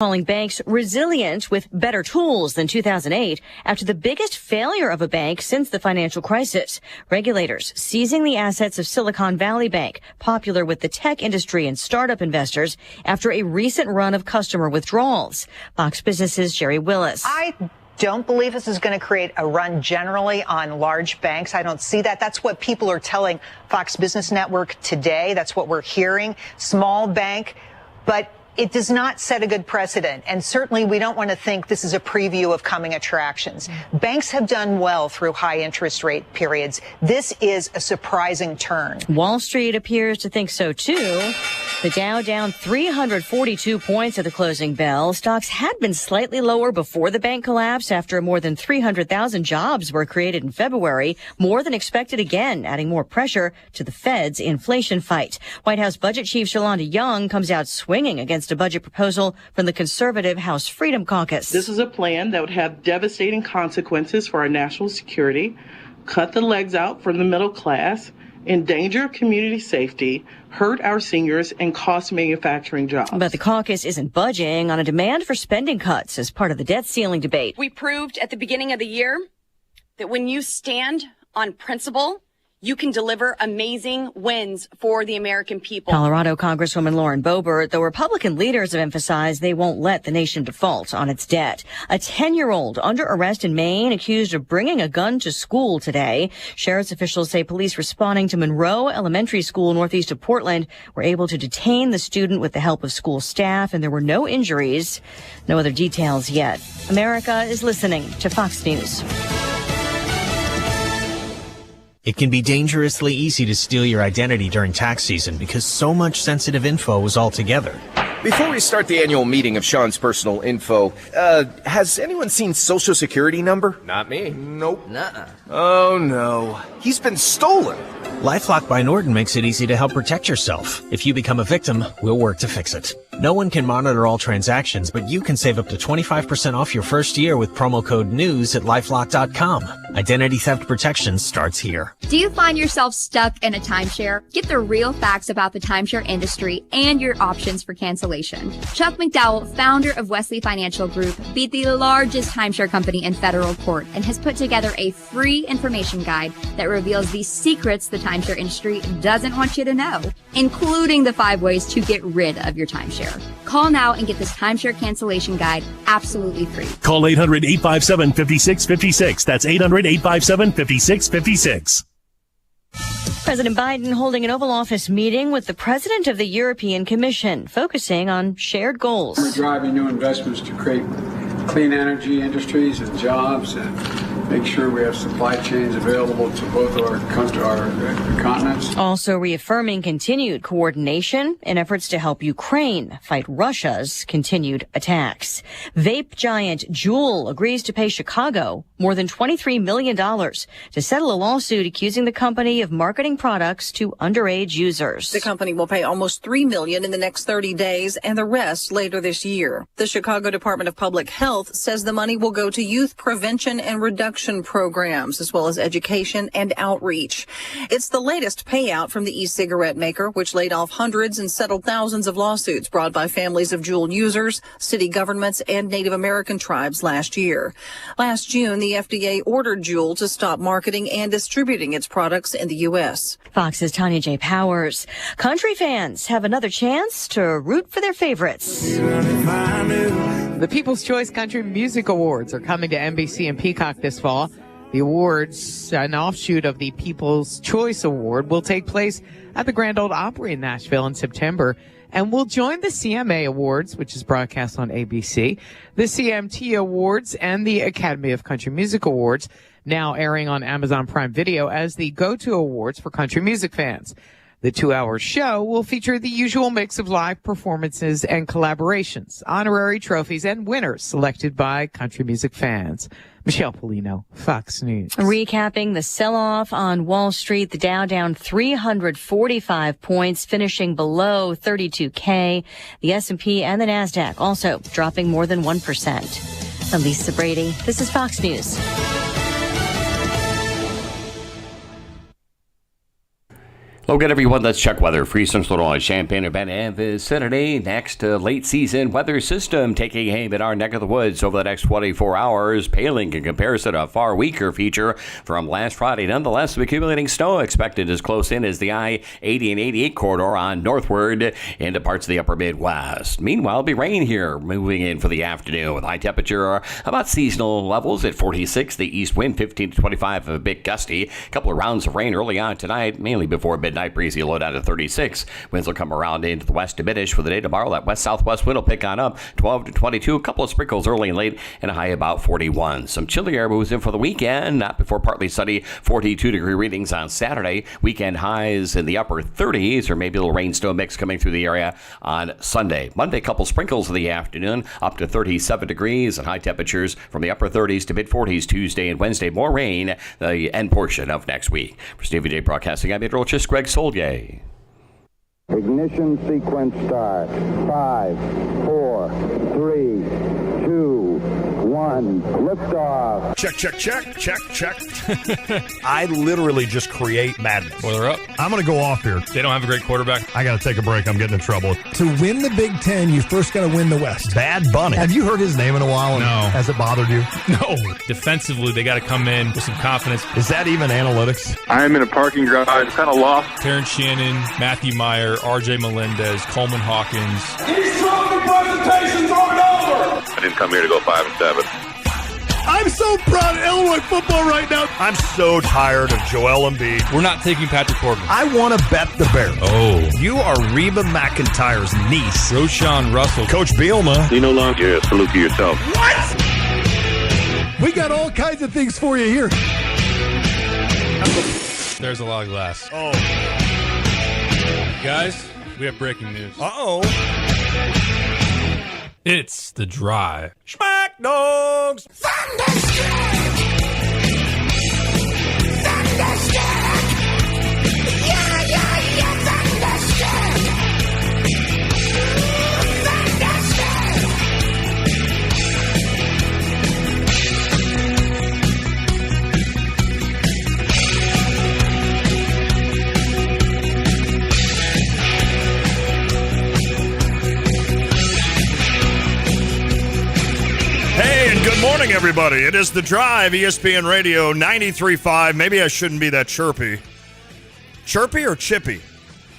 calling banks resilient with better tools than 2008 after the biggest failure of a bank since the financial crisis. Regulators seizing the assets of Silicon Valley Bank, popular with the tech industry and startup investors after a recent run of customer withdrawals. Fox Business's Jerry Willis. I don't believe this is going to create a run generally on large banks. I don't see that. That's what people are telling Fox Business Network today. That's what we're hearing. Small bank, but it does not set a good precedent, and certainly we don't want to think this is a preview of coming attractions. Banks have done well through high interest rate periods. This is a surprising turn. Wall Street appears to think so, too. The Dow down 342 points at the closing bell. Stocks had been slightly lower before the bank collapse after more than 300,000 jobs were created in February, more than expected again, adding more pressure to the Fed's inflation fight. White House Budget Chief Shalanda Young comes out swinging against a budget proposal from the conservative House Freedom Caucus. This is a plan that would have devastating consequences for our national security, cut the legs out from the middle class, endanger community safety, hurt our seniors, and cost manufacturing jobs. But the caucus isn't budging on a demand for spending cuts as part of the debt ceiling debate. We proved at the beginning of the year that when you stand on principle, you can deliver amazing wins for the American people. Colorado Congresswoman Lauren Boebert, though Republican leaders have emphasized they won't let the nation default on its debt. A 10-year-old under arrest in Maine accused of bringing a gun to school today. Sheriff's officials say police responding to Monroe Elementary School northeast of Portland were able to detain the student with the help of school staff, and there were no injuries. No other details yet. America is listening to Fox News. It can be dangerously easy to steal your identity during tax season because so much sensitive info is all together. Before we start the annual meeting of Sean's personal info, has anyone seen Social Security number? Not me. Nope. Nuh-uh. Oh no. He's been stolen. LifeLock by Norton makes it easy to help protect yourself. If you become a victim, we'll work to fix it. No one can monitor all transactions, but you can save up to 25% off your first year with promo code NEWS at LifeLock.com. Identity theft protection starts here. Do you find yourself stuck in a timeshare? Get the real facts about the timeshare industry and your options for cancellation. Chuck McDowell, founder of Wesley Financial Group, beat the largest timeshare company in federal court and has put together a free information guide that reveals the secrets the timeshare industry doesn't want you to know, including the 5 ways to get rid of your timeshare. Call now and get this timeshare cancellation guide absolutely free. Call 800-857-5656. That's 800-857-5656. President Biden holding an Oval Office meeting with the president of the European Commission, focusing on shared goals. We're driving new investments to create clean energy industries and jobs and make sure we have supply chains available to both our continents. Also reaffirming continued coordination in efforts to help Ukraine fight Russia's continued attacks. Vape giant Juul agrees to pay Chicago more than $23 million to settle a lawsuit accusing the company of marketing products to underage users. The company will pay almost $3 million in the next 30 days and the rest later this year. The Chicago Department of Public Health says the money will go to youth prevention and reduction programs, as well as education and outreach. It's the latest payout from the e-cigarette maker, which laid off hundreds and settled thousands of lawsuits brought by families of Juul users, city governments, and Native American tribes last year. Last June, the FDA ordered Juul to stop marketing and distributing its products in the U.S. Fox's Tanya J. Powers. Country fans have another chance to root for their favorites. The People's Choice Country Music Awards are coming to NBC and Peacock this fall. The awards, an offshoot of the People's Choice Award, will take place at the Grand Ole Opry in Nashville in September and will join the CMA Awards, which is broadcast on ABC, the CMT Awards, and the Academy of Country Music Awards, now airing on Amazon Prime Video as the go-to awards for country music fans. The 2-hour show will feature the usual mix of live performances and collaborations, honorary trophies, and winners selected by country music fans. Michelle Polino, Fox News. Recapping the sell-off on Wall Street, the Dow down 345 points, finishing below 32K. The S&P and the NASDAQ also dropping more than 1%. I'm Lisa Brady. This is Fox News. Hello again, everyone. Let's check weather. Free Central Illinois, Champaign-Urbana and vicinity. Next, late season weather system taking aim at our neck of the woods over the next 24 hours. Paling in comparison to a far weaker feature from last Friday. Nonetheless, accumulating snow expected as close in as the I-80 and 88 corridor on northward into parts of the upper Midwest. Meanwhile, it'll be rain here moving in for the afternoon with high temperature about seasonal levels at 46. The east wind 15 to 25, a bit gusty. A couple of rounds of rain early on tonight, mainly before midnight. Breezy low down to 36. Winds will come around into the west, diminish for the day tomorrow. That west-southwest wind will pick on up 12 to 22. A couple of sprinkles early and late, and a high about 41. Some chilly air moves in for the weekend. Not before partly sunny, 42-degree readings on Saturday. Weekend highs in the upper 30s, or maybe a little rain snow mix coming through the area on Sunday. Monday, a couple sprinkles in the afternoon, up to 37 degrees, and high temperatures from the upper 30s to mid-40s Tuesday and Wednesday. More rain the end portion of next week. For Stevie J Broadcasting, I'm Meteorologist Greg Solgay. Ignition sequence start. 5, 4, 3, 2, 1. Liftoff. Check. I literally just create madness. Well, they're up. I'm going to go off here. They don't have a great quarterback. I got to take a break. I'm getting in trouble. To win the Big Ten, you first got to win the West. Bad Bunny. Have you heard his name in a while? No. Has it bothered you? No. Defensively, they got to come in with some confidence. Is that even analytics? I'm in a parking garage, kind of lost. Terrence Shannon, Matthew Meyer, RJ Melendez, Coleman Hawkins. These trophy presentations aren't over. I didn't come here to go 5-7. I'm so proud of Illinois football right now. I'm so tired of Joel Embiid. We're not taking Patrick Corbin. I want to bet the Bears. Oh. You are Reba McEntire's niece. Roshan Russell. Coach Bielema. You no longer salute to yourself. What? We got all kinds of things for you here. There's a lot of glass. Oh. Guys, we have breaking news. Uh-oh. It's The Drive. Schmack Dogs. Thunderstruck! Yeah, Thunderstruck! Hey, and good morning, everybody. It is The Drive, ESPN Radio 93.5. Maybe I shouldn't be that chirpy. Chirpy or chippy?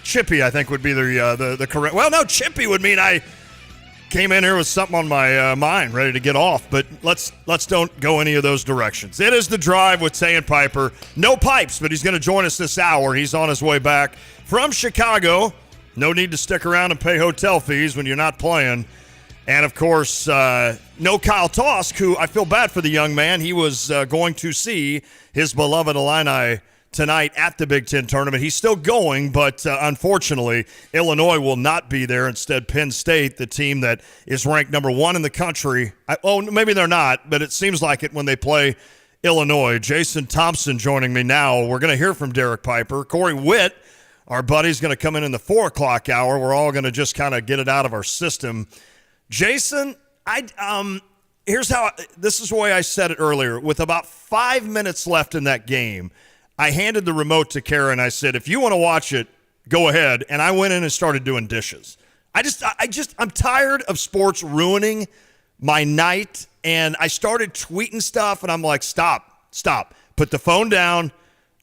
Chippy, I think, would be the correct. Well, no, chippy would mean I came in here with something on my mind, ready to get off. But let's don't go any of those directions. It is The Drive with Tay and Piper. No pipes, but he's going to join us this hour. He's on his way back from Chicago. No need to stick around and pay hotel fees when you're not playing. And, of course, no Kyle Tosk, who I feel bad for the young man. He was going to see his beloved Illini tonight at the Big Ten tournament. He's still going, but unfortunately, Illinois will not be there. Instead, Penn State, the team that is ranked number 1 in the country. Maybe they're not, but it seems like it when they play Illinois. Jason Thompson joining me now. We're going to hear from Derek Piper. Corey Witt, our buddy's going to come in the 4 o'clock hour. We're all going to just kind of get it out of our system. Jason, this is the way I said it earlier. With about 5 minutes left in that game, I handed the remote to Karen. I said, if you want to watch it, go ahead. And I went in and started doing dishes. I'm tired of sports ruining my night. And I started tweeting stuff, and I'm like, stop. Put the phone down.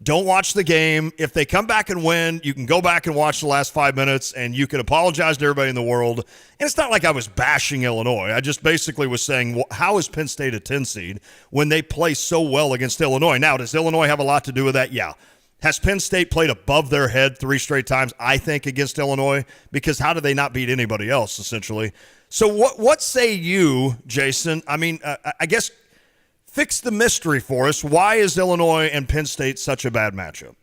Don't watch the game. If they come back and win, you can go back and watch the last 5 minutes, and you can apologize to everybody in the world. And it's not like I was bashing Illinois. I just basically was saying, well, how is Penn State a 10 seed when they play so well against Illinois? Now, does Illinois have a lot to do with that? Yeah. Has Penn State played above their head 3 straight times, I think, against Illinois? Because how do they not beat anybody else, essentially? So what say you, Jason? I mean, I guess – fix the mystery for us. Why is Illinois and Penn State such a bad matchup?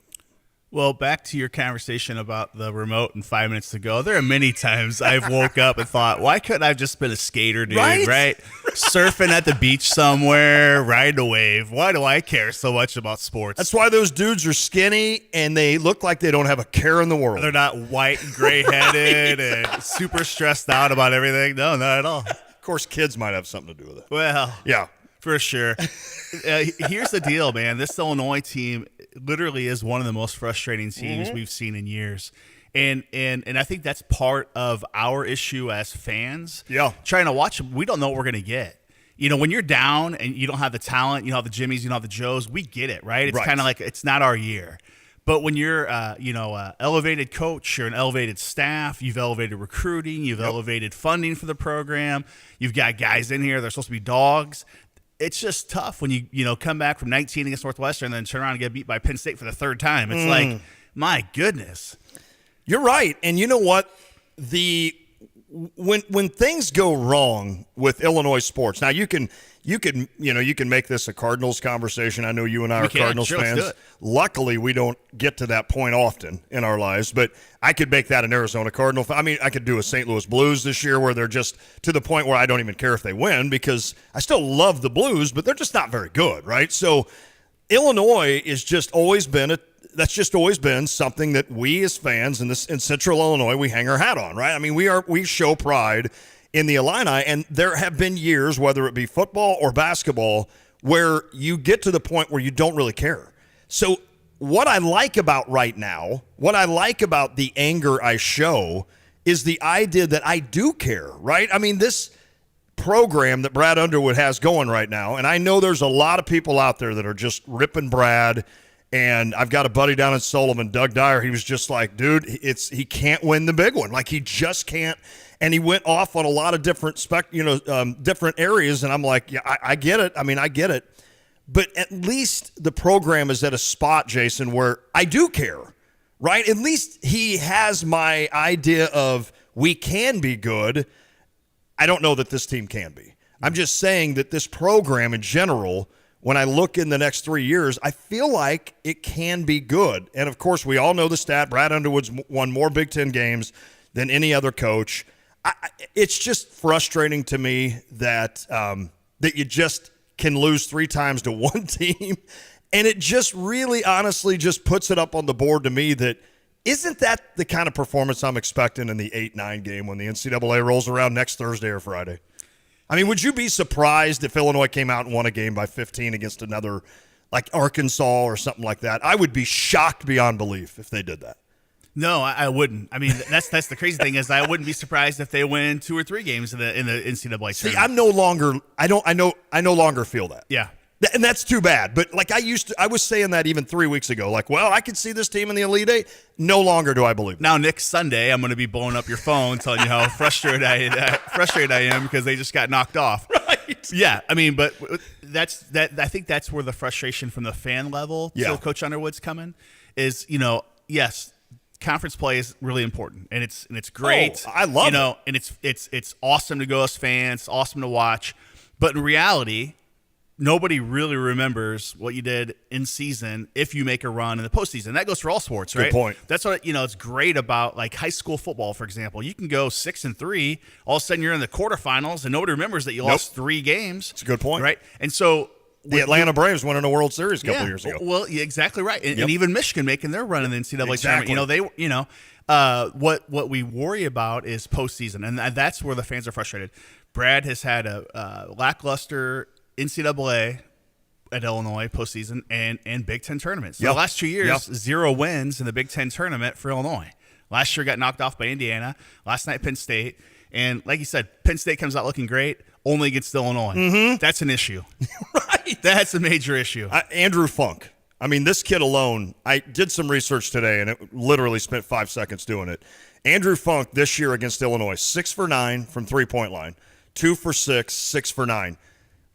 Well, back to your conversation about the remote and 5 minutes to go. There are many times I've woke up and thought, why couldn't I have just been a skater, dude, right? Surfing at the beach somewhere, riding a wave. Why do I care so much about sports? That's why those dudes are skinny and they look like they don't have a care in the world. They're not white and gray-headed and super stressed out about everything. No, not at all. Of course, kids might have something to do with it. Well, yeah. For sure. Here's the deal, man. This Illinois team literally is one of the most frustrating teams we've seen in years. And I think that's part of our issue as fans. Yeah. Trying to watch them, we don't know what we're going to get. You know, when you're down and you don't have the talent, you don't have the Jimmies, you don't have the Joes, we get it, right? It's kind of like it's not our year. But when you're, elevated coach, you're an elevated staff, you've elevated recruiting, you've elevated funding for the program, you've got guys in here that are supposed to be dogs. It's just tough when you come back from 19 against Northwestern and then turn around and get beat by Penn State for the third time. It's like, my goodness. You're right. And you know what? When things go wrong with Illinois sports, now you can make this a Cardinals conversation. I know you and I are Cardinals fans. Luckily, we don't get to that point often in our lives, but I could make that an Arizona Cardinal. I mean, I could do a St. Louis Blues this year where they're just to the point where I don't even care if they win because I still love the Blues, but they're just not very good, right? So Illinois is just always been that's just always been something that we as fans in Central Illinois, we hang our hat on, right? I mean, we show pride in the Illini, and there have been years, whether it be football or basketball, where you get to the point where you don't really care. So what I like about right now, what I like about the anger I show is the idea that I do care, right? I mean, this program that Brad Underwood has going right now, and I know there's a lot of people out there that are just ripping Brad. And I've got a buddy down in Sullivan, Doug Dyer. He was just like, dude, he can't win the big one. Like, he just can't. And he went off on a lot of different different areas. And I'm like, yeah, I get it. I mean, I get it. But at least the program is at a spot, Jason, where I do care, right? At least he has my idea of we can be good. I don't know that this team can be. I'm just saying that this program in general, when I look in the next 3 years, I feel like it can be good. And, of course, we all know the stat. Brad Underwood's won more Big Ten games than any other coach. It's just frustrating to me that that you just can lose 3 times to one team. And it just really, honestly, just puts it up on the board to me that isn't that the kind of performance I'm expecting in the 8-9 game when the NCAA rolls around next Thursday or Friday? I mean, would you be surprised if Illinois came out and won a game by 15 against another, like Arkansas or something like that? I would be shocked beyond belief if they did that. No, I wouldn't. I mean, that's the crazy thing is I wouldn't be surprised if they win 2 or 3 games in the NCAA tournament. See, I no longer feel that. Yeah. And that's too bad. But like I was saying that even 3 weeks ago. Like, well, I could see this team in the Elite Eight. No longer do I believe it. Now, next Sunday, I'm going to be blowing up your phone, telling you how frustrated I am because they just got knocked off. Right. Yeah. I mean, but that's that. I think that's where the frustration from the fan level to Coach Underwood's coming is. Yes, conference play is really important, and it's great. Oh, I love it. And it's awesome to go as fans. It's awesome to watch, but in reality, nobody really remembers what you did in season if you make a run in the postseason. That goes for all sports, right? Good point. That's what it's great about like high school football, for example. You can go 6-3, all of a sudden you're in the quarterfinals, and nobody remembers that you lost 3 games. That's a good point, right? And so the Atlanta Braves won in a World Series a couple years ago. Well, yeah, exactly right, and even Michigan making their run in the NCAA tournament. What we worry about is postseason, and that's where the fans are frustrated. Brad has had a lackluster NCAA at Illinois postseason and Big Ten tournaments. So the last 2 years, 0 wins in the Big Ten tournament for Illinois. Last year got knocked off by Indiana. Last night, Penn State. And like you said, Penn State comes out looking great, only against Illinois. Mm-hmm. That's an issue. Right. That's a major issue. Andrew Funk. I mean, this kid alone, I did some research today, and it literally spent 5 seconds doing it. Andrew Funk this year against Illinois, 6 for 9 from three-point line, 2 for 6, 6 for 9.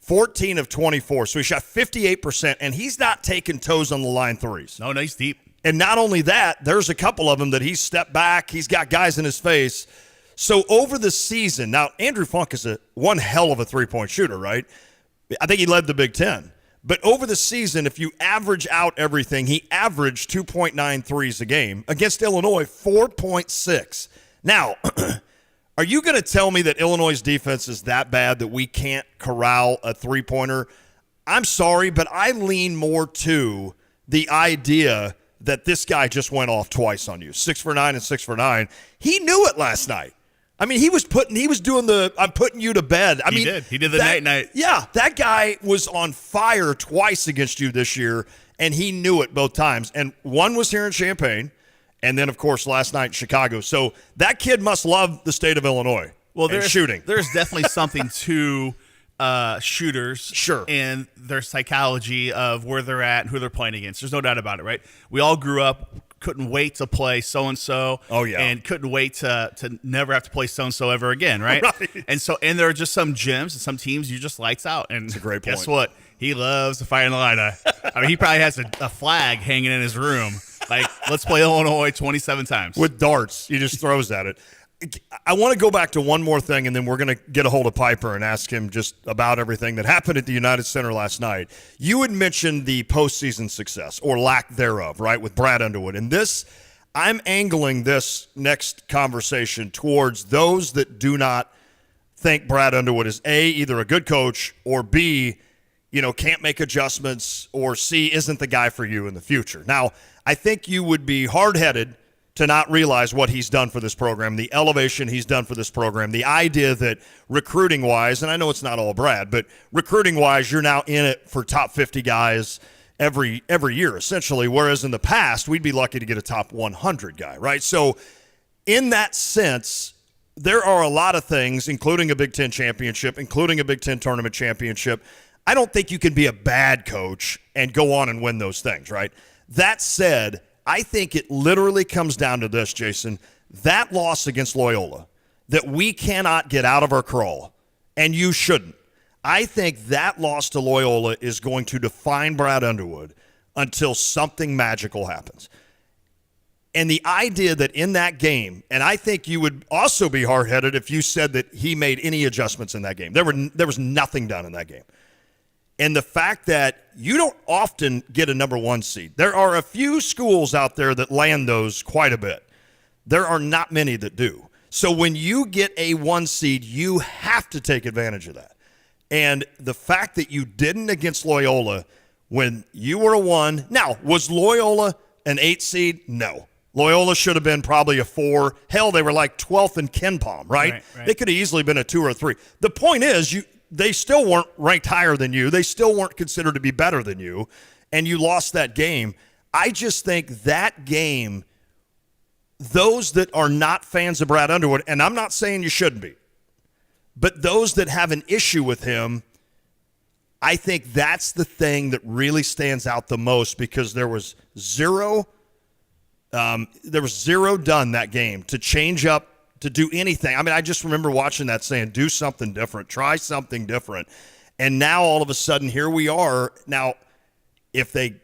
14 of 24, so he shot 58%, and he's not taking toes on the line threes. No, he's deep. And not only that, there's a couple of them that he's stepped back. He's got guys in his face. So over the season, now Andrew Funk is one hell of a three-point shooter, right? I think he led the Big Ten. But over the season, if you average out everything, he averaged 2.9 threes a game. Against Illinois, 4.6. Now, are you going to tell me that Illinois' defense is that bad that we can't corral a three-pointer? I'm sorry, but I lean more to the idea that this guy just went off twice on you, 6 for 9 and 6 for 9. He knew it last night. I mean, he was doing the I'm putting you to bed. I mean, he did the night. Yeah, that guy was on fire twice against you this year, and he knew it both times. And one was here in Champaign, and then, of course, last night in Chicago. So that kid must love the state of Illinois. Well, there's shooting. There's definitely something to shooters, sure, and their psychology of where they're at and who they're playing against. There's no doubt about it, right? We all grew up, couldn't wait to play so-and-so. Oh, yeah. And couldn't wait to never have to play so-and-so ever again, right? Right. And there are just some gyms and some teams you just lights out. And that's a great point. Guess what? He loves the Fighting Illini. I mean, he probably has a flag hanging in his room. Like, let's play Illinois 27 times. With darts. He just throws at it. I want to go back to one more thing, and then we're going to get a hold of Piper and ask him just about everything that happened at the United Center last night. You had mentioned the postseason success, or lack thereof, right, with Brad Underwood. And this, I'm angling this next conversation towards those that do not think Brad Underwood is, A, either a good coach, or B, can't make adjustments, or C, isn't the guy for you in the future. Now, I think you would be hard-headed to not realize what he's done for this program, the elevation he's done for this program, the idea that recruiting-wise, and I know it's not all Brad, but recruiting-wise, you're now in it for top 50 guys every year, essentially, whereas in the past, we'd be lucky to get a top 100 guy, right? So in that sense, there are a lot of things, including a Big Ten championship, including a Big Ten tournament championship. I don't think you can be a bad coach and go on and win those things, right? That said, I think it literally comes down to this, Jason. That loss against Loyola, that we cannot get out of our crawl, and you shouldn't. I think that loss to Loyola is going to define Brad Underwood until something magical happens. And the idea that in that game, and I think you would also be hard-headed if you said that he made any adjustments in that game. There was nothing done in that game. And the fact that you don't often get a number one seed. There are a few schools out there that land those quite a bit. There are not many that do. So when you get a 1 seed, you have to take advantage of that. And the fact that you didn't against Loyola when you were a 1. Now, was Loyola an 8 seed? No. Loyola should have been probably a 4. Hell, they were like 12th in KenPom, right? They could have easily been a 2 or a 3. The point is, they still weren't ranked higher than you. They still weren't considered to be better than you, and you lost that game. I just think that game, those that are not fans of Brad Underwood, and I'm not saying you shouldn't be, but those that have an issue with him, I think that's the thing that really stands out the most, because there was zero done that game to change up, to do anything. I mean, I just remember watching that saying, do something different, try something different. And now all of a sudden, here we are. Now, if they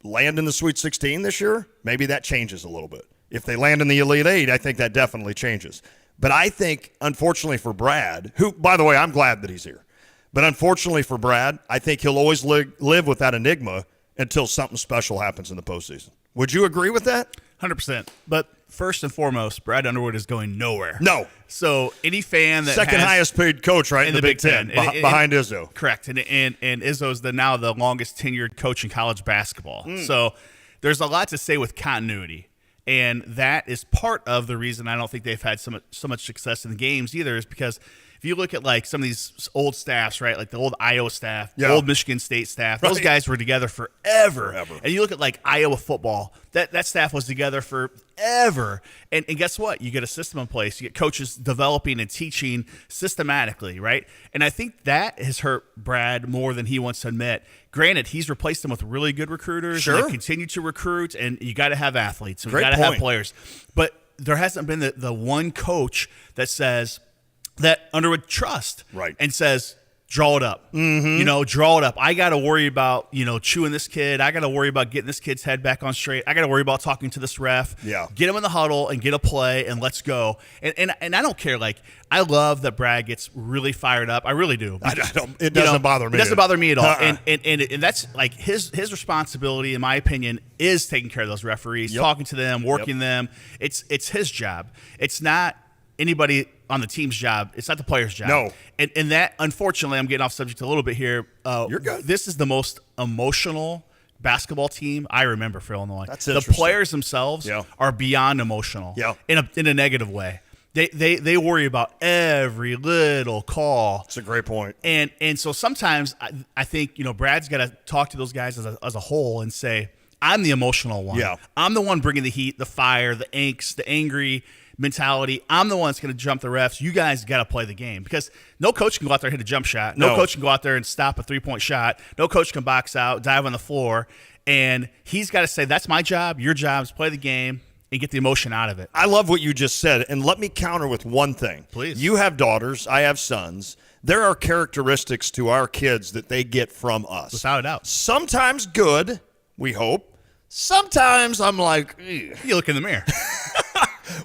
land in the Sweet 16 this year, maybe that changes a little bit. If they land in the Elite 8, I think that definitely changes. But I think, unfortunately for Brad, who, by the way, I'm glad that he's here. But unfortunately for Brad, I think he'll always live with that enigma until something special happens in the postseason. Would you agree with that? 100%. But first and foremost, Brad Underwood is going nowhere. No. So any fan that second highest paid coach, right, in the Big Ten, behind Izzo. Correct. And Izzo's now the longest tenured coach in college basketball. So there's a lot to say with continuity. And that is part of the reason I don't think they've had so much success in the games either, is because if you look at like some of these old staffs, right, like the old Iowa staff, the old Michigan State staff, those guys were together forever. And you look at like Iowa football, that staff was together forever. And guess what? You get a system in place. You get coaches developing and teaching systematically, right? And I think that has hurt Brad more than he wants to admit. Granted, he's replaced them with really good recruiters. Sure. And they continue to recruit, and you got to have athletes. And you got to have players. But there hasn't been the one coach that says – that Underwood trust, right, and says, draw it up. Draw it up. I got to worry about, chewing this kid. I got to worry about getting this kid's head back on straight. I got to worry about talking to this ref. Yeah. Get him in the huddle and get a play and let's go. And I don't care. Like, I love that Brad gets really fired up. I really do. It doesn't bother me. It doesn't bother me at all. And that's like his responsibility, in my opinion, is taking care of those referees, talking to them, working them. It's his job. It's not anybody on the team's job. It's not the player's job. No. And that, unfortunately, I'm getting off subject a little bit here. You're good. This is the most emotional basketball team I remember for Illinois. That's the interesting. players themselves are beyond emotional in a negative way. They worry about every little call. That's a great point. And so sometimes I think, Brad's got to talk to those guys as a whole and say, I'm the emotional one. Yeah. I'm the one bringing the heat, the fire, the angst, the angry mentality. I'm the one that's going to jump the refs. You guys got to play the game, because no coach can go out there and hit a jump shot. No coach can go out there and stop a 3-point shot. No coach can box out, dive on the floor. And he's got to say, that's my job. Your job is play the game and get the emotion out of it. I love what you just said. And let me counter with one thing. Please. You have daughters. I have sons. There are characteristics to our kids that they get from us. Without a doubt. Sometimes good, we hope. Sometimes I'm like, "Ugh." You look in the mirror.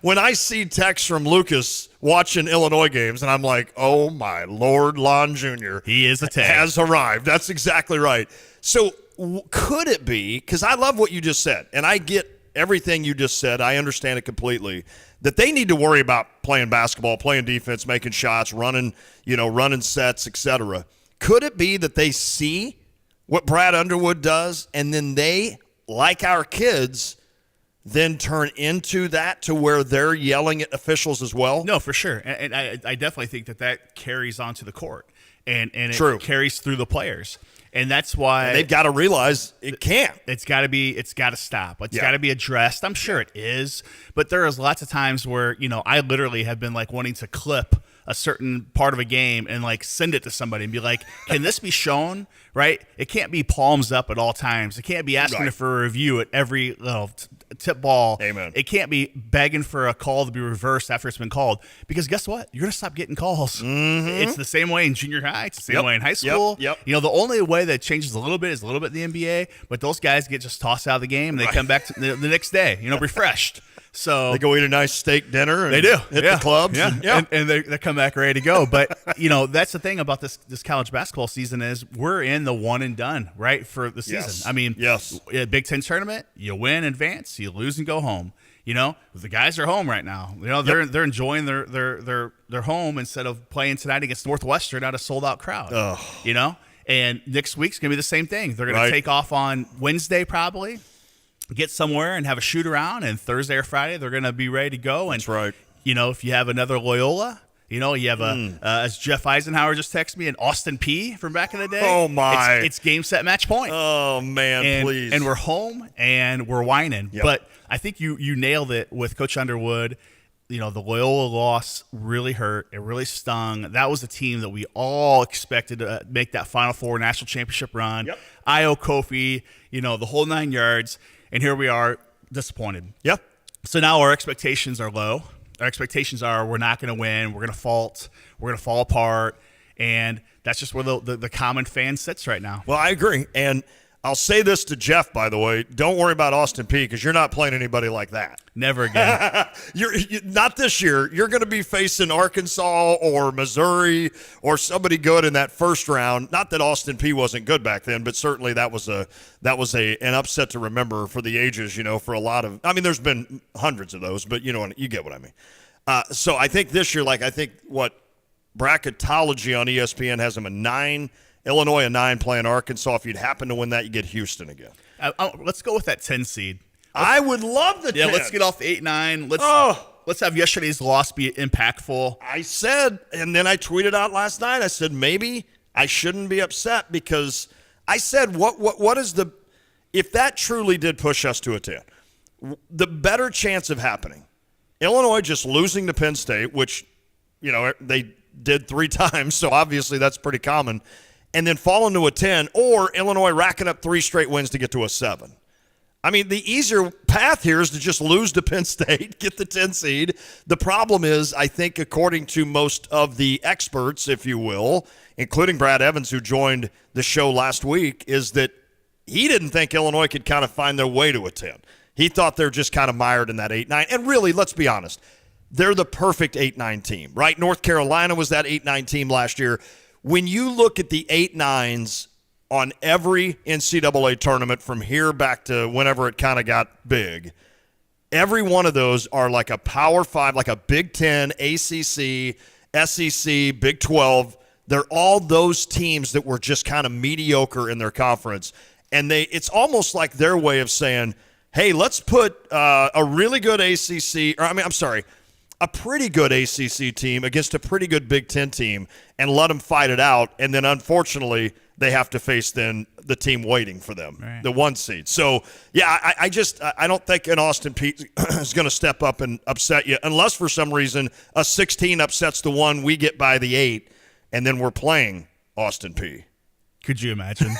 When I see texts from Lucas watching Illinois games, and I'm like, oh, my Lord, Lon Jr. He is a tag. Has arrived. That's exactly right. So could it be, because I love what you just said, and I get everything you just said, I understand it completely, that they need to worry about playing basketball, playing defense, making shots, running sets, etc. Could it be that they see what Brad Underwood does, and then they, like our kids, then turn into that to where they're yelling at officials as well? No, for sure. And I definitely think that carries onto the court, and True. It carries through the players. And that's why they've got to realize it can't. It's got to stop. It's got to be addressed. I'm sure it is, but there is lots of times where, I literally have been like wanting to clip a certain part of a game and like send it to somebody and be like, can this be shown? Right? It can't be palms up at all times. It can't be asking for a review at every tip ball. Amen. It can't be begging for a call to be reversed after it's been called, because guess what? You're going to stop getting calls. Mm-hmm. It's the same way in junior high. It's the same way in high school. Yep. The only way that changes a little bit is a little bit in the NBA, but those guys get just tossed out of the game and they come back to the next day, refreshed. So they go eat a nice steak dinner and they do hit the clubs. Yeah. And they come back ready to go. But, that's the thing about this college basketball season is we're in the one and done, right, for the season. Yes. I mean, yes. Big Ten tournament, you win, advance, you lose and go home. The guys are home right now. They're enjoying their home instead of playing tonight against Northwestern at a sold-out crowd. And next week's going to be the same thing. They're going to take off on Wednesday probably, get somewhere and have a shoot around, and Thursday or Friday they're going to be ready to go. And that's right. If you have another Loyola, you have as Jeff Eisenhower just texted me, an Austin P from back in the day. Oh my! It's game, set, match, point. Oh man, please! And we're home and we're whining. Yep. But I think you nailed it with Coach Underwood. The Loyola loss really hurt. It really stung. That was a team that we all expected to make that Final Four national championship run. Yep. Io, Kofi, the whole 9 yards. And here we are, disappointed. Yep. So now our expectations are low. Our expectations are we're not going to win. We're going to fault. We're going to fall apart. And that's just where the common fan sits right now. Well, I agree. And I'll say this to Jeff, by the way. Don't worry about Austin P, because you're not playing anybody like that. Never again. You're not this year. You're going to be facing Arkansas or Missouri or somebody good in that first round. Not that Austin P wasn't good back then, but certainly that was an upset to remember for the ages. For a lot of. I mean, there's been hundreds of those, but you get what I mean. So I think this year, bracketology on ESPN has them a 9. Illinois a 9 playing Arkansas. If you'd happen to win that, you get Houston again. Let's go with that 10 seed. I would love the 10. Yeah, let's get off the 8-9. Let's have yesterday's loss be impactful. I said, and then I tweeted out last night, I said maybe I shouldn't be upset, because I said what is if that truly did push us to a 10, the better chance of happening, Illinois just losing to Penn State, which they did 3 times, so obviously that's pretty common, and then falling to a 10, or Illinois racking up 3 straight wins to get to a 7. I mean, the easier path here is to just lose to Penn State, get the 10 seed. The problem is, I think, according to most of the experts, if you will, including Brad Evans, who joined the show last week, is that he didn't think Illinois could kind of find their way to a 10. He thought they're just kind of mired in that 8-9. And really, let's be honest, they're the perfect 8-9 team, right? North Carolina was that 8-9 team last year. When you look at the 8-9s on every NCAA tournament from here back to whenever it kind of got big, every one of those are like a Power 5, like a Big Ten, ACC, SEC, Big 12. They're all those teams that were just kind of mediocre in their conference. And it's almost like their way of saying, hey, let's put a really good a pretty good ACC team against a pretty good Big Ten team and let them fight it out. And then, unfortunately, they have to face then the team waiting for them, the 1 seed. So, yeah, I don't think an Austin Peay is going to step up and upset you unless for some reason a 16 upsets the 1, we get by the 8, and then we're playing Austin Peay. Could you imagine?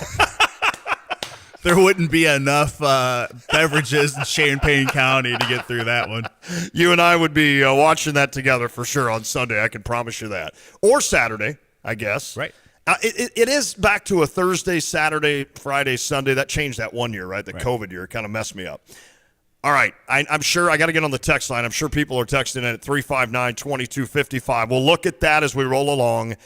There wouldn't be enough beverages in Champaign County to get through that one. You and I would be watching that together for sure on Sunday. I can promise you that. Or Saturday, I guess. Right. It is back to a Thursday, Saturday, Friday, Sunday. That changed that one year, right? The COVID year kind of messed me up. All right. I'm sure I got to get on the text line. I'm sure people are texting in at 359-2255. We'll look at that as we roll along.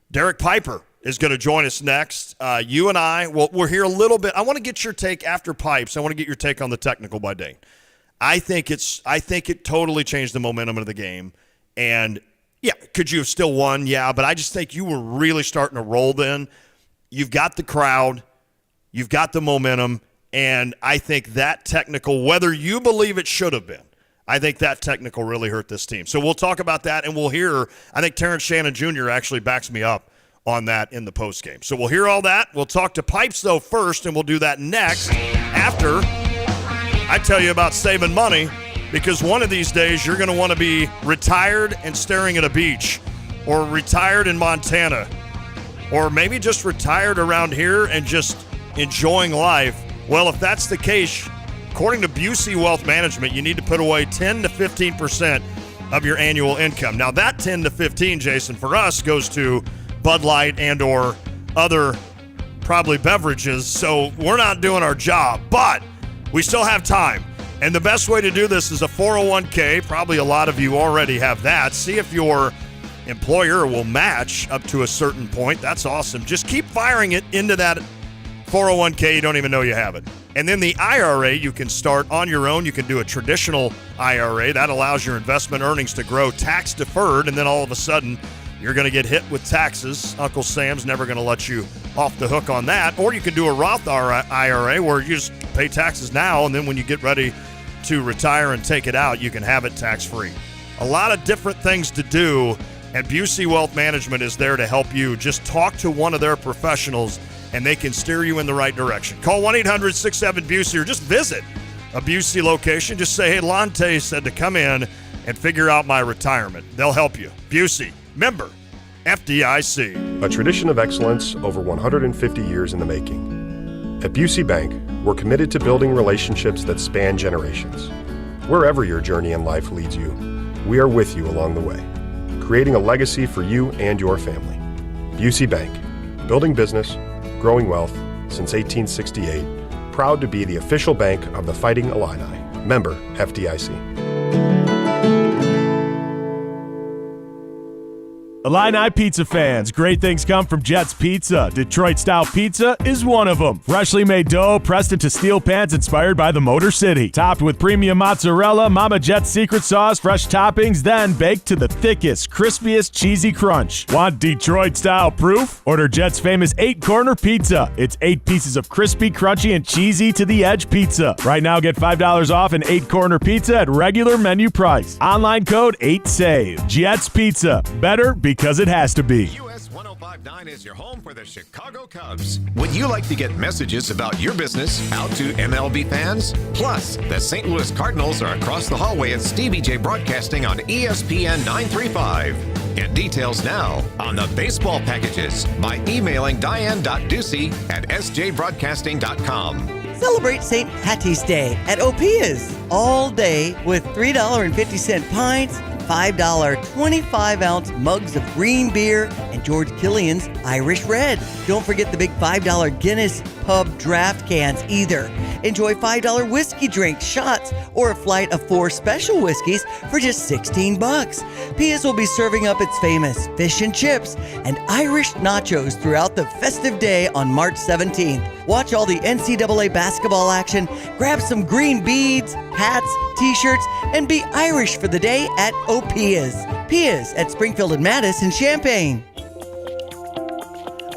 Derek Piper is going to join us next. You and I, we're here a little bit. I want to get your take after Pipes. I want to get your take on the technical by Dane. I think it totally changed the momentum of the game. And, yeah, could you have still won? Yeah, but I just think you were really starting to roll then. You've got the crowd. You've got the momentum. And I think that technical, whether you believe it should have been, I think that technical really hurt this team. So we'll talk about that, and we'll hear, I think Terrence Shannon Jr. actually backs me up on that in the postgame. So we'll hear all that. We'll talk to Pipes, though, first, and we'll do that next after I tell you about saving money, because one of these days you're going to want to be retired and staring at a beach, or retired in Montana, or maybe just retired around here and just enjoying life. Well, if that's the case, according to Busey Wealth Management, you need to put away 10 to 15% of your annual income. Now, that 10 to 15, Jason, for us goes to Bud Light and or other probably beverages, so we're not doing our job, but we still have time. And the best way to do this is a 401k. Probably a lot of you already have that. See if your employer will match up to a certain point. That's awesome. Just keep firing it into that 401k. You don't even know you have it. And then the IRA, you can start on your own. You can do a traditional IRA. That allows your investment earnings to grow tax deferred, and then all of a sudden you're going to get hit with taxes. Uncle Sam's never going to let you off the hook on that. Or you can do a Roth IRA where you just pay taxes now, and then when you get ready to retire and take it out, you can have it tax-free. A lot of different things to do, and Busey Wealth Management is there to help you. Just talk to one of their professionals, and they can steer you in the right direction. Call 1-800-67-BUSEY or just visit a Busey location. Just say, hey, Lante said to come in and figure out my retirement. They'll help you. Busey, member FDIC. A tradition of excellence over 150 years in the making. At Busey Bank, we're committed to building relationships that span generations. Wherever your journey in life leads you, we are with you along the way, creating a legacy for you and your family. Busey Bank, building business, growing wealth since 1868, proud to be the official bank of the Fighting Illini. Member FDIC. Illini pizza fans, great things come from Jets Pizza. Detroit-style pizza is one of them. Freshly made dough pressed into steel pans inspired by the Motor City. Topped with premium mozzarella, Mama Jet's secret sauce, fresh toppings, then baked to the thickest, crispiest, cheesy crunch. Want Detroit-style proof? Order Jet's famous 8-corner pizza. It's 8 pieces of crispy, crunchy, and cheesy to the edge pizza. Right now, get $5 off an 8-corner pizza at regular menu price. Online code 8SAVE. Jets Pizza. Better because it has to be. US 105.9 is your home for the Chicago Cubs. Would you like to get messages about your business out to MLB fans? Plus, the St. Louis Cardinals are across the hallway at Stevie J Broadcasting on ESPN 935. Get details now on the baseball packages by emailing diane.ducey@sjbroadcasting.com. Celebrate St. Patty's Day at Opia's all day with $3.50 pints, $5 25-ounce mugs of green beer, and George Killian's Irish Red. Don't forget the big $5 Guinness Pub draft cans either. Enjoy $5 whiskey drinks, shots, or a flight of 4 special whiskeys for just $16. Pia's will be serving up its famous fish and chips and Irish nachos throughout the festive day on March 17th. Watch all the NCAA basketball action, grab some green beads, hats, t-shirts, and be Irish for the day at Pia's. Pia's at Springfield and Madison, Champaign.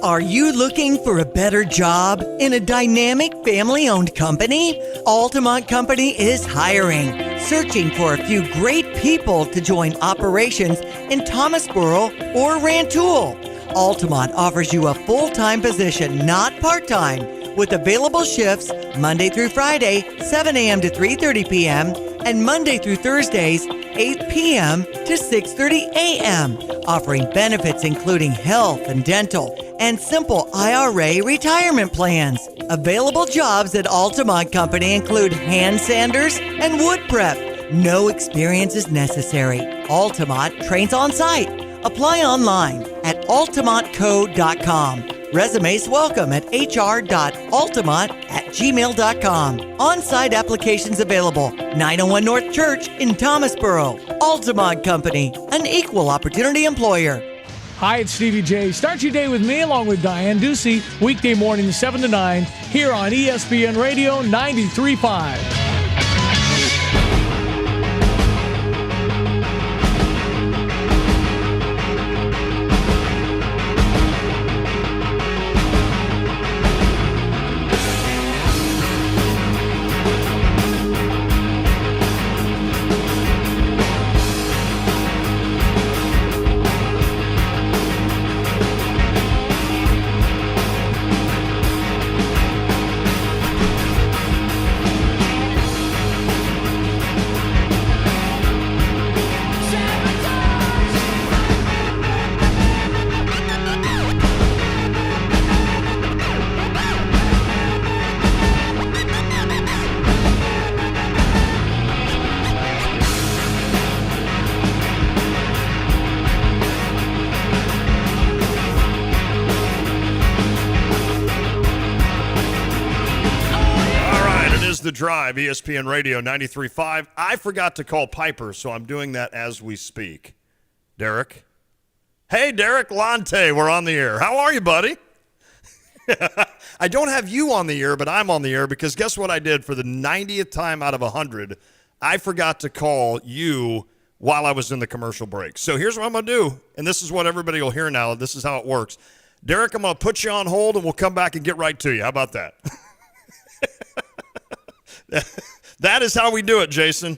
Are you looking for a better job in a dynamic family-owned company? Altamont Company is hiring, searching for a few great people people to join operations in Thomasboro or Rantoul. Altamont offers you a full-time position, not part-time, with available shifts Monday through Friday, 7 a.m. to 3:30 p.m., and Monday through Thursdays, 8 p.m. to 6:30 a.m., offering benefits including health and dental and simple IRA retirement plans. Available jobs at Altamont Company include hand sanders and wood prep. No experience is necessary. Altamont trains on site. Apply online at altamontco.com. Resumes welcome at hr.altamont@gmail.com. On-site applications available. 901 North Church in Thomasboro. Altamont Company, an equal opportunity employer. Hi, it's Stevie J. Start your day with me along with Diane Ducey, weekday mornings 7 to 9 here on ESPN Radio 93.5. The Drive, ESPN Radio 93.5. I forgot to call Piper, so I'm doing that as we speak. Derek? Hey, Derek Lante, we're on the air. How are you, buddy? I don't have you on the air, but I'm on the air because guess what I did for the 90th time out of 100? I forgot to call you while I was in the commercial break. So here's what I'm going to do, and this is what everybody will hear now. This is how it works. Derek, I'm going to put you on hold, and we'll come back and get right to you. How about that? That is how we do it, Jason.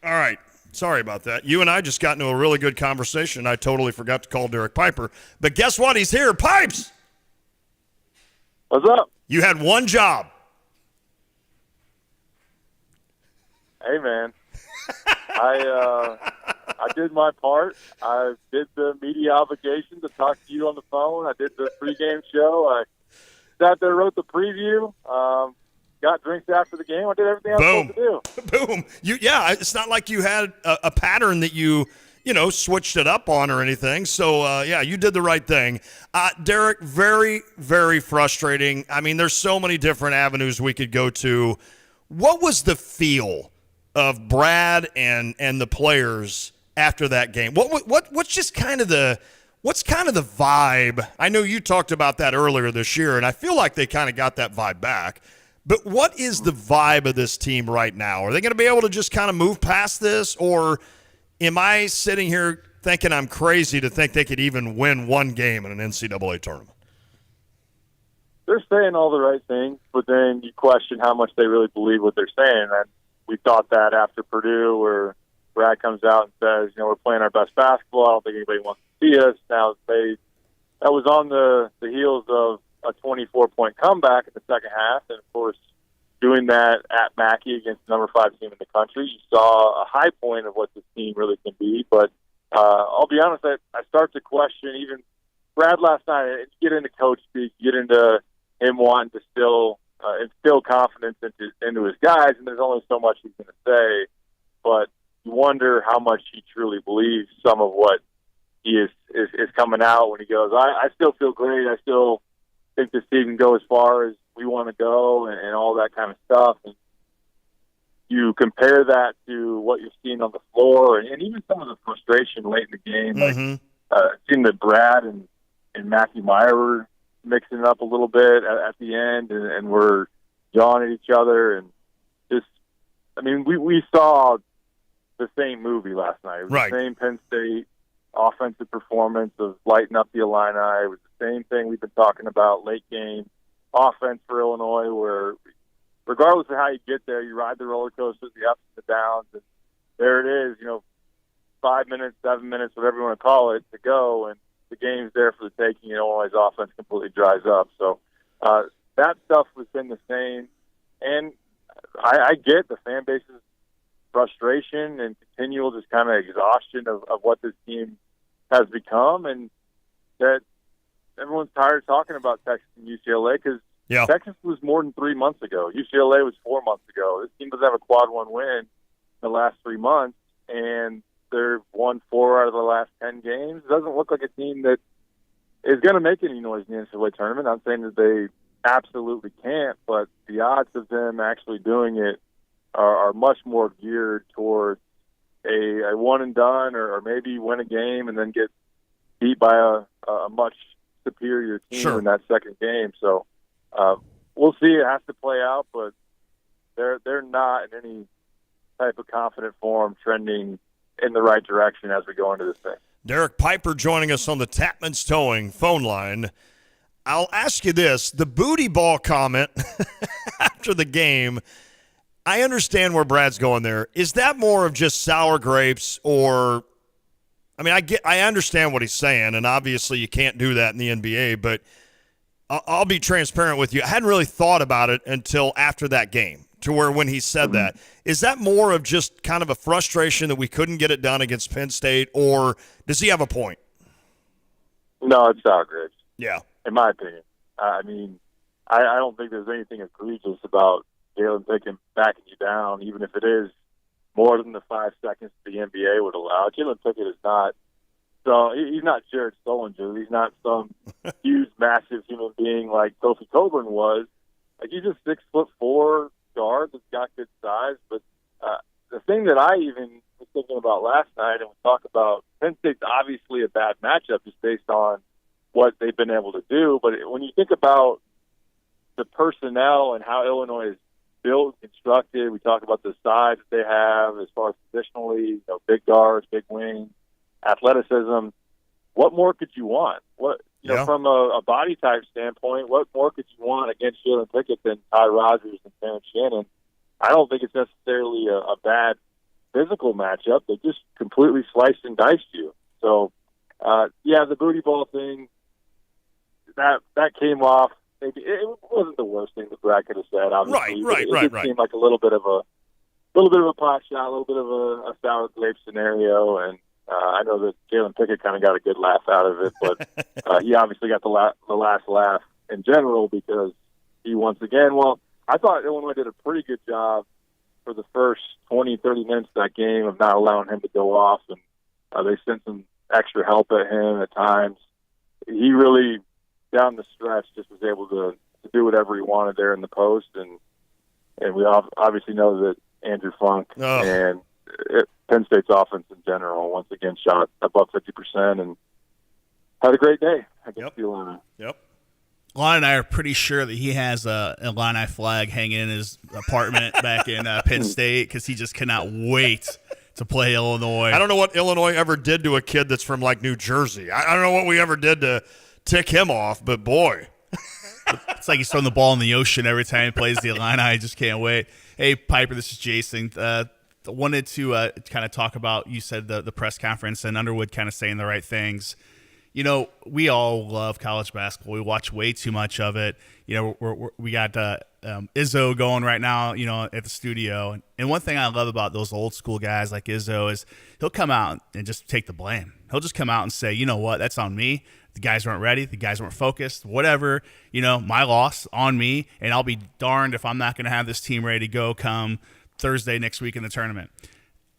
All right. Sorry about that. You and I just got into a really good conversation. I totally forgot to call Derek Piper. But guess what? He's here. Pipes! What's up? You had one job. Hey, man. I did my part. I did the media obligation to talk to you on the phone. I did the pregame show. I sat there, wrote the preview. Got drinks after the game. I did everything I was supposed to do. Boom. It's not like you had a pattern that you switched it up on or anything. So, you did the right thing. Derek, very, very frustrating. I mean, there's so many different avenues we could go to. What was the feel of Brad and the players after that game? What's just kind of the vibe? I know you talked about that earlier this year, and I feel like they kind of got that vibe back. But what is the vibe of this team right now? Are they going to be able to just kind of move past this, or am I sitting here thinking I'm crazy to think they could even win one game in an NCAA tournament? They're saying all the right things, but then you question how much they really believe what they're saying. And we thought that after Purdue, where Brad comes out and says, we're playing our best basketball. I don't think anybody wants to see us. Now, that was on the heels of a 24-point comeback in the second half, and of course, doing that at Mackey against the number 5 team in the country, you saw a high point of what this team really can be. But I'll be honest, I start to question even Brad last night. You get into coach speak, you get into him wanting to instill confidence into his guys, and there's only so much he's going to say. But you wonder how much he truly believes some of what he is coming out when he goes, I still feel great. I still think this team can go as far as we want to go and all that kind of stuff. And you compare that to what you're seeing on the floor and even some of the frustration late in the game. Like seeing that Brad and Matthew Meyer were mixing it up a little bit at the end and we're yawning at each other. And just, we saw the same movie last night. It was the same Penn State offensive performance of lighting up the Illini. It was the same thing we've been talking about, late game offense for Illinois, where regardless of how you get there, you ride the roller coaster, the ups and the downs. And there it is, 5 minutes, 7 minutes, whatever you want to call it, to go, and the game's there for the taking. Illinois' offense completely dries up. So that stuff has been the same, and I get the fan base's frustration and continual just kind of exhaustion of what this team has become, and that everyone's tired of talking about Texas and UCLA because Texas was more than 3 months ago. UCLA was 4 months ago. This team doesn't have a quad one win in the last 3 months, and they've won 4 out of the last 10 games. It doesn't look like a team that is going to make any noise in the NCAA tournament. I'm saying that they absolutely can't, but the odds of them actually doing it are much more geared towards a one and done, or maybe win a game and then get beat by a much superior team in that second game. So we'll see. It has to play out, but they're not in any type of confident form trending in the right direction as we go into this thing. Derek Piper joining us on the Tapman's Towing phone line. I'll ask you this. The booty ball comment after the game, I understand where Brad's going there. Is that more of just sour grapes, or I understand what he's saying, and obviously you can't do that in the NBA, but I'll be transparent with you. I hadn't really thought about it until after that game, to where when he said that. Is that more of just kind of a frustration that we couldn't get it done against Penn State, or does he have a point? No, it's sour grapes. Yeah. In my opinion. I don't think there's anything egregious about Jalen Pickett backing you down, even if it is more than the 5 seconds the NBA would allow. Jalen Pickett is not he's not Jared Stollinger. He's not some huge, massive human being like Kofi Coburn was. Like, he's a 6'4" guard that's got good size. But the thing that I even was thinking about last night, and we talk about Penn State's obviously a bad matchup just based on what they've been able to do. But when you think about the personnel and how Illinois is built, constructed, we talk about the size that they have as far as positionally, big guards, big wings, athleticism. What more could you want? From a body type standpoint, what more could you want against Jalen Pickett than Ty Rodgers and Terrence Shannon? I don't think it's necessarily a bad physical matchup. They just completely sliced and diced you. So, the booty ball thing, that came off. It wasn't the worst thing that Brad could have said, obviously. It seemed like a little bit of a pot shot, a little bit of a sour grape scenario, and I know that Jalen Pickett kind of got a good laugh out of it, but he obviously got the last laugh in general because he once again, I thought Illinois did a pretty good job for the first 20, 30 minutes of that game of not allowing him to go off, and they sent some extra help at him at times. He really, down the stretch, just was able to do whatever he wanted there in the post, and we obviously know that Andrew Funk and Penn State's offense in general once again shot above 50% and had a great day against the Illini. Yep. Lon and I are pretty sure that he has a Illini flag hanging in his apartment back in Penn State because he just cannot wait to play Illinois. I don't know what Illinois ever did to a kid that's from, New Jersey. I don't know what we ever did to tick him off, but boy. It's like he's throwing the ball in the ocean every time he plays the Illini. I just can't wait. Hey, Piper, this is Jason. Wanted to kind of talk about, you said the press conference and Underwood kind of saying the right things. We all love college basketball. We watch way too much of it. We got Izzo going right now, at the studio. And one thing I love about those old school guys like Izzo is he'll come out and just take the blame. He'll just come out and say, you know what, that's on me. The guys weren't ready. The guys weren't focused. Whatever, my loss on me. And I'll be darned if I'm not going to have this team ready to go come Thursday next week in the tournament.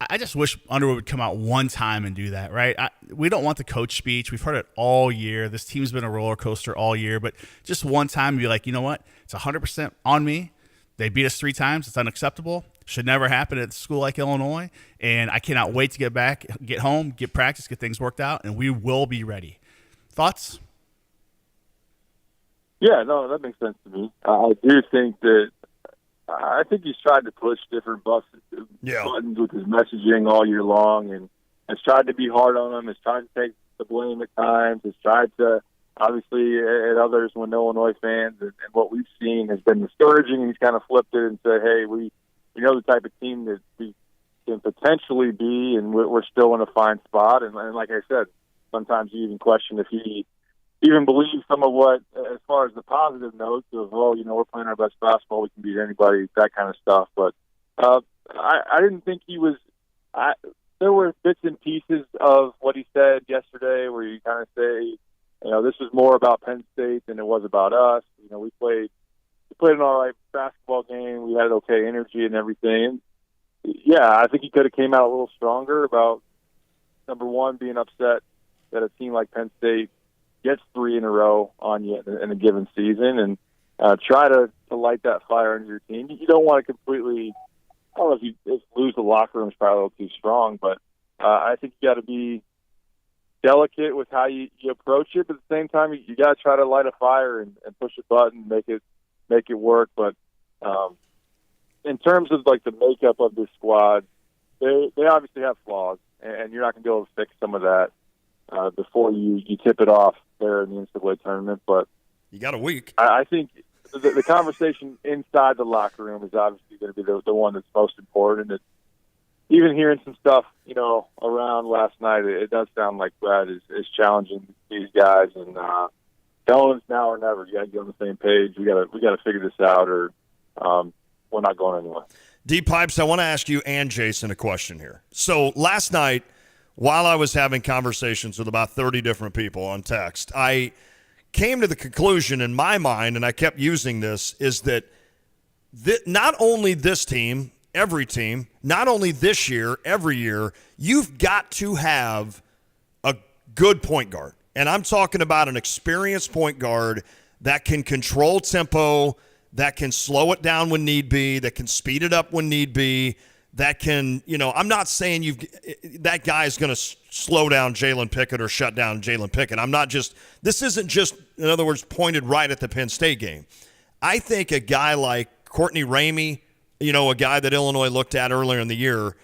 I just wish Underwood would come out one time and do that, right? We don't want the coach speech. We've heard it all year. This team's been a roller coaster all year, but just one time be like, you know what? It's 100% on me. They beat us 3 times. It's unacceptable. Should never happen at a school like Illinois. And I cannot wait to get back, get home, get practice, get things worked out, and we will be ready. Thoughts? Yeah, no, that makes sense to me. I do think that he's tried to push different buttons with his messaging all year long, and has tried to be hard on them, has tried to take the blame at times, has tried to, obviously, at others when Illinois fans, and what we've seen has been discouraging. He's kind of flipped it and said, hey, we know the type of team that we can potentially be, and we're still in a fine spot. And like I said, sometimes you even question if he even believes some of what, as far as the positive notes of, we're playing our best basketball, we can beat anybody, that kind of stuff. But I didn't think he was. There were bits and pieces of what he said yesterday where you kind of say, this was more about Penn State than it was about us. We played an all right basketball game. We had okay energy and everything. Yeah, I think he could have came out a little stronger about, number one, being upset that a team like Penn State gets 3 in a row on you in a given season, and try to light that fire under your team. You don't want to completely, I don't know if you lose the locker room is probably a little too strong, but I think you got to be delicate with how you approach it, but at the same time, you got to try to light a fire and push a button, make it work. But in terms of like the makeup of this squad, they obviously have flaws, and you're not going to be able to fix some of that before you tip it off there in the NCAA tournament. But you got a week. I think the conversation inside the locker room is obviously going to be the one that's most important. It's, even hearing some stuff, around last night, it does sound like Brad is challenging these guys and telling us now or never. You got to get on the same page. We got to figure this out, or we're not going anywhere. Deep Pipes, I want to ask you and Jason a question here. So last night, while I was having conversations with about 30 different people on text, I came to the conclusion in my mind, and I kept using this, is that not only this team, every team, not only this year, every year, you've got to have a good point guard. And I'm talking about an experienced point guard that can control tempo, that can slow it down when need be, that can speed it up when need be, that can, I'm not saying that guy is going to slow down Jalen Pickett or shut down Jalen Pickett. This isn't just, in other words, pointed right at the Penn State game. I think a guy like Courtney Ramey, a guy that Illinois looked at earlier in the year,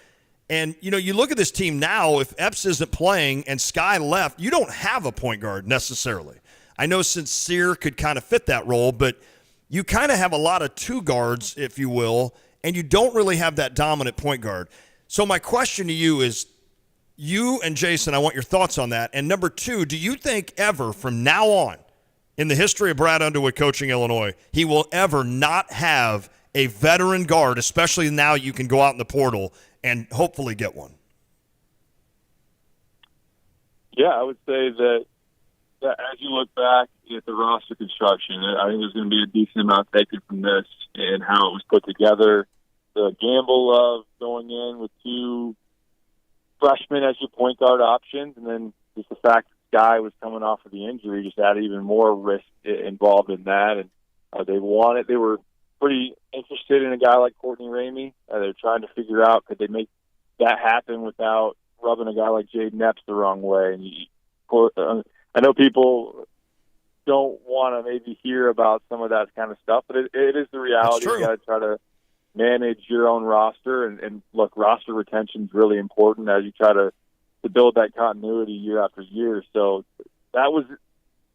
and, you look at this team now, if Epps isn't playing and Sky left, you don't have a point guard necessarily. I know Sincere could kind of fit that role, but you kind of have a lot of two guards, if you will, and you don't really have that dominant point guard. So my question to you is, you and Jason, I want your thoughts on that. And number two, do you think ever from now on in the history of Brad Underwood coaching Illinois, he will ever not have a veteran guard, especially now you can go out in the portal and hopefully get one? Yeah, I would say that as you look back at the roster construction, I think there's going to be a decent amount taken from this and how it was put together. The gamble of going in with 2 freshmen as your point guard options, and then just the fact that Sky was coming off of the injury just added even more risk involved in that. And they were pretty interested in a guy like Courtney Ramey. They're trying to figure out, could they make that happen without rubbing a guy like Jaden Epps the wrong way? And I know people don't want to maybe hear about some of that kind of stuff, but it is the reality. You got to try to manage your own roster, and look, roster retention is really important as you try to build that continuity year after year. So that was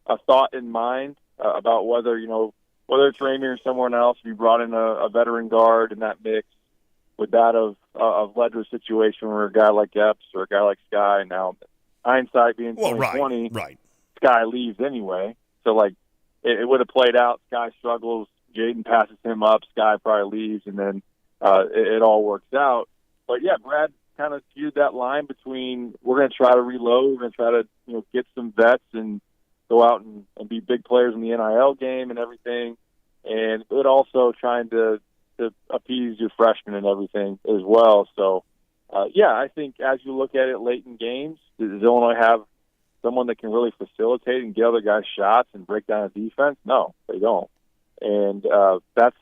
a thought in mind about whether it's Ramey or someone else, if you brought in a veteran guard in that mix, would that have led to a situation where a guy like Epps or a guy like Sky, now hindsight being 2020, right. Sky leaves anyway. So it would have played out. Sky struggles, Jaden passes him up, Sky probably leaves, and then it all works out. But yeah, Brad kind of skewed that line between, we're going to try to reload, we're going to try to get some vets and go out and be big players in the NIL game and everything, but also trying to appease your freshmen and everything as well. So, I think as you look at it late in games, does Illinois have someone that can really facilitate and get other guys shots and break down a defense? No, they don't. And that's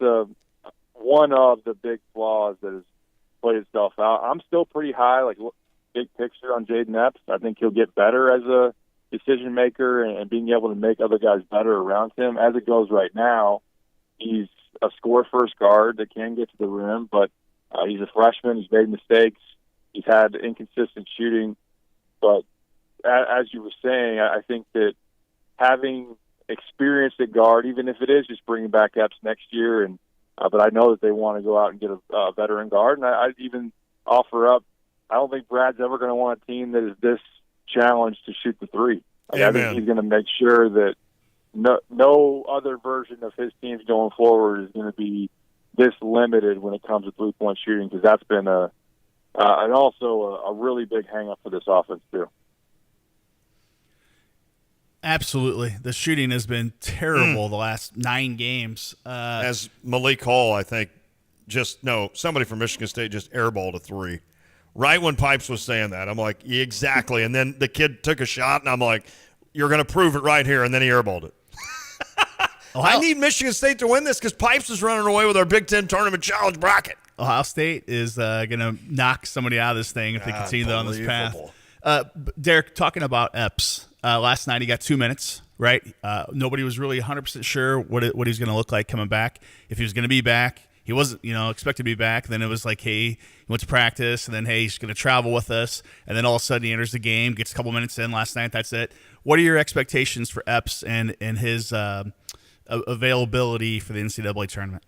one of the big flaws that has played itself out. I'm still pretty high, big picture on Jaden Epps. I think he'll get better as a decision maker and being able to make other guys better around him. As it goes right now, he's a score-first guard that can get to the rim, but he's a freshman. He's made mistakes. He's had inconsistent shooting. But as you were saying, I think that having experience at guard, even if it is just bringing back Epps next year, but I know that they want to go out and get a veteran guard, and I'd even offer up. I don't think Brad's ever going to want a team that is this challenged to shoot the three. I think he's going to make sure that no other version of his teams going forward is going to be this limited when it comes to three-point shooting, because that's been also a really big hang-up for this offense too. Absolutely. The shooting has been terrible the last 9 games. As Malik Hall, I think, somebody from Michigan State just airballed a three. Right when Pipes was saying that, I'm like, yeah, exactly. And then the kid took a shot, and I'm like, you're going to prove it right here, and then he airballed it. I need Michigan State to win this because Pipes is running away with our Big Ten Tournament Challenge bracket. Ohio State is going to knock somebody out of this thing if they continue on this path. Derek, talking about Epps, last night he got 2 minutes, right? Nobody was really 100% sure what he was going to look like coming back. If he was going to be back, he wasn't, expected to be back. Then it was like, hey, he went to practice, and then, hey, he's going to travel with us. And then all of a sudden he enters the game, gets a couple minutes in last night. That's it. What are your expectations for Epps and his availability for the NCAA tournament?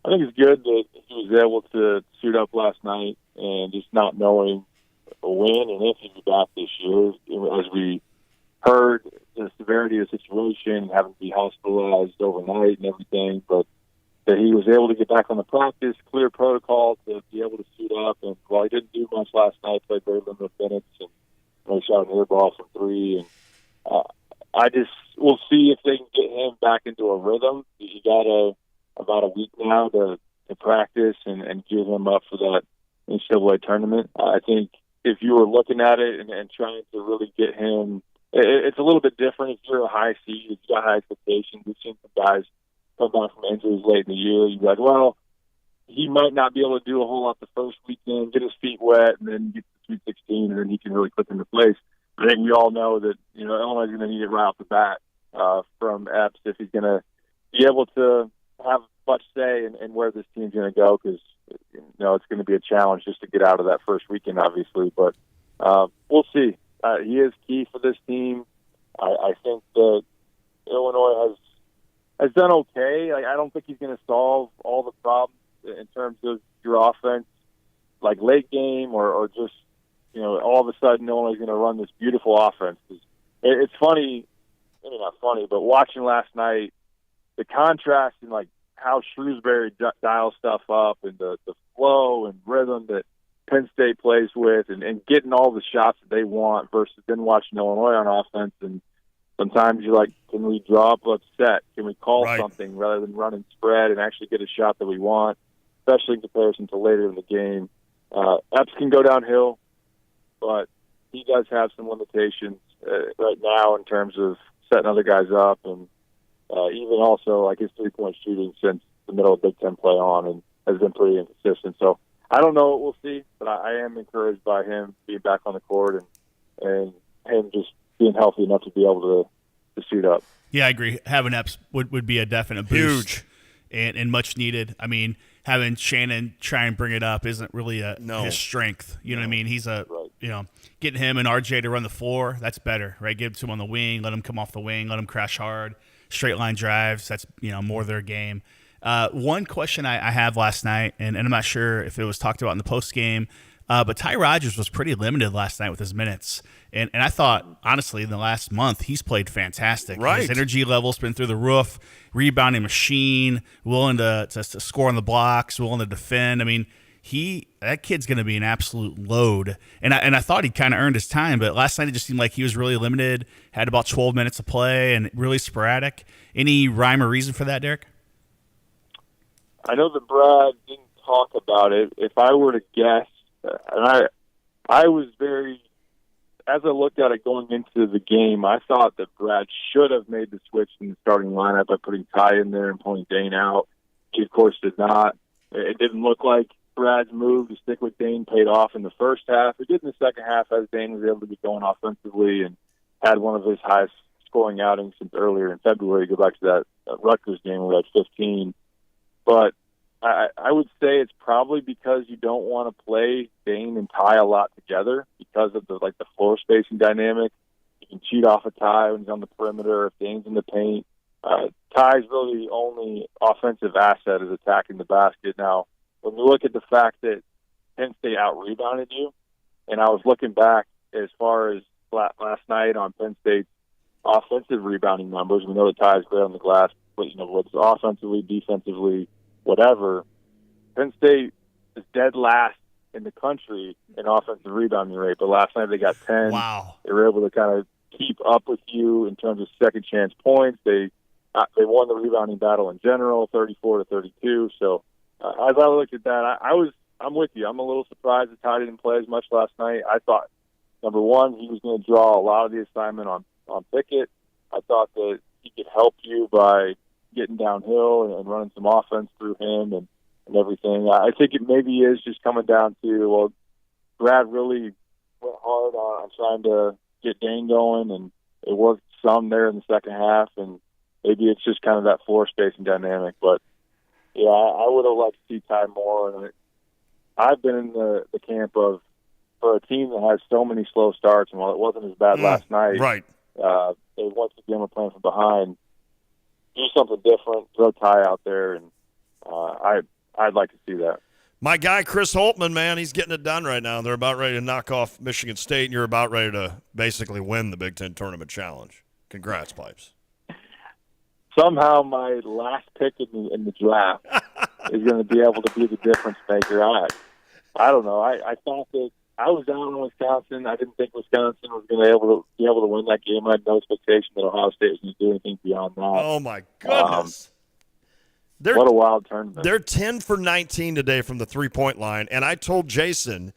I think it's good that he was able to suit up last night and just not knowing when and if he'd be back this year. As we heard the severity of the situation, having to be hospitalized overnight and everything, but that he was able to get back on the practice, clear protocol to be able to suit up. And while he didn't do much last night, played very limited minutes and shot an air ball from three. And we'll see if they can get him back into a rhythm. He got about a week now to practice and gear him up for that NCAA tournament. I think if you were looking at it and trying to really get him, it's a little bit different if you're a high seed, if you got high expectations. We've seen some guys come back from injuries late in the year. You're like, well, he might not be able to do a whole lot the first weekend, get his feet wet, and then get to Sweet 16, and then he can really click into place. I think we all know that Illinois is going to need it right off the bat from Epps if he's going to be able to have much say in where this team's going to go, because it's going to be a challenge just to get out of that first weekend, obviously. But we'll see. He is key for this team. I think that Illinois has done okay. I don't think he's going to solve all the problems in terms of your offense, like late game or just, all of a sudden Illinois is going to run this beautiful offense. It's funny, maybe not funny, but watching last night, the contrast in like how Shrewsbury dials stuff up and the flow and rhythm that Penn State plays with and getting all the shots that they want versus then watching Illinois on offense. And sometimes you're like, can we draw up a set? Can we call something rather than run and spread and actually get a shot that we want, especially in comparison to later in the game? Epps can go downhill, but he does have some limitations right now in terms of setting other guys up and even also like his three-point shooting since the middle of Big Ten play on and has been pretty inconsistent. So I don't know what we'll see, but I am encouraged by him being back on the court and him just being healthy enough to be able to suit up. Yeah, I agree. Having Epps would be a definite boost. Huge. And much needed. I mean, having Shannon try and bring it up isn't really his strength. You know what I mean? He's getting him and RJ to run the floor, that's better, right? Give it to him on the wing, let him come off the wing, let him crash hard, straight line drives, that's, more their game. One question I have last night, and I'm not sure if it was talked about in the post game, but Ty Rodgers was pretty limited last night with his minutes. And I thought, honestly, in the last month, he's played fantastic. Right. His energy level's been through the roof, rebounding machine, willing to score on the blocks, willing to defend. I mean, that kid's going to be an absolute load. And I thought he kind of earned his time, but last night it just seemed like he was really limited, had about 12 minutes of play, and really sporadic. Any rhyme or reason for that, Derek? I know that Brad didn't talk about it. If I were to guess, and I was very, as I looked at it going into the game, I thought that Brad should have made the switch in the starting lineup by putting Ty in there and pulling Dane out. He, of course, did not. It didn't look like Brad's move to stick with Dane paid off in the first half. It did in the second half as Dane was able to get going offensively and had one of his highest scoring outings since earlier in February. Go back to that Rutgers game where he had 15. But I would say it's probably because you don't want to play Dane and Ty a lot together because of the floor spacing dynamic. You can cheat off of Ty when he's on the perimeter if Dane's in the paint. Ty's really the only offensive asset is attacking the basket. Now, when you look at the fact that Penn State out-rebounded you. And I was looking back as far as last night on Penn State's offensive rebounding numbers. We know the Tide is great on the glass, but, what's offensively, defensively, whatever, Penn State is dead last in the country in offensive rebounding rate. But last night they got 10. Wow. They were able to kind of keep up with you in terms of second chance points. They won the rebounding battle in general, 34-32. So as I looked at that, I'm with you. I'm a little surprised the Tide didn't play as much last night. I thought, number one, he was going to draw a lot of the assignment on Pickett. I thought that he could help you by getting downhill and running some offense through him and everything. I think it maybe is just coming down to, well, Brad really went hard on trying to get Dane going, and it worked some there in the second half, and maybe it's just kind of that floor spacing dynamic. But, yeah, I would have liked to see Ty Moore. And I've been in the camp of, for a team that has so many slow starts, and while it wasn't as bad last night, right? They once again were playing from behind. Do something different, throw Ty out there, and I'd like to see that. My guy, Chris Holtman, man, he's getting it done right now. They're about ready to knock off Michigan State, and you're about ready to basically win the Big Ten Tournament Challenge. Congrats, Pipes. Somehow my last pick in the draft is going to be able to be the difference maker. I don't know. I thought that I was down on Wisconsin. I didn't think Wisconsin was going to be able to win that game. I had no expectation that Ohio State was going to do anything beyond that. Oh, my goodness. What a wild tournament. They're 10 for 19 today from the three-point line, and I told Jason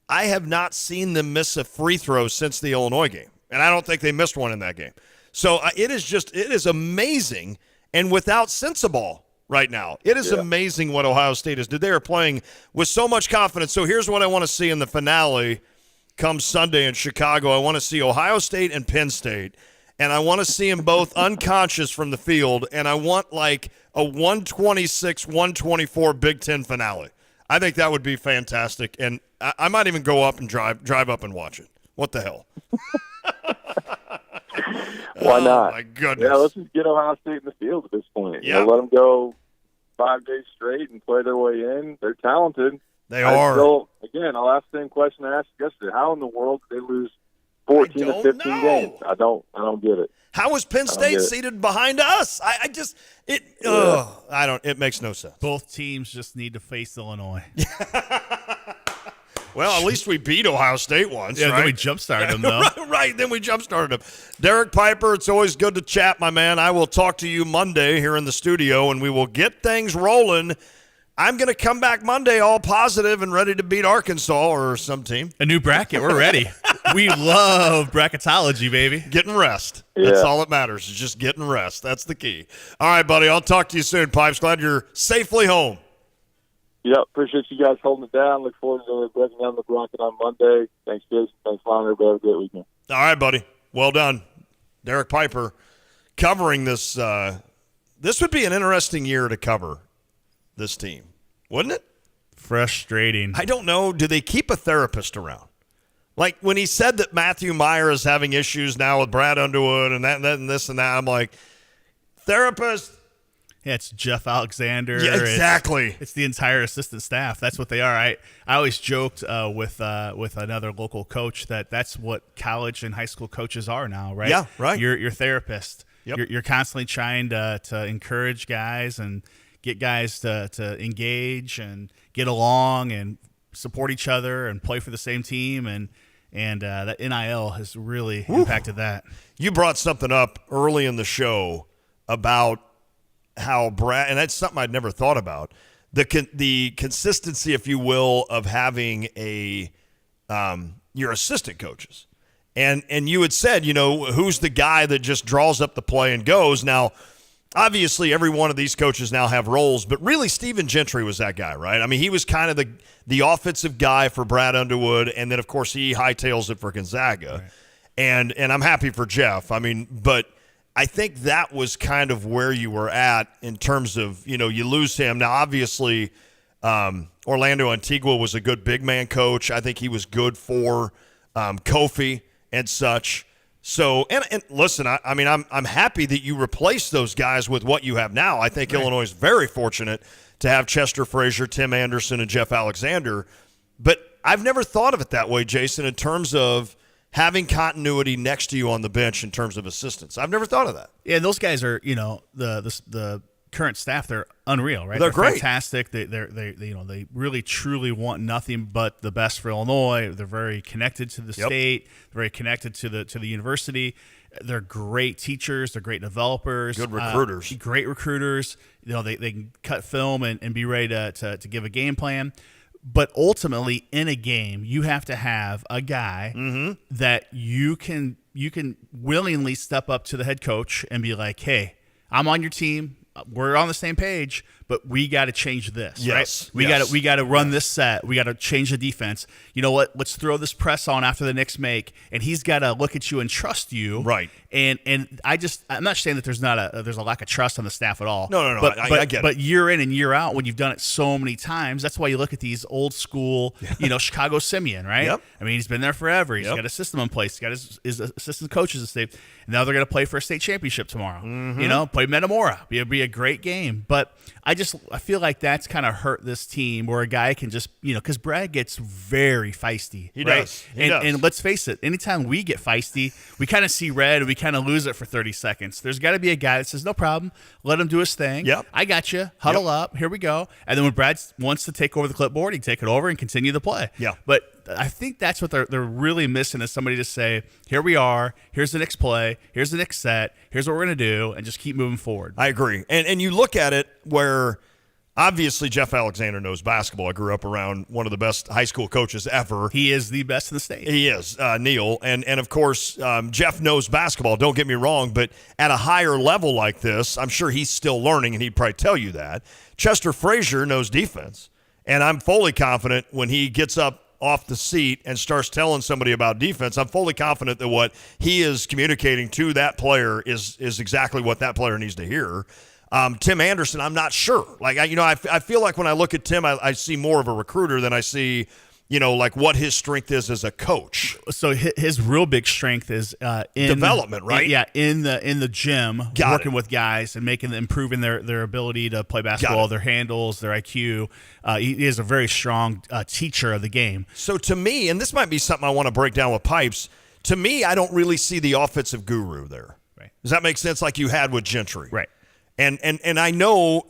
I have not seen them miss a free throw since the Illinois game, and I don't think they missed one in that game. So it is amazing, and without Sensabaugh right now. It is amazing what Ohio State is. They are playing with so much confidence. So here's what I want to see in the finale come Sunday in Chicago. I want to see Ohio State and Penn State, and I want to see them both unconscious from the field, and I want like a 126-124 Big Ten finale. I think that would be fantastic, and I might even go up and drive up and watch it. What the hell? Why not? Oh, my goodness. Yeah, let's just get Ohio State in the field at this point. Yeah. Let them go 5 days straight and play their way in. They're talented. They are. Again, I'll ask the same question I asked yesterday. How in the world did they lose 14 to 15 games? I don't get it. How was Penn State seated behind us? It makes no sense. Both teams just need to face Illinois. Well, at least we beat Ohio State once, yeah, right? Then we jump-started them, though. right, then we jump-started them. Derek Piper, it's always good to chat, my man. I will talk to you Monday here in the studio, and we will get things rolling. I'm going to come back Monday all positive and ready to beat Arkansas or some team. A new bracket. We're ready. We love bracketology, baby. Getting rest. That's all that matters is just getting rest. That's the key. All right, buddy. I'll talk to you soon, Pipes. Glad you're safely home. Yep, appreciate you guys holding it down. Look forward to breaking down the bracket on Monday. Thanks, Jason. Thanks, Lon. Everybody have a great weekend. All right, buddy. Well done. Derek Piper covering this. This would be an interesting year to cover this team, wouldn't it? Frustrating. I don't know. Do they keep a therapist around? Like when he said that Matthew Meyer is having issues now with Brad Underwood and that and this and that, I'm like, therapist. Yeah, it's Jeff Alexander. Yeah, exactly. It's the entire assistant staff. That's what they are. I always joked with another local coach that's what college and high school coaches are now, right? Yeah, right. You're therapist. Yep. You're constantly trying to encourage guys and get guys to engage and get along and support each other and play for the same team and that NIL has really impacted that. You brought something up early in the show about how Brad, and that's something I'd never thought about, the consistency, if you will, of having your assistant coaches. And you had said, who's the guy that just draws up the play and goes. Now, obviously, every one of these coaches now have roles, but really Stephen Gentry was that guy, right? I mean, he was kind of the offensive guy for Brad Underwood, and then, of course, he hightails it for Gonzaga. Right. And I'm happy for Jeff. I mean, but I think that was kind of where you were at in terms of, you lose him. Now, obviously, Orlando Antigua was a good big man coach. I think he was good for Kofi and such. So, and listen, I'm happy that you replaced those guys with what you have now. I think Illinois is very fortunate to have Chester Frazier, Tim Anderson, and Jeff Alexander. But I've never thought of it that way, Jason, in terms of having continuity next to you on the bench in terms of assistants. I've never thought of that. Yeah, those guys are, the current staff, they're unreal, right? They're great. Fantastic. They really truly want nothing but the best for Illinois. They're very connected to the state. They're very connected to the university. They're great teachers. They're great developers. Good recruiters. Great recruiters. They can cut film and be ready to give a game plan. But ultimately, in a game, you have to have a guy that you can willingly step up to the head coach and be like, hey, I'm on your team. We're on the same page, but we got to change this. Yes, right? We got to run this set. We got to change the defense. You know what? Let's throw this press on after the Knicks make, and he's got to look at you and trust you. Right. And I'm not saying that there's a lack of trust on the staff at all. No. But I get it. But year in and year out, when you've done it so many times, that's why you look at these old school, Chicago Simeon, right? Yep. I mean, he's been there forever. He's got a system in place. He's got his assistant coaches in state. And now they're going to play for a state championship tomorrow. Play Metamora. Be a great game. But I feel like that's kind of hurt this team where a guy can just, because Brad gets very feisty. He right? does. And let's face it, anytime we get feisty, we kind of see red and we kind of lose it for 30 seconds. There's got to be a guy that says, no problem, let him do his thing. Yep. I got you. Huddle up. Here we go. And then when Brad wants to take over the clipboard, he can take it over and continue the play. Yeah. But I think that's what they're really missing is somebody to say, here we are, here's the next play, here's the next set, here's what we're going to do, and just keep moving forward. I agree. And you look at it where obviously Jeff Alexander knows basketball. I grew up around one of the best high school coaches ever. He is the best in the state. He is, Neil. And of course, Jeff knows basketball, don't get me wrong, but at a higher level like this, I'm sure he's still learning, and he'd probably tell you that. Chester Frazier knows defense, and I'm fully confident when he gets up off the seat and starts telling somebody about defense, I'm fully confident that what he is communicating to that player is exactly what that player needs to hear. Tim Anderson, I'm not sure. Like, I feel like when I look at Tim, I see more of a recruiter than I see, like what his strength is as a coach. So his real big strength is in development, right? In the gym, working with guys and improving their ability to play basketball, their handles, their IQ. He is a very strong teacher of the game. So to me, and this might be something I want to break down with Pipes, to me, I don't really see the offensive guru there. Right. Does that make sense? Like you had with Gentry. Right. And I know,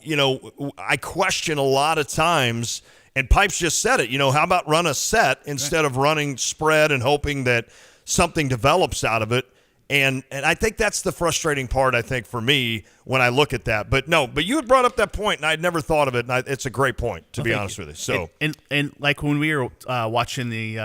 I question a lot of times, and Pipes just said it, how about run a set instead of running spread and hoping that something develops out of it? And I think that's the frustrating part, I think, for me when I look at that. But you had brought up that point, and I'd never thought of it, and it's a great point, to be honest with you. So and like when we were watching the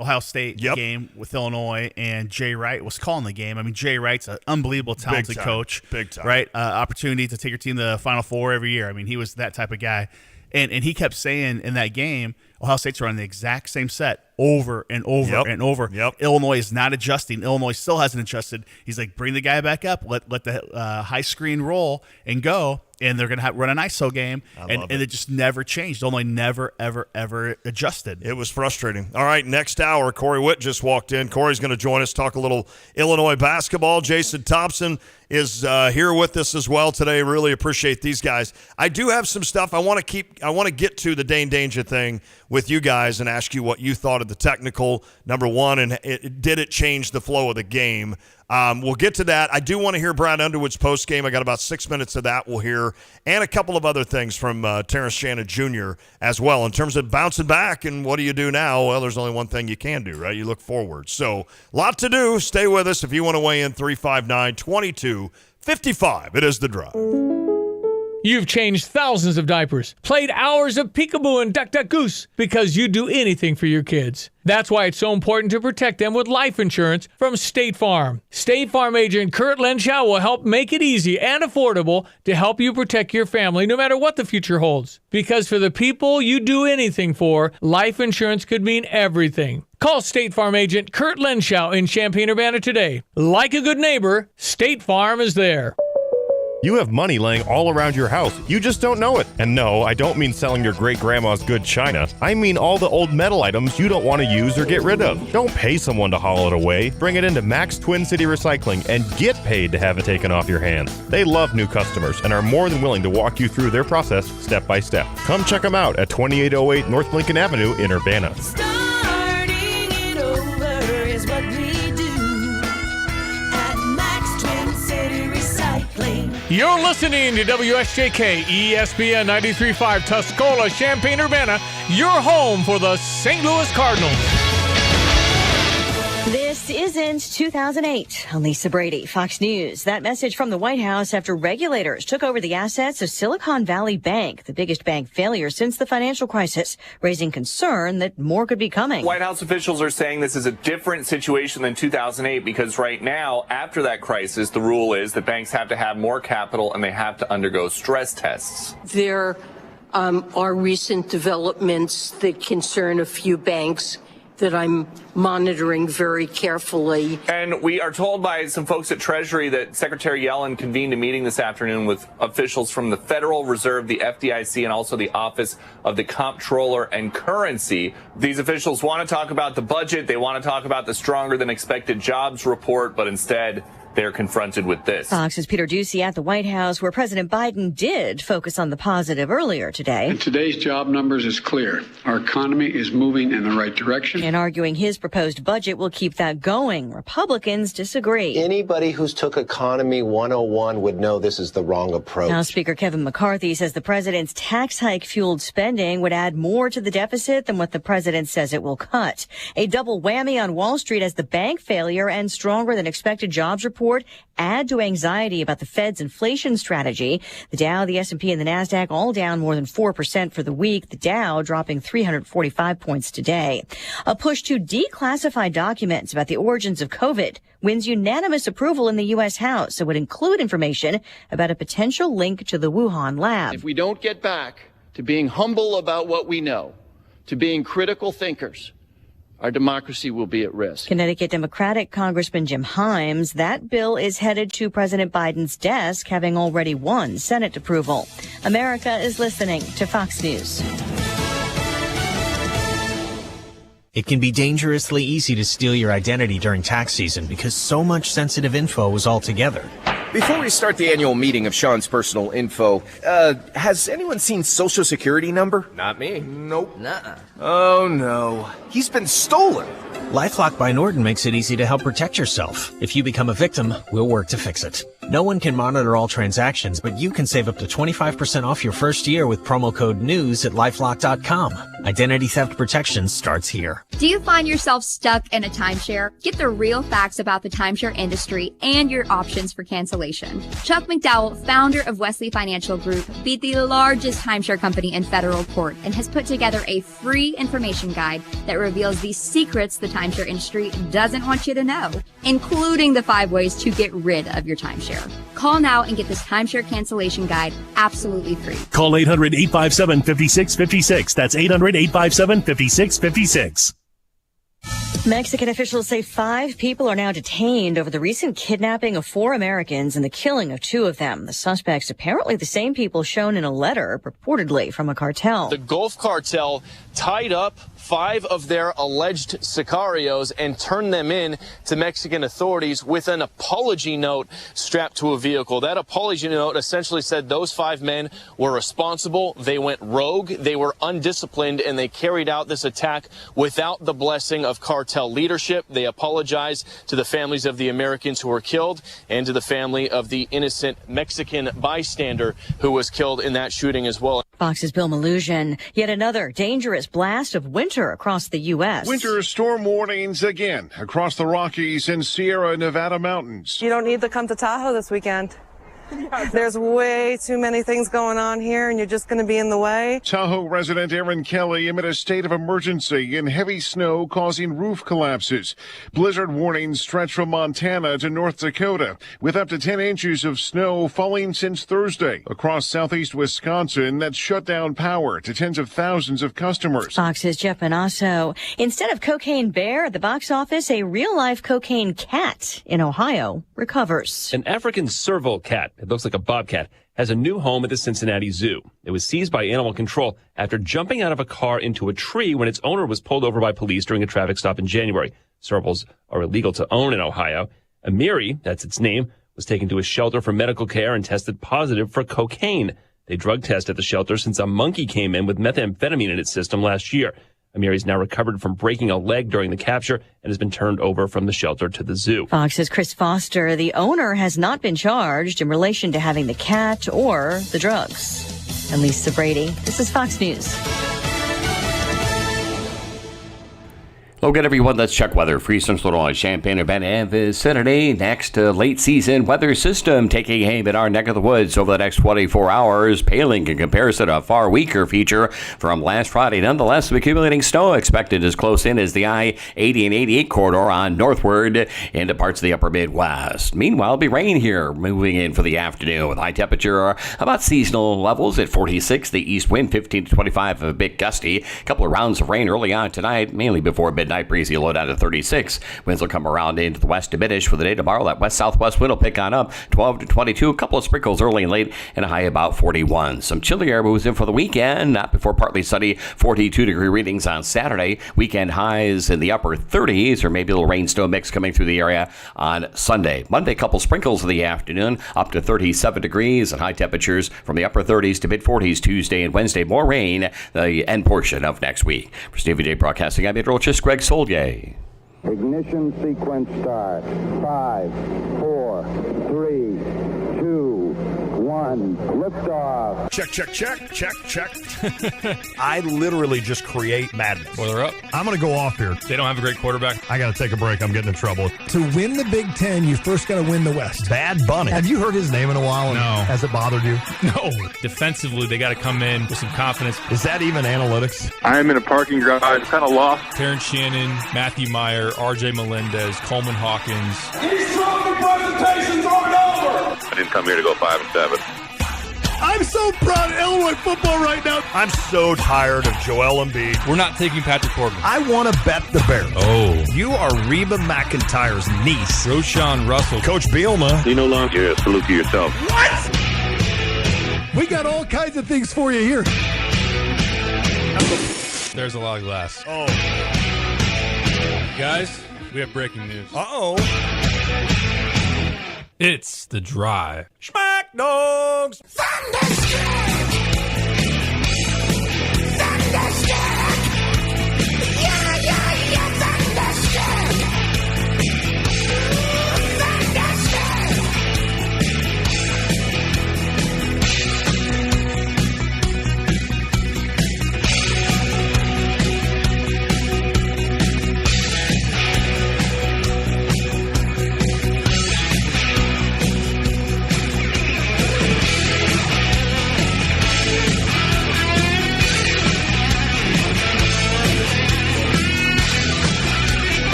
Ohio State game with Illinois, and Jay Wright was calling the game. I mean, Jay Wright's an unbelievable talented coach. Big time. Right? Opportunity to take your team to the Final Four every year. I mean, he was that type of guy. And he kept saying in that game, Ohio State's running the exact same set over and over and over. Illinois is not adjusting. Illinois still hasn't adjusted. He's like, bring the guy back up, let the high screen roll and go. And they're going to run an ISO game. And it just never changed. Illinois never, ever, ever adjusted. It was frustrating. All right, next hour, Corey Witt just walked in. Corey's going to join us, talk a little Illinois basketball. Jason Thompson is here with us as well today. Really appreciate these guys. I do have some stuff I want to get to the Dane Danger thing with you guys and ask you what you thought of the technical, number one, and did it change the flow of the game? We'll get to that. I do want to hear Brad Underwood's post-game. I got about 6 minutes of that we'll hear, and a couple of other things from Terrence Shannon Jr. as well. In terms of bouncing back and what do you do now, well, there's only one thing you can do, right? You look forward. So, a lot to do. Stay with us if you want to weigh in, 359-2255. It is The Drive. You've changed thousands of diapers, played hours of peekaboo and duck, duck, goose because you do anything for your kids. That's why it's so important to protect them with life insurance from State Farm. State Farm agent Kurt Lenschow will help make it easy and affordable to help you protect your family no matter what the future holds. Because for the people you do anything for, life insurance could mean everything. Call State Farm agent Kurt Lenschow in Champaign-Urbana today. Like a good neighbor, State Farm is there. You have money laying all around your house. You just don't know it. And no, I don't mean selling your great-grandma's good china. I mean all the old metal items you don't want to use or get rid of. Don't pay someone to haul it away. Bring it into Max Twin City Recycling and get paid to have it taken off your hands. They love new customers and are more than willing to walk you through their process step by step. Come check them out at 2808 North Lincoln Avenue in Urbana. Starting it over is what we do at Max Twin City Recycling. You're listening to WSJK ESPN 93.5 Tuscola, Champaign-Urbana, your home for the St. Louis Cardinals. This isn't 2008. I'm Lisa Brady, Fox News. That message from the White House after regulators took over the assets of Silicon Valley Bank, the biggest bank failure since the financial crisis, raising concern that more could be coming. White House officials are saying this is a different situation than 2008 because right now, after that crisis, the rule is that banks have to have more capital and they have to undergo stress tests. There are recent developments that concern a few banks that I'm monitoring very carefully. And we are told by some folks at Treasury that Secretary Yellen convened a meeting this afternoon with officials from the Federal Reserve, the FDIC, and also the Office of the Comptroller and Currency. These officials want to talk about the budget. They want to talk about the stronger than expected jobs report, but instead they're confronted with this. Fox's Peter Doocy at the White House, where President Biden did focus on the positive earlier today. And today's job numbers is clear. Our economy is moving in the right direction. And arguing his proposed budget will keep that going. Republicans disagree. Anybody who's took Economy 101 would know this is the wrong approach. House Speaker Kevin McCarthy says the president's tax hike-fueled spending would add more to the deficit than what the president says it will cut. A double whammy on Wall Street as the bank failure and stronger than expected jobs report add to anxiety about the Fed's inflation strategy. The Dow, the S&P, and the NASDAQ all down more than 4% for the week. The Dow dropping 345 points today. A push to declassify documents about the origins of COVID wins unanimous approval in the U.S. House. It would include information about a potential link to the Wuhan lab. If we don't get back to being humble about what we know, to being critical thinkers, our democracy will be at risk. Connecticut Democratic Congressman Jim Himes, that bill is headed to President Biden's desk, having already won Senate approval. America is listening to Fox News. It can be dangerously easy to steal your identity during tax season because so much sensitive info is all together. Before we start the annual meeting of Sean's personal info, has anyone seen Social Security number? Not me. Nope. Nuh-uh. Oh no. He's been stolen. LifeLock by Norton makes it easy to help protect yourself. If you become a victim, we'll work to fix it. No one can monitor all transactions, but you can save up to 25% off your first year with promo code NEWS at LifeLock.com. Identity theft protection starts here. Do you find yourself stuck in a timeshare? Get the real facts about the timeshare industry and your options for cancellation. Chuck McDowell, founder of Wesley Financial Group, beat the largest timeshare company in federal court and has put together a free information guide that reveals the secrets the timeshare industry doesn't want you to know, including the 5 ways to get rid of your timeshare. Call now and get this timeshare cancellation guide absolutely free. Call 800-857-5656. That's 800-857-5656. Mexican officials say 5 people are now detained over the recent kidnapping of 4 Americans and the killing of 2 of them. The suspects apparently the same people shown in a letter purportedly from a cartel. The Gulf Cartel tied up 5 of their alleged sicarios and turned them in to Mexican authorities with an apology note strapped to a vehicle. That apology note essentially said those 5 men were responsible, they went rogue, they were undisciplined, and they carried out this attack without the blessing of cartel leadership. They apologized to the families of the Americans who were killed and to the family of the innocent Mexican bystander who was killed in that shooting as well. Fox's Bill Malugin. Yet another dangerous blast of winter across the U.S. Winter storm warnings again across the Rockies and Sierra Nevada mountains. You don't need to come to Tahoe this weekend. There's way too many things going on here, and you're just going to be in the way. Tahoe resident Aaron Kelly amid a state of emergency in heavy snow causing roof collapses. Blizzard warnings stretch from Montana to North Dakota, with up to 10 inches of snow falling since Thursday. Across southeast Wisconsin, that's shut down power to tens of thousands of customers. Fox's Jeff Manasso. Instead of Cocaine Bear at the box office, a real-life cocaine cat in Ohio recovers. An African serval cat it looks like a bobcat, has a new home at the Cincinnati Zoo. It was seized by animal control after jumping out of a car into a tree when its owner was pulled over by police during a traffic stop in January. Serpals are illegal to own in Ohio. Amiri, that's its name, was taken to a shelter for medical care and tested positive for cocaine. They drug tested the shelter since a monkey came in with methamphetamine in its system last year. Amiri is now recovered from breaking a leg during the capture and has been turned over from the shelter to the zoo. Fox's Chris Foster, the owner, has not been charged in relation to having the cat or the drugs. I'm Lisa Brady. This is Fox News. Hello again, everyone. Let's check weather for Eastern Illinois, Champaign, Urbana, and Vicinity. Next, late season weather system taking aim at our neck of the woods over the next 24 hours, paling in comparison to a far weaker feature from last Friday. Nonetheless, accumulating snow expected as close in as the I-80 and 88 corridor on northward into parts of the upper Midwest. Meanwhile, it'll be rain here moving in for the afternoon with high temperature about seasonal levels at 46. The east wind 15 to 25, a bit gusty. A couple of rounds of rain early on tonight, mainly before midnight. Breezy low down to 36. Winds will come around into the west, diminish for the day tomorrow. That west-southwest wind will pick on up 12 to 22. A couple of sprinkles early and late, and a high about 41. Some chilly air moves in for the weekend. Not before partly sunny, 42-degree readings on Saturday. Weekend highs in the upper 30s, or maybe a little rain snow mix coming through the area on Sunday. Monday, couple sprinkles in the afternoon, up to 37 degrees, and high temperatures from the upper 30s to mid-40s Tuesday and Wednesday. More rain the end portion of next week. For Stevie J Broadcasting, I'm meteorologist Greg Soldier. Ignition sequence start. 5, 4, 3, 2, 1. Liftoff. Check. I literally just create madness. Well, they're up. I'm going to go off here. They don't have a great quarterback. I got to take a break. I'm getting in trouble. To win the Big Ten, you first got to win the West. Bad Bunny. Have you heard his name in a while? No. Has it bothered you? No. Defensively, they got to come in with some confidence. Is that even analytics? I'm in a parking garage, kind of lost. Terrence Shannon, Matthew Meyer, R.J. Melendez, Coleman Hawkins. These trophy presentations aren't over. I didn't come here to go 5 and 7. I'm so proud of Illinois football right now. I'm so tired of Joel Embiid. We're not taking Patrick Corbin. I want to bet the Bears. Oh. You are Reba McEntire's niece. Roshan Russell. Coach Bielema. You no longer salute to yourself. What? We got all kinds of things for you here. There's a lot of glass. Oh. Guys, we have breaking news. Uh-oh. It's The Drive. Smack dogs. Thunderstruck. Yeah, Thunderstruck.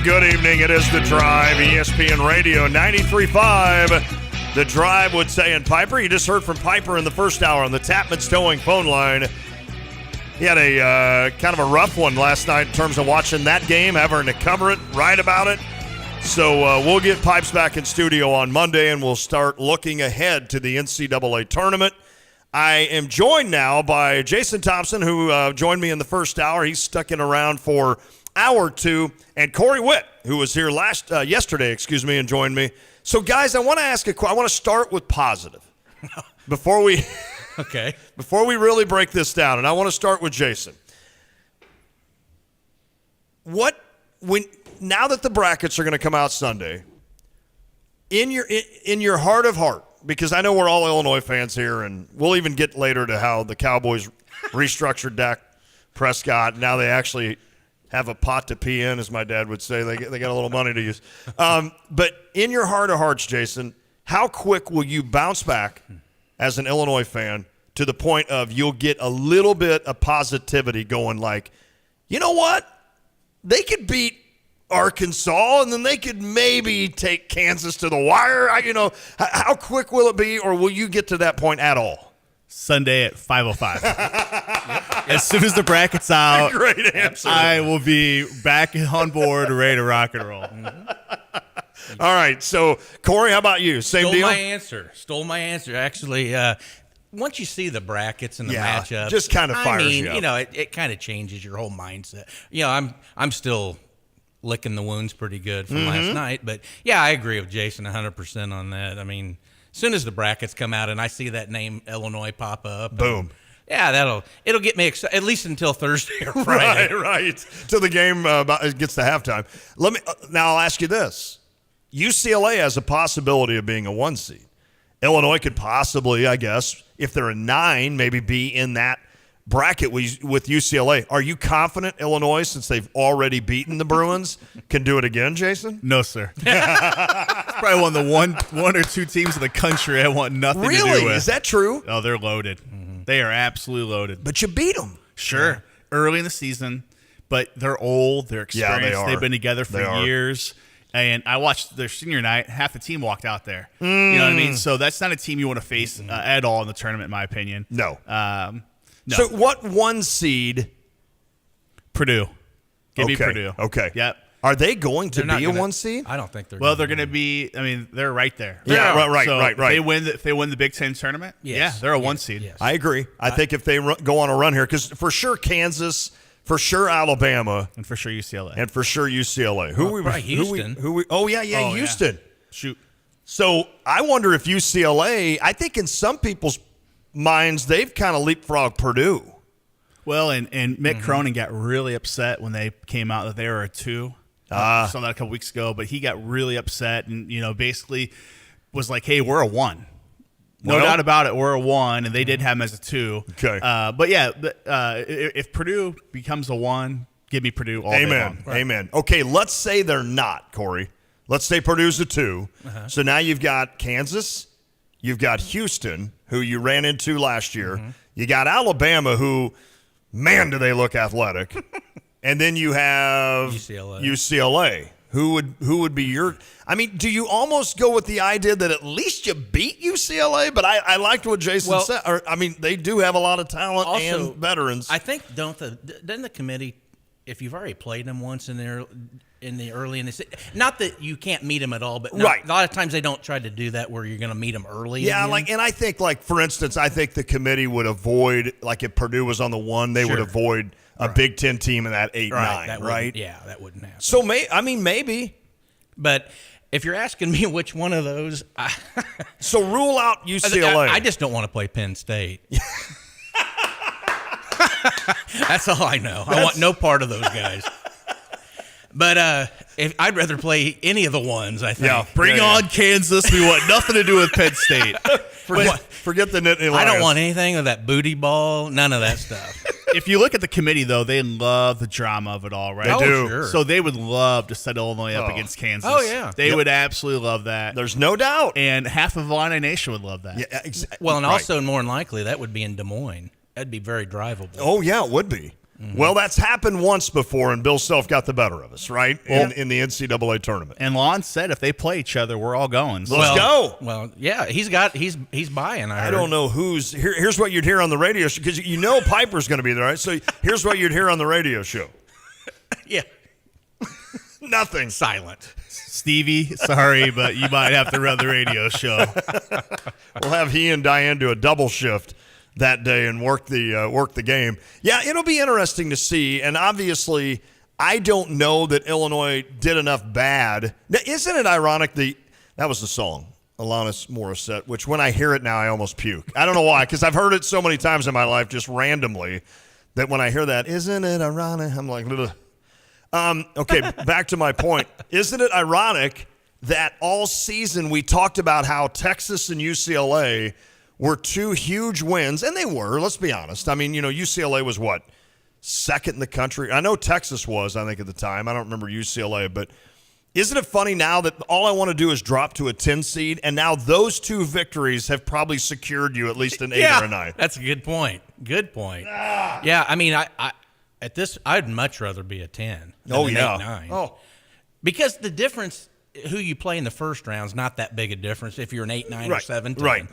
Good evening. It is The Drive, ESPN Radio 93.5. The Drive would say, and Piper, you just heard from Piper in the first hour on the Tapman's Towing phone line. He had a kind of a rough one last night in terms of watching that game, having to cover it, write about it. So we'll get Pipes back in studio on Monday, and we'll start looking ahead to the NCAA tournament. I am joined now by Jason Thompson, who joined me in the first hour. He's sticking around for hour 2, and Corey Witt, who was here yesterday, and joined me. So, guys, I want to start with positive before we really break this down, and I want to start with Jason. Now that the brackets are going to come out Sunday, in your heart of heart, because I know we're all Illinois fans here, and we'll even get later to how the Cowboys restructured Dak Prescott. Now they actually have a pot to pee in, as my dad would say. They got a little money to use. But in your heart of hearts, Jason, how quick will you bounce back as an Illinois fan to the point of you'll get a little bit of positivity going like, you know what? They could beat Arkansas, and then they could maybe take Kansas to the wire. How quick will it be, or will you get to that point at all? Sunday at 5:05. As soon as the bracket's out, Great answer. I will be back on board, ready to rock and roll. All right, so Corey, how about you? Same deal? Stole my answer. Actually, once you see the brackets and the Yeah, matchups, just kind of fires you up. You know, it kind of changes your whole mindset. You know, I'm still licking the wounds pretty good from last night, but yeah, I agree with Jason 100% on that. I mean, as soon as the brackets come out and I see that name Illinois pop up, boom. Yeah, it'll get me excited at least until Thursday or Friday. Right. Till the game gets to halftime. Now I'll ask you this: UCLA has a possibility of being a 1 seed. Illinois could possibly, I guess, if they're a 9, maybe be in that bracket with UCLA. Are you confident Illinois, since they've already beaten the Bruins, can do it again, Jason? No, sir. It's probably one of the one or two teams in the country I want nothing to do with. Really? Is that true? Oh, they're loaded. They are absolutely loaded. But you beat them. Sure. Early in the season, but they're old. They're experienced. Yeah, they are. They've been together for years. And I watched their senior night. Half the team walked out there. You know what I mean? So that's not a team you want to face at all in the tournament, in my opinion. No. No. So what 1 seed? Purdue. Give me Okay. Purdue. Okay. Yep. Are they going to They're not be a gonna- 1 seed? I don't think they're. Well, they're going to be. I mean, they're right there. Yeah, right. So Right. If they win the Big Ten tournament, yeah, they're a 1 seed. Yes. I agree. I think if they go on a run here, because for sure Kansas, for sure Alabama, and for sure UCLA, and for sure UCLA. Houston. Houston. Shoot. So I wonder if UCLA. I think in some people's minds they've kind of leapfrogged Purdue. Well, and Mick Cronin got really upset when they came out that they were a 2. I saw that a couple weeks ago, but he got really upset and, basically was like, hey, we're a 1. No doubt about it, we're a 1, and they did have him as a 2. Okay. But yeah, if Purdue becomes a 1, give me Purdue all day long. Amen. Okay, let's say they're not, Corey. Let's say Purdue's a 2. So now you've got Kansas, you've got Houston, who you ran into last year. You got Alabama, who, man, do they look athletic. And then you have UCLA. Who would be your? I mean, do you almost go with the idea that at least you beat UCLA? But I liked what Jason said. I mean, they do have a lot of talent and veterans. I think doesn't the committee, if you've already played them once in the early in the not that you can't meet them at all, but a lot of times they don't try to do that where you're going to meet them early. Yeah, again. and I think for instance, I think the committee would avoid if Purdue was on the 1, they would avoid a Big Ten team in that 8-9, right? Yeah, that wouldn't happen. So maybe. But if you're asking me which one of those, so rule out UCLA. I just don't want to play Penn State. That's all I know. I want no part of those guys. But I'd rather play any of the ones, I think. Yeah, bring on Kansas. We want nothing to do with Penn State. Forget the Nittany Lions. I don't want anything of that booty ball, none of that stuff. If you look at the committee, though, they love the drama of it all, right? They do. Sure. So they would love to set Illinois up against Kansas. Oh, yeah. They would absolutely love that. There's no doubt. And half of Illini Nation would love that. Yeah, exactly. Well, and also more than likely, that would be in Des Moines. That'd be very drivable. Oh, yeah, it would be. Well, that's happened once before, and Bill Self got the better of us, right? In the NCAA tournament. And Lon said if they play each other, we're all going. So. Let's go. Well, yeah, he's buying. I don't know who's here. Here's what you'd hear on the radio show, because Piper's going to be there, right? So here's what you'd hear on the radio show. Yeah. Nothing. Silent. Stevie, sorry, but you might have to run the radio show. We'll have he and Diane do a double shift that day and work the game. Yeah, it'll be interesting to see. And obviously, I don't know that Illinois did enough bad. Now, isn't it ironic? That was the song, Alanis Morissette, which when I hear it now, I almost puke. I don't know why, because I've heard it so many times in my life, just randomly, that when I hear that, isn't it ironic? I'm like, ugh. Okay, back to my point. Isn't it ironic that all season we talked about how Texas and UCLA were 2 huge wins, and they were, let's be honest. I mean, UCLA was what? Second in the country? I know Texas was, I think, at the time. I don't remember UCLA, but isn't it funny now that all I want to do is drop to a 10 seed, and now those 2 victories have probably secured you at least an 8 or a 9? That's a good point. Good point. Yeah, I mean, I'd much rather be a 10 than an 8-9. Oh. Because the difference, who you play in the first round is not that big a difference if you're an 8-9 or 7-10. Right.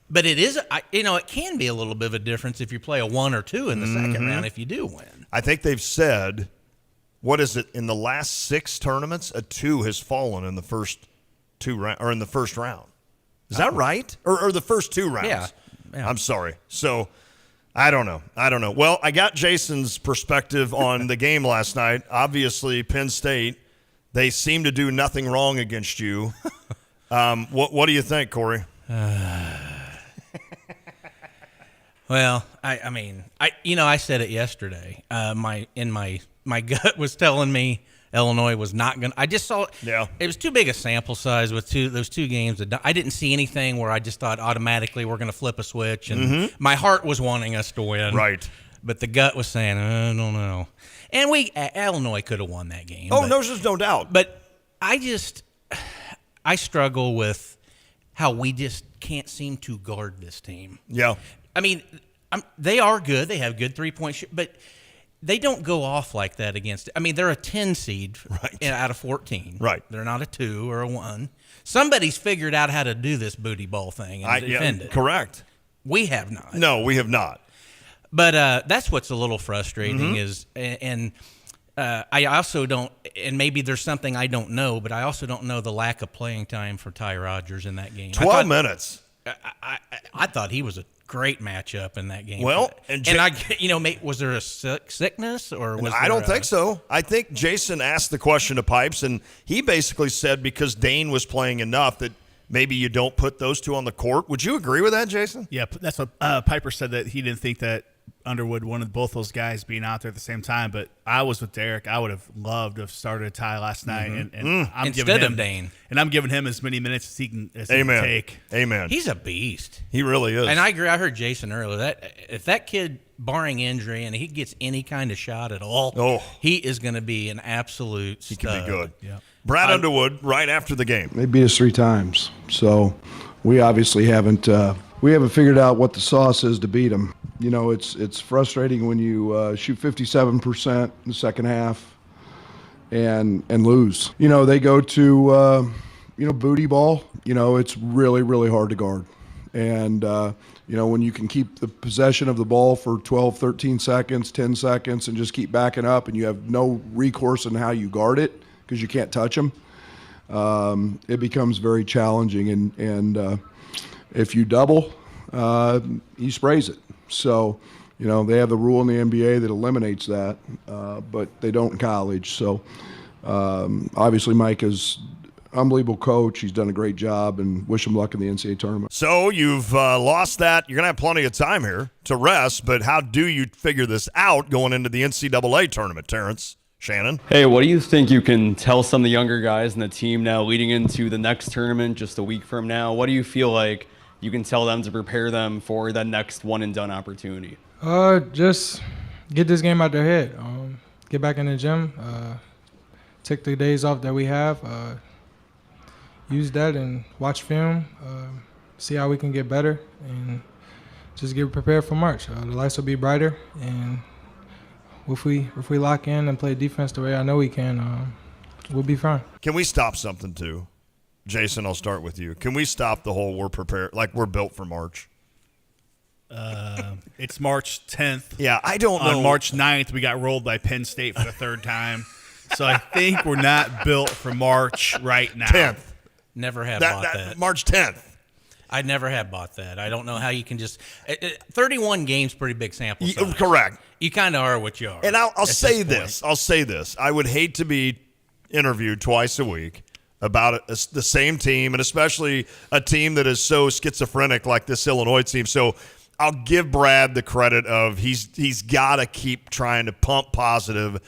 But it is, it can be a little bit of a difference if you play a 1 or 2 in the second round if you do win. I think they've said, what is it, in the last 6 tournaments, a 2 has fallen in the first 2 round or in the first round. Is that right? Or the first 2 rounds? Yeah. I'm sorry. So I don't know. Well, I got Jason's perspective on the game last night. Obviously, Penn State, they seem to do nothing wrong against you. What do you think, Corey? Well, I said it yesterday. My gut was telling me Illinois was not going to. I just saw it was too big a sample size with those 2 games. I didn't see anything where I just thought automatically we're going to flip a switch, and my heart was wanting us to win. Right. But the gut was saying, I don't know. And Illinois could have won that game. There's no doubt. But I struggle with how we just can't seem to guard this team. Yeah. I mean, they are good. They have good 3-point but they don't go off like that against. I mean, they're a 10 seed out of 14. Right. They're not a 2 or a 1. Somebody's figured out how to do this booty ball thing and defend it. Correct. We have not. No, we have not. But that's what's a little frustrating is, and I also don't, and maybe there's something I don't know, but I also don't know the lack of playing time for Ty Rodgers in that game. 12 minutes. I thought he was a great matchup in that game. Well, was there a sickness or was I don't think so. I think Jason asked the question to Pipes, and he basically said because Dane was playing enough that maybe you don't put those 2 on the court. Would you agree with that, Jason? Yeah, that's what Piper said, that he didn't think that Underwood wanted both those guys being out there at the same time. But I was with Derek. I would have loved to have started Ty last night, and I'm instead of Dane. And I'm giving him as many minutes as he can take. Amen. He's a beast. He really is. And I agree. I heard Jason earlier that if that kid, barring injury, and he gets any kind of shot at all, he is going to be an absolute stud. He can be good. Yeah. Brad Underwood, right after the game. They beat us 3 times, so we obviously haven't figured out what the sauce is to beat them. You know, it's frustrating when you shoot 57% in the second half and lose. You know, they go to booty ball. You know, it's really, really hard to guard. And when you can keep the possession of the ball for 12, 13 seconds, 10 seconds, and just keep backing up, and you have no recourse in how you guard it because you can't touch them, it becomes very challenging. And if you double, he sprays it. So, they have the rule in the NBA that eliminates that, but they don't in college. So, obviously, Mike is an unbelievable coach. He's done a great job, and wish him luck in the NCAA tournament. So, you've lost that. You're going to have plenty of time here to rest, but how do you figure this out going into the NCAA tournament, Terrence? Shannon? Hey, what do you think you can tell some of the younger guys in the team now leading into the next tournament just a week from now? What do you feel like you can tell them to prepare them for that next one-and-done opportunity? Just get this game out their head. Get back in the gym. Take the days off that we have. Use that and watch film. See how we can get better. And just get prepared for March. The lights will be brighter. And if we lock in and play defense the way I know we can, we'll be fine. Can we stop something, too? Jason, I'll start with you. Can we stop the whole we're prepared, like we're built for March? It's March 10th. Yeah, I don't know. On March 9th, we got rolled by Penn State for the 3rd time. So I think we're not built for March right now. 10th. Never have bought that. March 10th. I never have bought that. I don't know how you can just 31 games, pretty big sample size. Correct. You kind of are what you are. And I'll say this. I'll say this. I would hate to be interviewed twice a week about the same team, and especially a team that is so schizophrenic like this Illinois team. So I'll give Brad the credit of he's got to keep trying to pump positive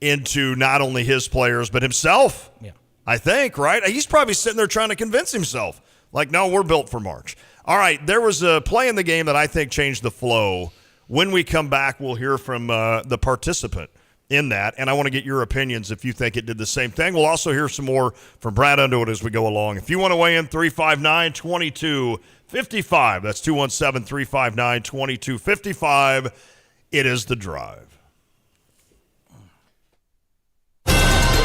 into not only his players but himself. Yeah, I think, right? He's probably sitting there trying to convince himself, like, no, we're built for March. All right, there was a play in the game that I think changed the flow. When we come back, we'll hear from the participant in that, and I want to get your opinions if you think it did the same thing. We'll also hear some more from Brad Underwood as we go along. If you want to weigh in, 359-2255. That's 217-359-2255. It is The Drive.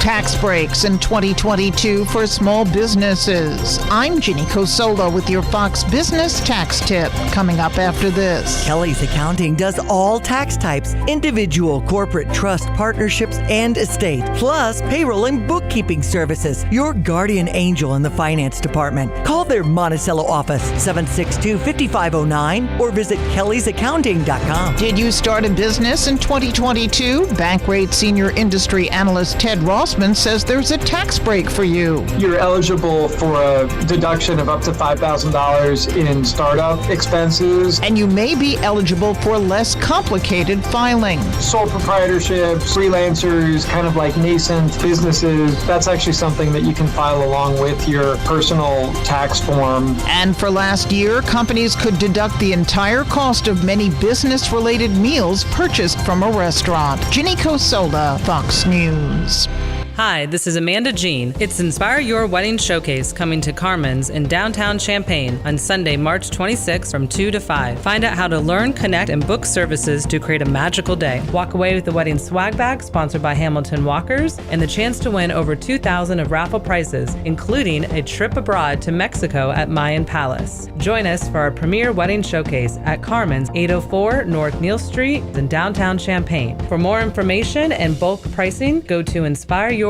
tax breaks in 2022 for small businesses. I'm Ginny Cosola with your Fox Business Tax Tip, coming up after this. Kelly's Accounting does all tax types, individual, corporate, trust, partnerships, and estate, plus payroll and bookkeeping services. Your guardian angel in the finance department. Call their Monticello office, 762-5509, or visit kellysaccounting.com. Did you start a business in 2022? Bankrate Senior Industry Analyst Ted Rossman says there's a tax break for you. You're eligible for a deduction of up to $5,000 in startup expenses. And you may be eligible for less complicated filing. Sole proprietorships, freelancers, kind of like nascent businesses, that's actually something that you can file along with your personal tax form. And for last year, companies could deduct the entire cost of many business-related meals purchased from a restaurant. Ginny Cosola, Fox News. Hi, this is Amanda Jean. It's Inspire Your Wedding Showcase coming to Carmen's in downtown Champaign on Sunday, March 26th from 2 to 5. Find out how to learn, connect, and book services to create a magical day. Walk away with the wedding swag bag sponsored by Hamilton Walkers and the chance to win over $2,000 of raffle prizes, including a trip abroad to Mexico at Mayan Palace. Join us for our premier wedding showcase at Carmen's, 804 North Neal Street in downtown Champaign. For more information and bulk pricing, go to InspireYour.com.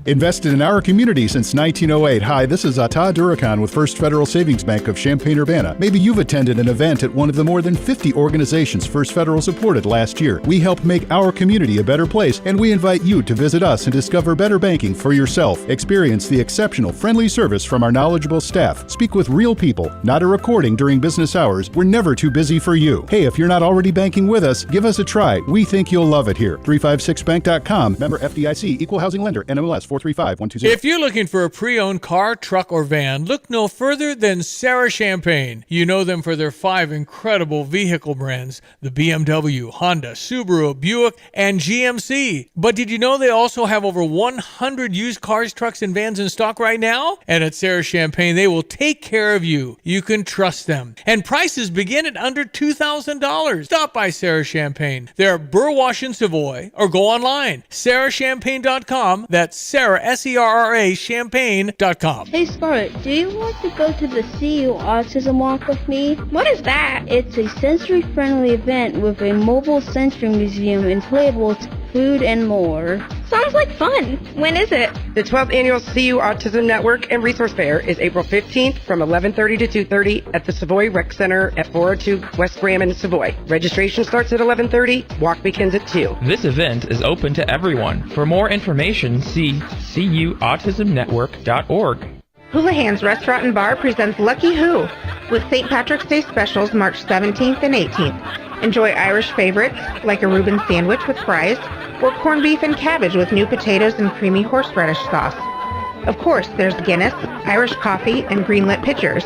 Invested in our community since 1908. Hi, this is Todd Durakan with First Federal Savings Bank of Champaign-Urbana. Maybe you've attended an event at one of the more than 50 organizations First Federal supported last year. We help make our community a better place, and we invite you to visit us and discover better banking for yourself. Experience the exceptional, friendly service from our knowledgeable staff. Speak with real people, not a recording during business hours. We're never too busy for you. Hey, if you're not already banking with us, give us a try. We think you'll love it here. 356bank.com. Member FDIC, Equal Housing Lender, NMLS 435120. If you're looking for a pre-owned car, truck, or van, look no further than Sarah Champagne. You know them for their 5 incredible vehicle brands, the BMW, Honda, Subaru, Buick, and GMC. But did you know they also have over 100 used cars, trucks, and vans in stock right now? And at Sarah Champagne, they will take care of you. You can trust them. And prices begin at under $2,000. Stop by Sarah Champagne. They're at Burwash and Savoy, or go online, sarahchampagne.com. That's Sarah, S-E-R-R-A, champagne.com. Hey, Scarlett, do you want to go to the CU Autism Walk with me? What is that? It's a sensory-friendly event with a mobile sensory museum, inflatables, food, and more. Sounds like fun. When is it? The 12th Annual CU Autism Network and Resource Fair is April 15th from 11:30 to 2:30 at the Savoy Rec Center at 402 West Graham in Savoy. Registration starts at 11:30. Walk begins at 2. This event is open to everyone. For more information, see cuautismnetwork.org. Houlihan's Restaurant and Bar presents Lucky Who with St. Patrick's Day specials March 17th and 18th. Enjoy Irish favorites like a Reuben sandwich with fries or corned beef and cabbage with new potatoes and creamy horseradish sauce. Of course, there's Guinness, Irish coffee, and greenlit pitchers.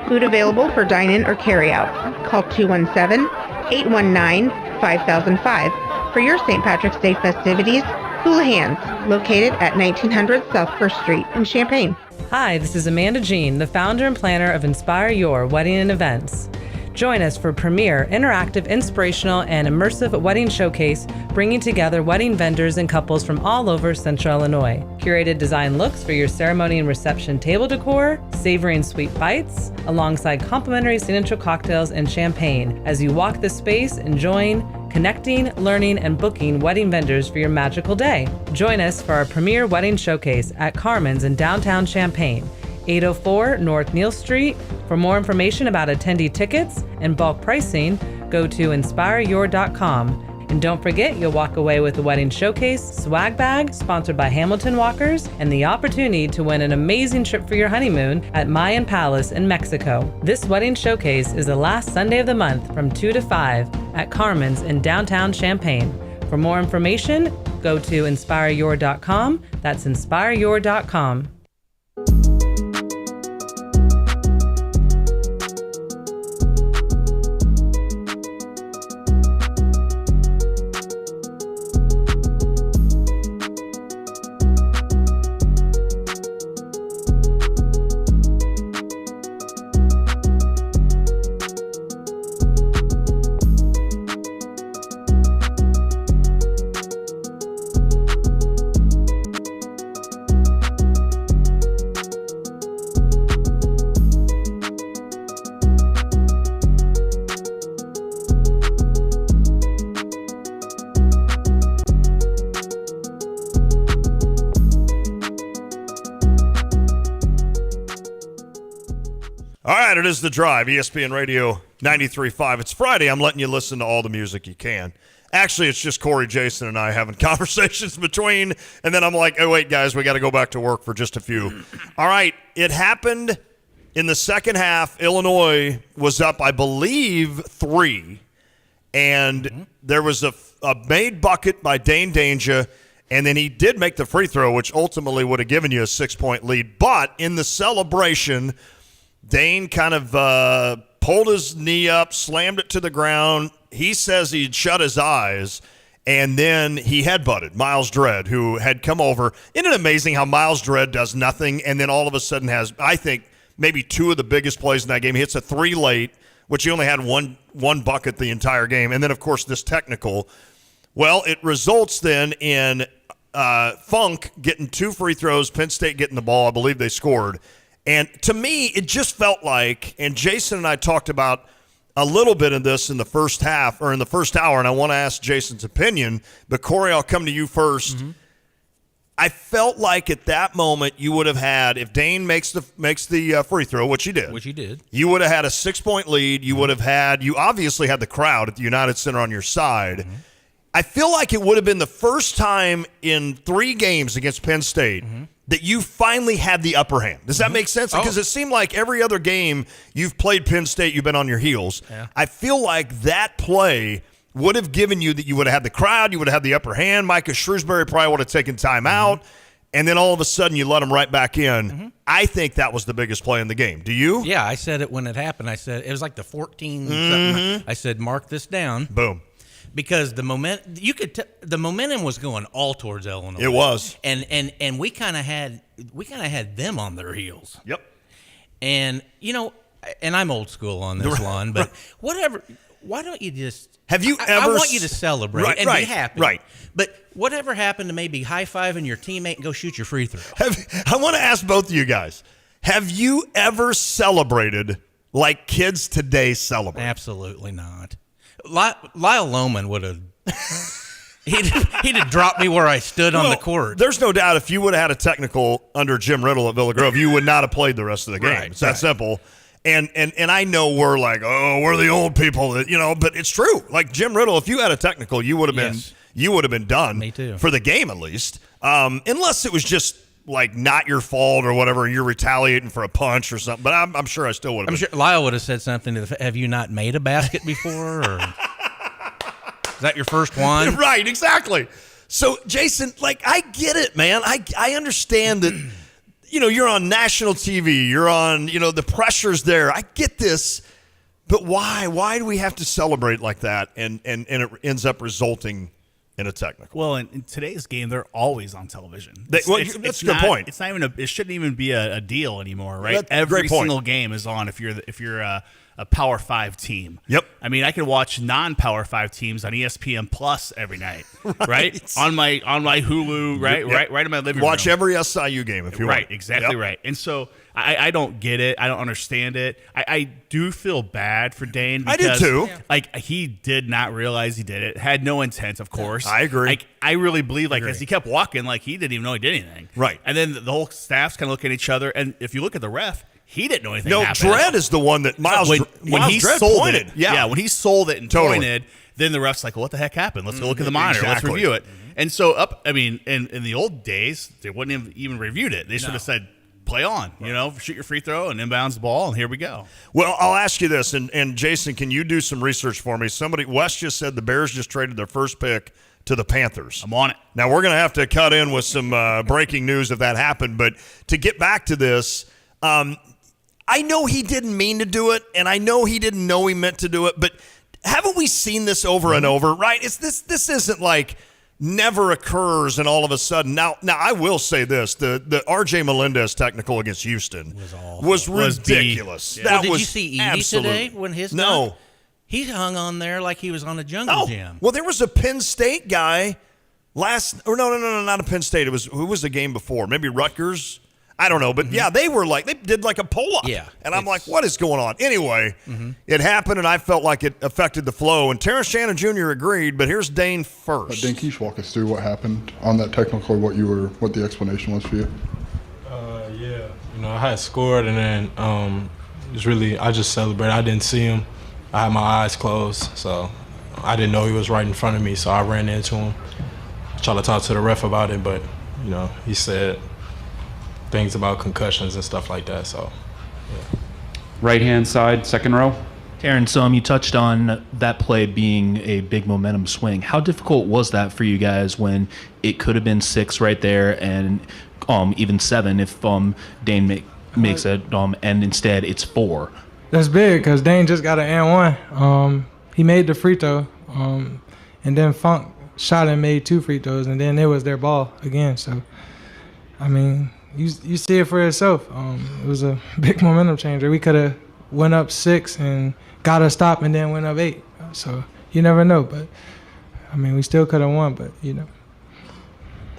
Food available for dine-in or carry-out. Call 217-819-5005 for your St. Patrick's Day festivities. Houlihan's, located at 1900 South 1st Street in Champaign. Hi, this is Amanda Jean, the founder and planner of Inspire Your Wedding and Events. Join us for premier, interactive, inspirational, and immersive wedding showcase, bringing together wedding vendors and couples from all over Central Illinois. Curated design looks for your ceremony and reception table decor, savory and sweet bites, alongside complimentary signature cocktails and champagne as you walk the space, enjoying, connecting, learning, and booking wedding vendors for your magical day. Join us for our premier wedding showcase at Carmen's in downtown Champaign, 804 North Neal Street. For more information about attendee tickets and bulk pricing, go to InspireYour.com. And don't forget, you'll walk away with the wedding showcase swag bag sponsored by Hamilton Walkers and the opportunity to win an amazing trip for your honeymoon at Mayan Palace in Mexico. This wedding showcase is the last Sunday of the month from 2 to 5 at Carmen's in downtown Champaign. For more information, go to InspireYour.com. That's InspireYour.com. All right, it is The Drive, ESPN Radio 93.5. It's Friday. I'm letting you listen to all the music you can. Actually, it's just Corey, Jason, and I having conversations between, and then I'm like, oh, wait, guys, we got to go back to work for just a few. All right, it happened in the second half. Illinois was up, I believe, 3, and there was a made bucket by Dane Danger, and then he did make the free throw, which ultimately would have given you a 6-point lead. But in the celebration, Dane kind of pulled his knee up, slammed it to the ground. He says he'd shut his eyes, and then he headbutted Miles Dredd, who had come over. Isn't it amazing how Miles Dredd does nothing and then all of a sudden has, I think, maybe 2 of the biggest plays in that game? He hits a 3 late, which he only had one bucket the entire game. And then, of course, this technical. Well, it results then in Funk getting 2 free throws, Penn State getting the ball. I believe they scored. And to me, it just felt like, and Jason and I talked about a little bit of this in the first half, or in the first hour, and I want to ask Jason's opinion, but Corey, I'll come to you first. I felt like at that moment you would have had, if Dane makes the free throw, which he did, you would have had a 6-point lead. You would have had, you obviously had the crowd at the United Center on your side. I feel like it would have been the first time in 3 games against Penn State that you finally had the upper hand. Does that make sense? Because it seemed like every other game you've played Penn State, you've been on your heels. Yeah. I feel like that play would have given you that you would have had the crowd, you would have had the upper hand. Micah Shrewsbury probably would have taken time out, and then all of a sudden you let him right back in. I think that was the biggest play in the game. Do you? Yeah, I said it when it happened. I said it was like the 14-something. I said, mark this down. Boom. Because the momentum was going all towards Illinois. It was, and we kind of had them on their heels. Yep. And and I'm old school on this one, but whatever. Why don't you just? Have you I ever? want you to celebrate and be happy. Right. But whatever happened to maybe high-fiving your teammate and go shoot your free throw? I want to ask both of you guys. Have you ever celebrated like kids today celebrate? Absolutely not. Lyle Lohman would have. He'd have dropped me where I stood on the court. There's no doubt if you would have had a technical under Jim Riddle at Villa Grove, you would not have played the rest of the game. Right, it's that simple. And I know we're like, we're the old people that but it's true. Like Jim Riddle, if you had a technical, you would have been done. Me too. For the game at least. Unless it was just like not your fault or whatever, you're retaliating for a punch or something. But I'm sure I still would have. I'm sure Lyle would have said something to the. Have you not made a basket before? Or is that your first one? Right, exactly. So Jason, like I get it, man. I understand that. You're on national TV. You're on. The pressure's there. I get this, but why? Why do we have to celebrate like that? And it ends up resulting in a technical. Well, in today's game, they're always on television. That's a good point. It's not even it shouldn't even be a deal anymore, right? Every single game is on if you're a Power 5 team. Yep. I mean, I can watch non-Power 5 teams on ESPN Plus every night, right? On my Hulu, right? Yep. Right in my living room. Watch every SIU game if you want. Right, exactly right. And so I don't get it. I don't understand it. I do feel bad for Dane. Because, I do too. Like he did not realize he did it. Had no intent, of course. I agree. Like I really believe, as he kept walking, like he didn't even know he did anything. Right. And then the whole staff's kind of looking at each other. And if you look at the ref, he didn't know anything. No, happened. Dredd is the one that Miles when he Dredd sold pointed. it. Yeah, when he sold it and Totally. pointed, then the ref's like, well, what the heck happened? Let's go look at the monitor. Exactly. Let's review it. And so in the old days, they wouldn't have even reviewed it. They should have said, play on, shoot your free throw and inbounds the ball, and here we go. Well, I'll ask you this, and Jason, can you do some research for me? Wes just said the Bears just traded their first pick to the Panthers. I'm on it. Now, we're going to have to cut in with some breaking news if that happened, but to get back to this, I know he didn't mean to do it, and I know he didn't know he meant to do it, but haven't we seen this over and over, right? This isn't like never occurs and all of a sudden. Now I will say this, the R.J. Melendez technical against Houston was ridiculous. Yeah. Did you see Edey today when his No. dunk? He hung on there like he was on a jungle gym. Well, there was a Penn State guy no, not a Penn State. Who was the game before? Maybe Rutgers? I don't know, but yeah, they did like a pull-up. Yeah. And I'm like, what is going on? Anyway, it happened, and I felt like it affected the flow. And Terrence Shannon Jr. agreed, but here's Dane first. Dane, can you walk us through what happened on that technical, what the explanation was for you? I had scored, and then I just celebrated. I didn't see him. I had my eyes closed, so I didn't know he was right in front of me. So I ran into him, tried to talk to the ref about it, but he said things about concussions and stuff like that. So, yeah. Right-hand side, second row. Terrence, you touched on that play being a big momentum swing. How difficult was that for you guys when it could have been 6 right there and even 7 if Dane makes it, and instead it's 4? That's big because Dane just got an and 1. He made the free throw, and then Funk shot and made 2 free throws, and then it was their ball again. So, I mean, you see it for yourself. It was a big momentum changer. We could have went up 6 and got a stop and then went up 8. So you never know. But, I mean, we still could have won, but, it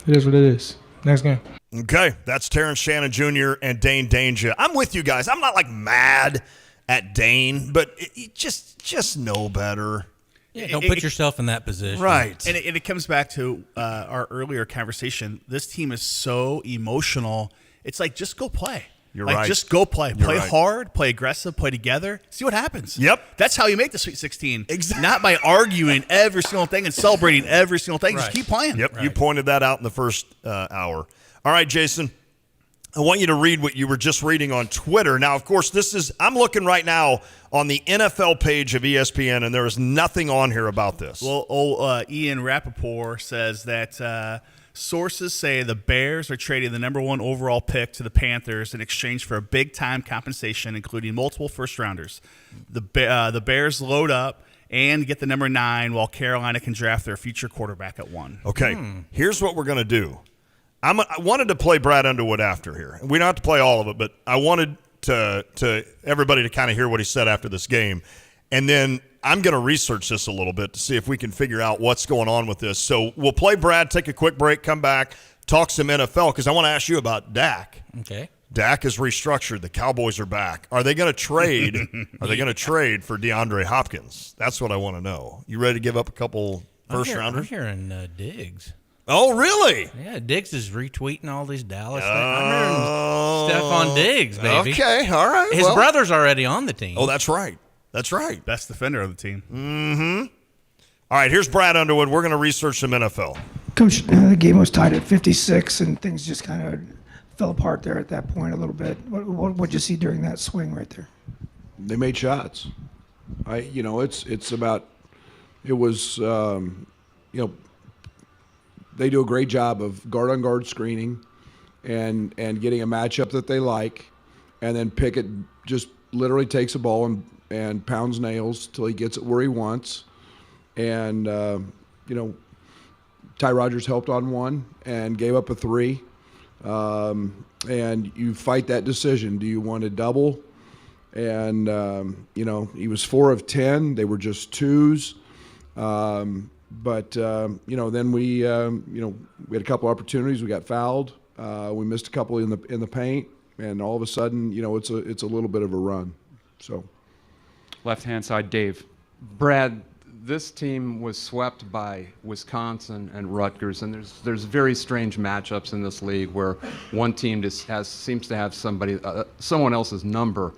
is what it is. Next game. Okay, that's Terrence Shannon Jr. and Dane Danger. I'm with you guys. I'm not, mad at Dane, but just know better. Yeah, don't put yourself in that position. Right. And it comes back to our earlier conversation. This team is so emotional. It's like, just go play. You're right. Just go play. Play right. hard, play aggressive, play together. See what happens. Yep. That's how you make the Sweet 16. Exactly. Not by arguing every single thing and celebrating every single thing. Right. Just keep playing. Yep. Right. You pointed that out in the first hour. All right, Jason. I want you to read what you were just reading on Twitter. Now, of course, I'm looking right now on the NFL page of ESPN, and there is nothing on here about this. Well, Ian Rappaport says that sources say the Bears are trading the number 1 overall pick to the Panthers in exchange for a big-time compensation, including multiple first-rounders. The Bears load up and get the number 9, while Carolina can draft their future quarterback at 1. Okay, Here's what we're going to do. I wanted to play Brad Underwood after here. We don't have to play all of it, but I wanted to everybody to kind of hear what he said after this game. And then I'm going to research this a little bit to see if we can figure out what's going on with this. So we'll play Brad, take a quick break, come back, talk some NFL, because I want to ask you about Dak. Okay. Dak is restructured. The Cowboys are back. Are they going to trade? Are they going to trade for DeAndre Hopkins? That's what I want to know. You ready to give up a couple first-rounders? I'm hearing Diggs. Oh, really? Yeah, Diggs is retweeting all these Dallas things. I'm hearing Stephon Diggs, baby. Okay, all right. His brother's already on the team. Oh, that's right. That's right. Best defender of the team. Mm-hmm. All right, here's Brad Underwood. We're going to research some NFL. Coach, the game was tied at 56, and things just kind of fell apart there at that point a little bit. What'd you see during that swing right there? They made shots. It's about. It was. They do a great job of guard-on-guard screening and getting a matchup that they like, and then Pickett just literally takes a ball and pounds nails till he gets it where he wants. And, Ty Rodgers helped on one and gave up a 3. And you fight that decision. Do you want to double? And, he was 4 of 10. They were just 2s. But then we had a couple opportunities. We got fouled. We missed a couple in the paint, and all of a sudden, it's a little bit of a run. So, left-hand side, Dave. Brad, this team was swept by Wisconsin and Rutgers, and there's very strange matchups in this league where one team just seems to have someone else's number.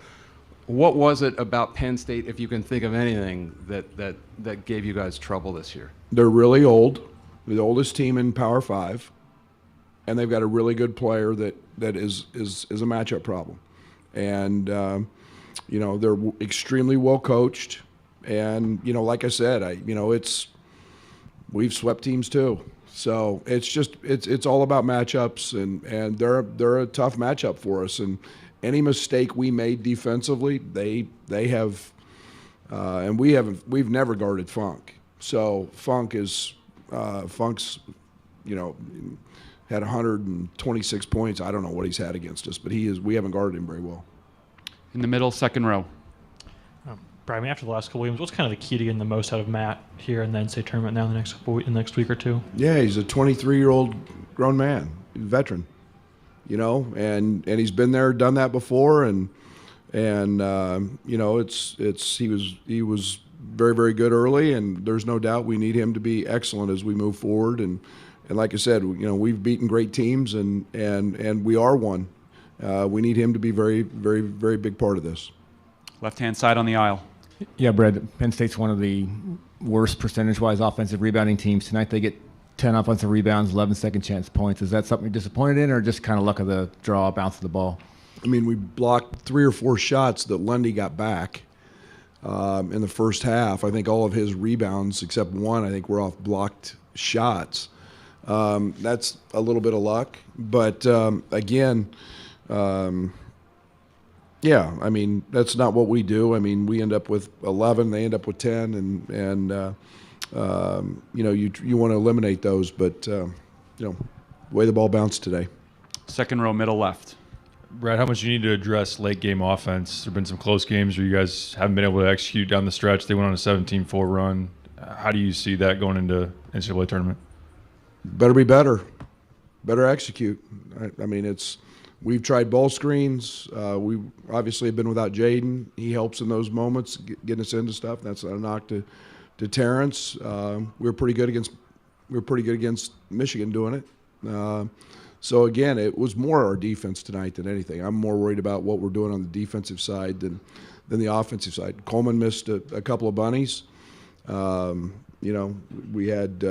What was it about Penn State, if you can think of anything, that gave you guys trouble this year? They're really old. They're the oldest team in Power 5, and they've got a really good player that is a matchup problem. And they're extremely well coached. And like I said, we've swept teams too. So it's all about matchups, and they're a tough matchup for us. And any mistake we made defensively, they have, and we've never guarded Funk. So Funk's had 126 points. I don't know what he's had against us, but we haven't guarded him very well. In the middle, second row. Brian, after the last couple games, what's kind of the key to getting the most out of Matt here in the NCAA tournament now in the next week or two? Yeah, he's a 23-year-old grown man, veteran, and he's been there, done that before, and he was very, very good early, and there's no doubt we need him to be excellent as we move forward. And like I said, we've beaten great teams, and we are one. We need him to be very, very, very big part of this. Left-hand side on the aisle. Yeah, Brad, Penn State's one of the worst percentage-wise offensive rebounding teams. Tonight they get 10 offensive rebounds, 11 second chance points. Is that something you're disappointed in, or just kind of luck of the draw, bounce of the ball? I mean, we blocked 3 or 4 shots that Lundy got back in the first half. I think all of his rebounds, except one, I think were off blocked shots. That's a little bit of luck. But, again, yeah, I mean, that's not what we do. I mean, we end up with 11, they end up with 10, and you know, you want to eliminate those. But, you know, the way the ball bounced today. Second row, middle left. Brad, how much you need to address late game offense? There have been some close games where you guys haven't been able to execute down the stretch. They went on a 17-4 run. How do you see that going into NCAA tournament? Better be better. Better execute. I mean, we've tried ball screens. We obviously have been without Jaden. He helps in those moments, getting us into stuff. That's a knock to Terrence. We were pretty good against Michigan doing it. So again, it was more our defense tonight than anything. I'm more worried about what we're doing on the defensive side than the offensive side. Coleman missed a couple of bunnies. You know, we had.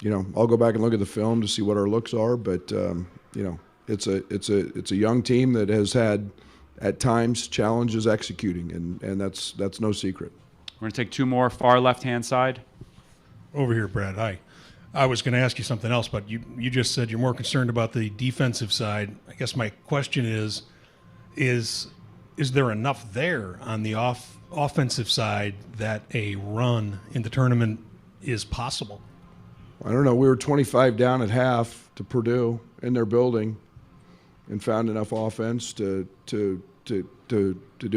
You know, I'll go back and look at the film to see what our looks are, but you know, it's a young team that has had at times challenges executing, and that's no secret. We're going to take 2 more, far left-hand side. Over here, Brad. Hi. I was going to ask you something else, but you just said you're more concerned about the defensive side. I guess my question is there enough there on the offensive side that a run in the tournament is possible? I don't know. We were 25 down at half to Purdue in their building, and found enough offense to do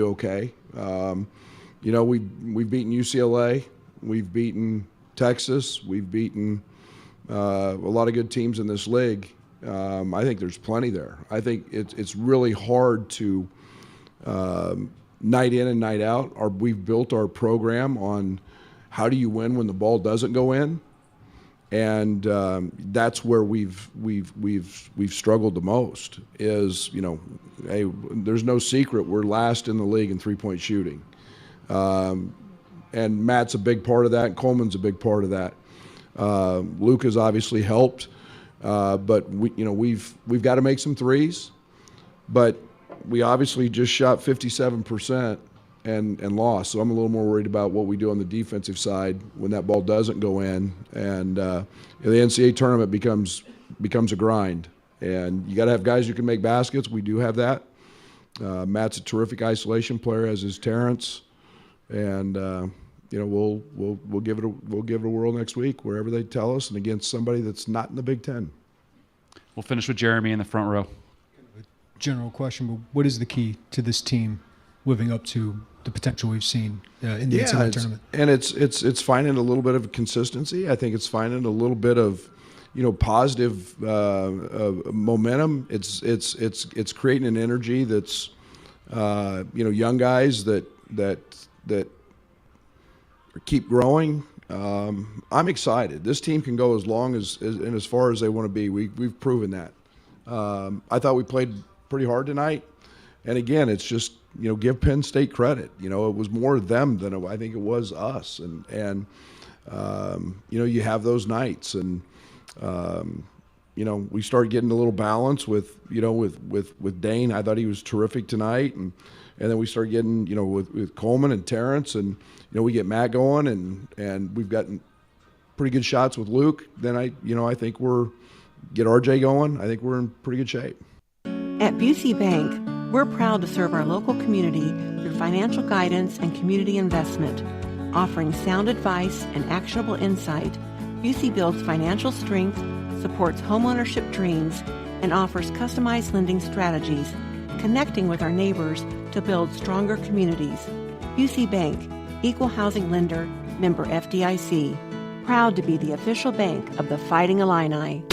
okay. You know, we've beaten UCLA, we've beaten Texas, we've beaten a lot of good teams in this league. I think there's plenty there. I think it's really hard to night in and night out. We've built our program on how do you win when the ball doesn't go in. And that's where we've struggled the most. Is, you know, hey, there's no secret we're last in the league in 3-point shooting, and Matt's a big part of that, and Coleman's a big part of that. Luke has obviously helped, but we've got to make some threes, but we obviously just shot 57%. And lost. So I'm a little more worried about what we do on the defensive side when that ball doesn't go in. And the NCAA tournament becomes a grind. And you got to have guys who can make baskets. We do have that. Matt's a terrific isolation player, as is Terrence. And you know, we'll give it a whirl next week wherever they tell us, and against somebody that's not in the Big Ten. We'll finish with Jeremy in the front row. General question, but what is the key to this team living up to the potential we've seen in the NCAA tournament? And it's finding a little bit of consistency. I think it's finding a little bit of, you know, positive momentum. It's creating an energy that's, you know, young guys that keep growing. I'm excited. This team can go as long and as far as they want to be. We've proven that. I thought we played pretty hard tonight. And again, it's just, you know, give Penn State credit. You know, it was more them than I think it was us. And you know, you have those nights. And, you know, we started getting a little balance with Dane. I thought he was terrific tonight. And then we started getting, you know, with Coleman and Terrence. And, you know, we get Matt going. And we've gotten pretty good shots with Luke. Then I think get RJ going. I think we're in pretty good shape. At Busey Bank, we're proud to serve our local community through financial guidance and community investment. Offering sound advice and actionable insight, Busey builds financial strength, supports homeownership dreams, and offers customized lending strategies, connecting with our neighbors to build stronger communities. Busey Bank, Equal Housing Lender, member FDIC. Proud to be the official bank of the Fighting Illini.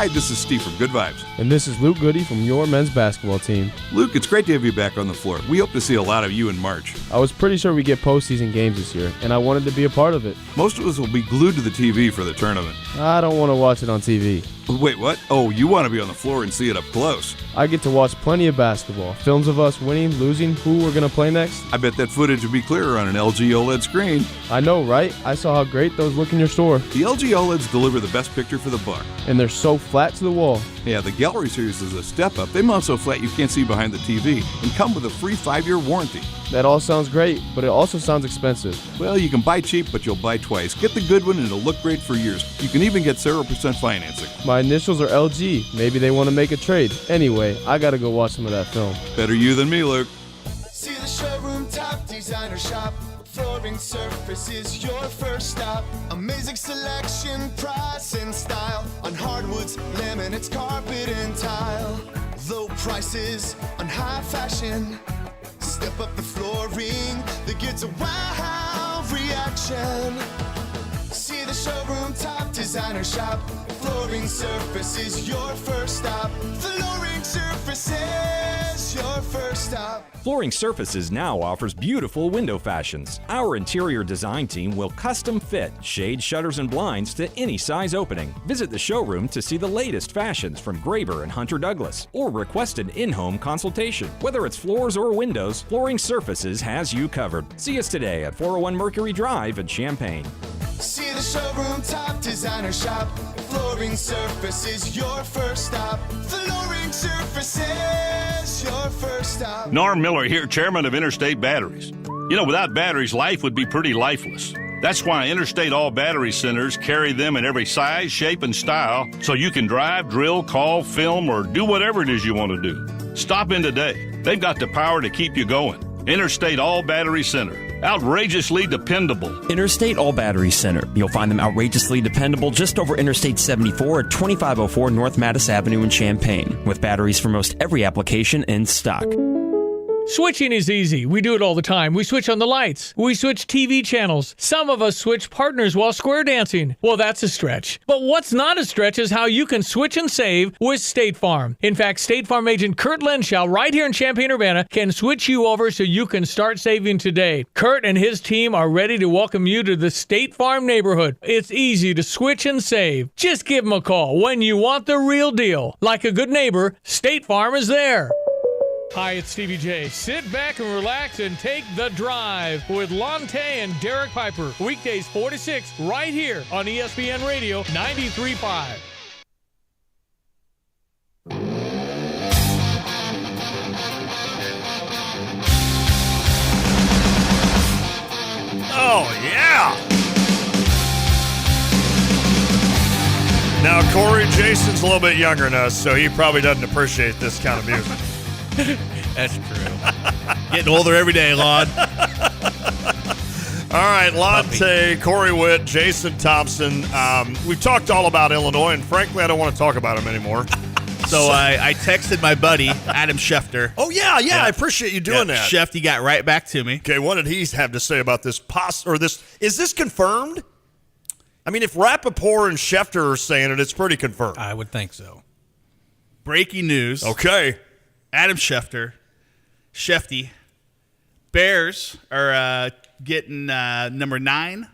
Hi, this is Steve from Good Vibes. And this is Luke Goody from your men's basketball team. Luke, it's great to have you back on the floor. We hope to see a lot of you in March. I was pretty sure we get postseason games this year, and I wanted to be a part of it. Most of us will be glued to the TV for the tournament. I don't want to watch it on TV. Wait, what? Oh, you want to be on the floor and see it up close. I get to watch plenty of basketball. Films of us winning, losing, who we're going to play next. I bet that footage would be clearer on an LG OLED screen. I know, right? I saw how great those look in your store. The LG OLEDs deliver the best picture for the buck. And they're so flat to the wall. Yeah, the Gallery Series is a step up. They mount so flat you can't see behind the TV and come with a free 5-year warranty. That all sounds great, but it also sounds expensive. Well, you can buy cheap, but you'll buy twice. Get the good one and it'll look great for years. You can even get 0% financing. My initials are LG. Maybe they want to make a trade. Anyway, I gotta go watch some of that film. Better you than me, Luke. See the showroom top designer shop. Flooring Surface is your first stop. Amazing selection, price, and style on hardwoods, laminates, carpet, and tile. Low prices on high fashion. Step up the flooring that gets a wow reaction. See the showroom top designer shop. Flooring Surface is your first stop. Flooring Surface is your first stop. Flooring Surfaces now offers beautiful window fashions. Our interior design team will custom fit shade, shutters, and blinds to any size opening. Visit the showroom to see the latest fashions from Graber and Hunter Douglas, or request an in-home consultation. Whether it's floors or windows, Flooring Surfaces has you covered. See us today at 401 Mercury Drive in Champaign. See the showroom top designer shop. Flooring Surface is your first stop. Flooring Surface is your first stop. Norm Miller here, chairman of Interstate Batteries. You know, without batteries, life would be pretty lifeless. That's why Interstate All Battery Centers carry them in every size, shape, and style, so you can drive, drill, call, film, or do whatever it is you want to do. Stop in today. They've got the power to keep you going. Interstate All Battery Center. Outrageously dependable. Interstate All Battery Center. You'll find them outrageously dependable just over Interstate 74 at 2504 North Mattis Avenue in Champaign, with batteries for most every application in stock. Switching is easy. We do it all the time. We switch on the lights. We switch TV channels. Some of us switch partners while square dancing. Well, that's a stretch. But what's not a stretch is how you can switch and save with State Farm. In fact, State Farm agent Kurt Lenschow right here in Champaign-Urbana can switch you over so you can start saving today. Kurt and his team are ready to welcome you to the State Farm neighborhood. It's easy to switch and save. Just give them a call when you want the real deal. Like a good neighbor, State Farm is there. Hi, it's Stevie J. Sit back and relax and take the drive with Lonte and Derek Piper. Weekdays 4 to 6 right here on ESPN Radio 93.5. Oh, yeah. Now, Corey Jason's a little bit younger than us, so he probably doesn't appreciate this kind of music. That's true. Getting older every day, Lon. All right, Lonte, Corey Witt, Jason Thompson. We've talked all about Illinois, and frankly, I don't want to talk about them anymore. So I texted my buddy, Adam Schefter. Oh, yeah, I appreciate you doing that. Shefty got right back to me. Okay, what did he have to say about this? Is this confirmed? I mean, if Rappaport and Schefter are saying it, it's pretty confirmed. I would think so. Breaking news. Okay. Adam Schefter, Shefty, Bears are getting number 9,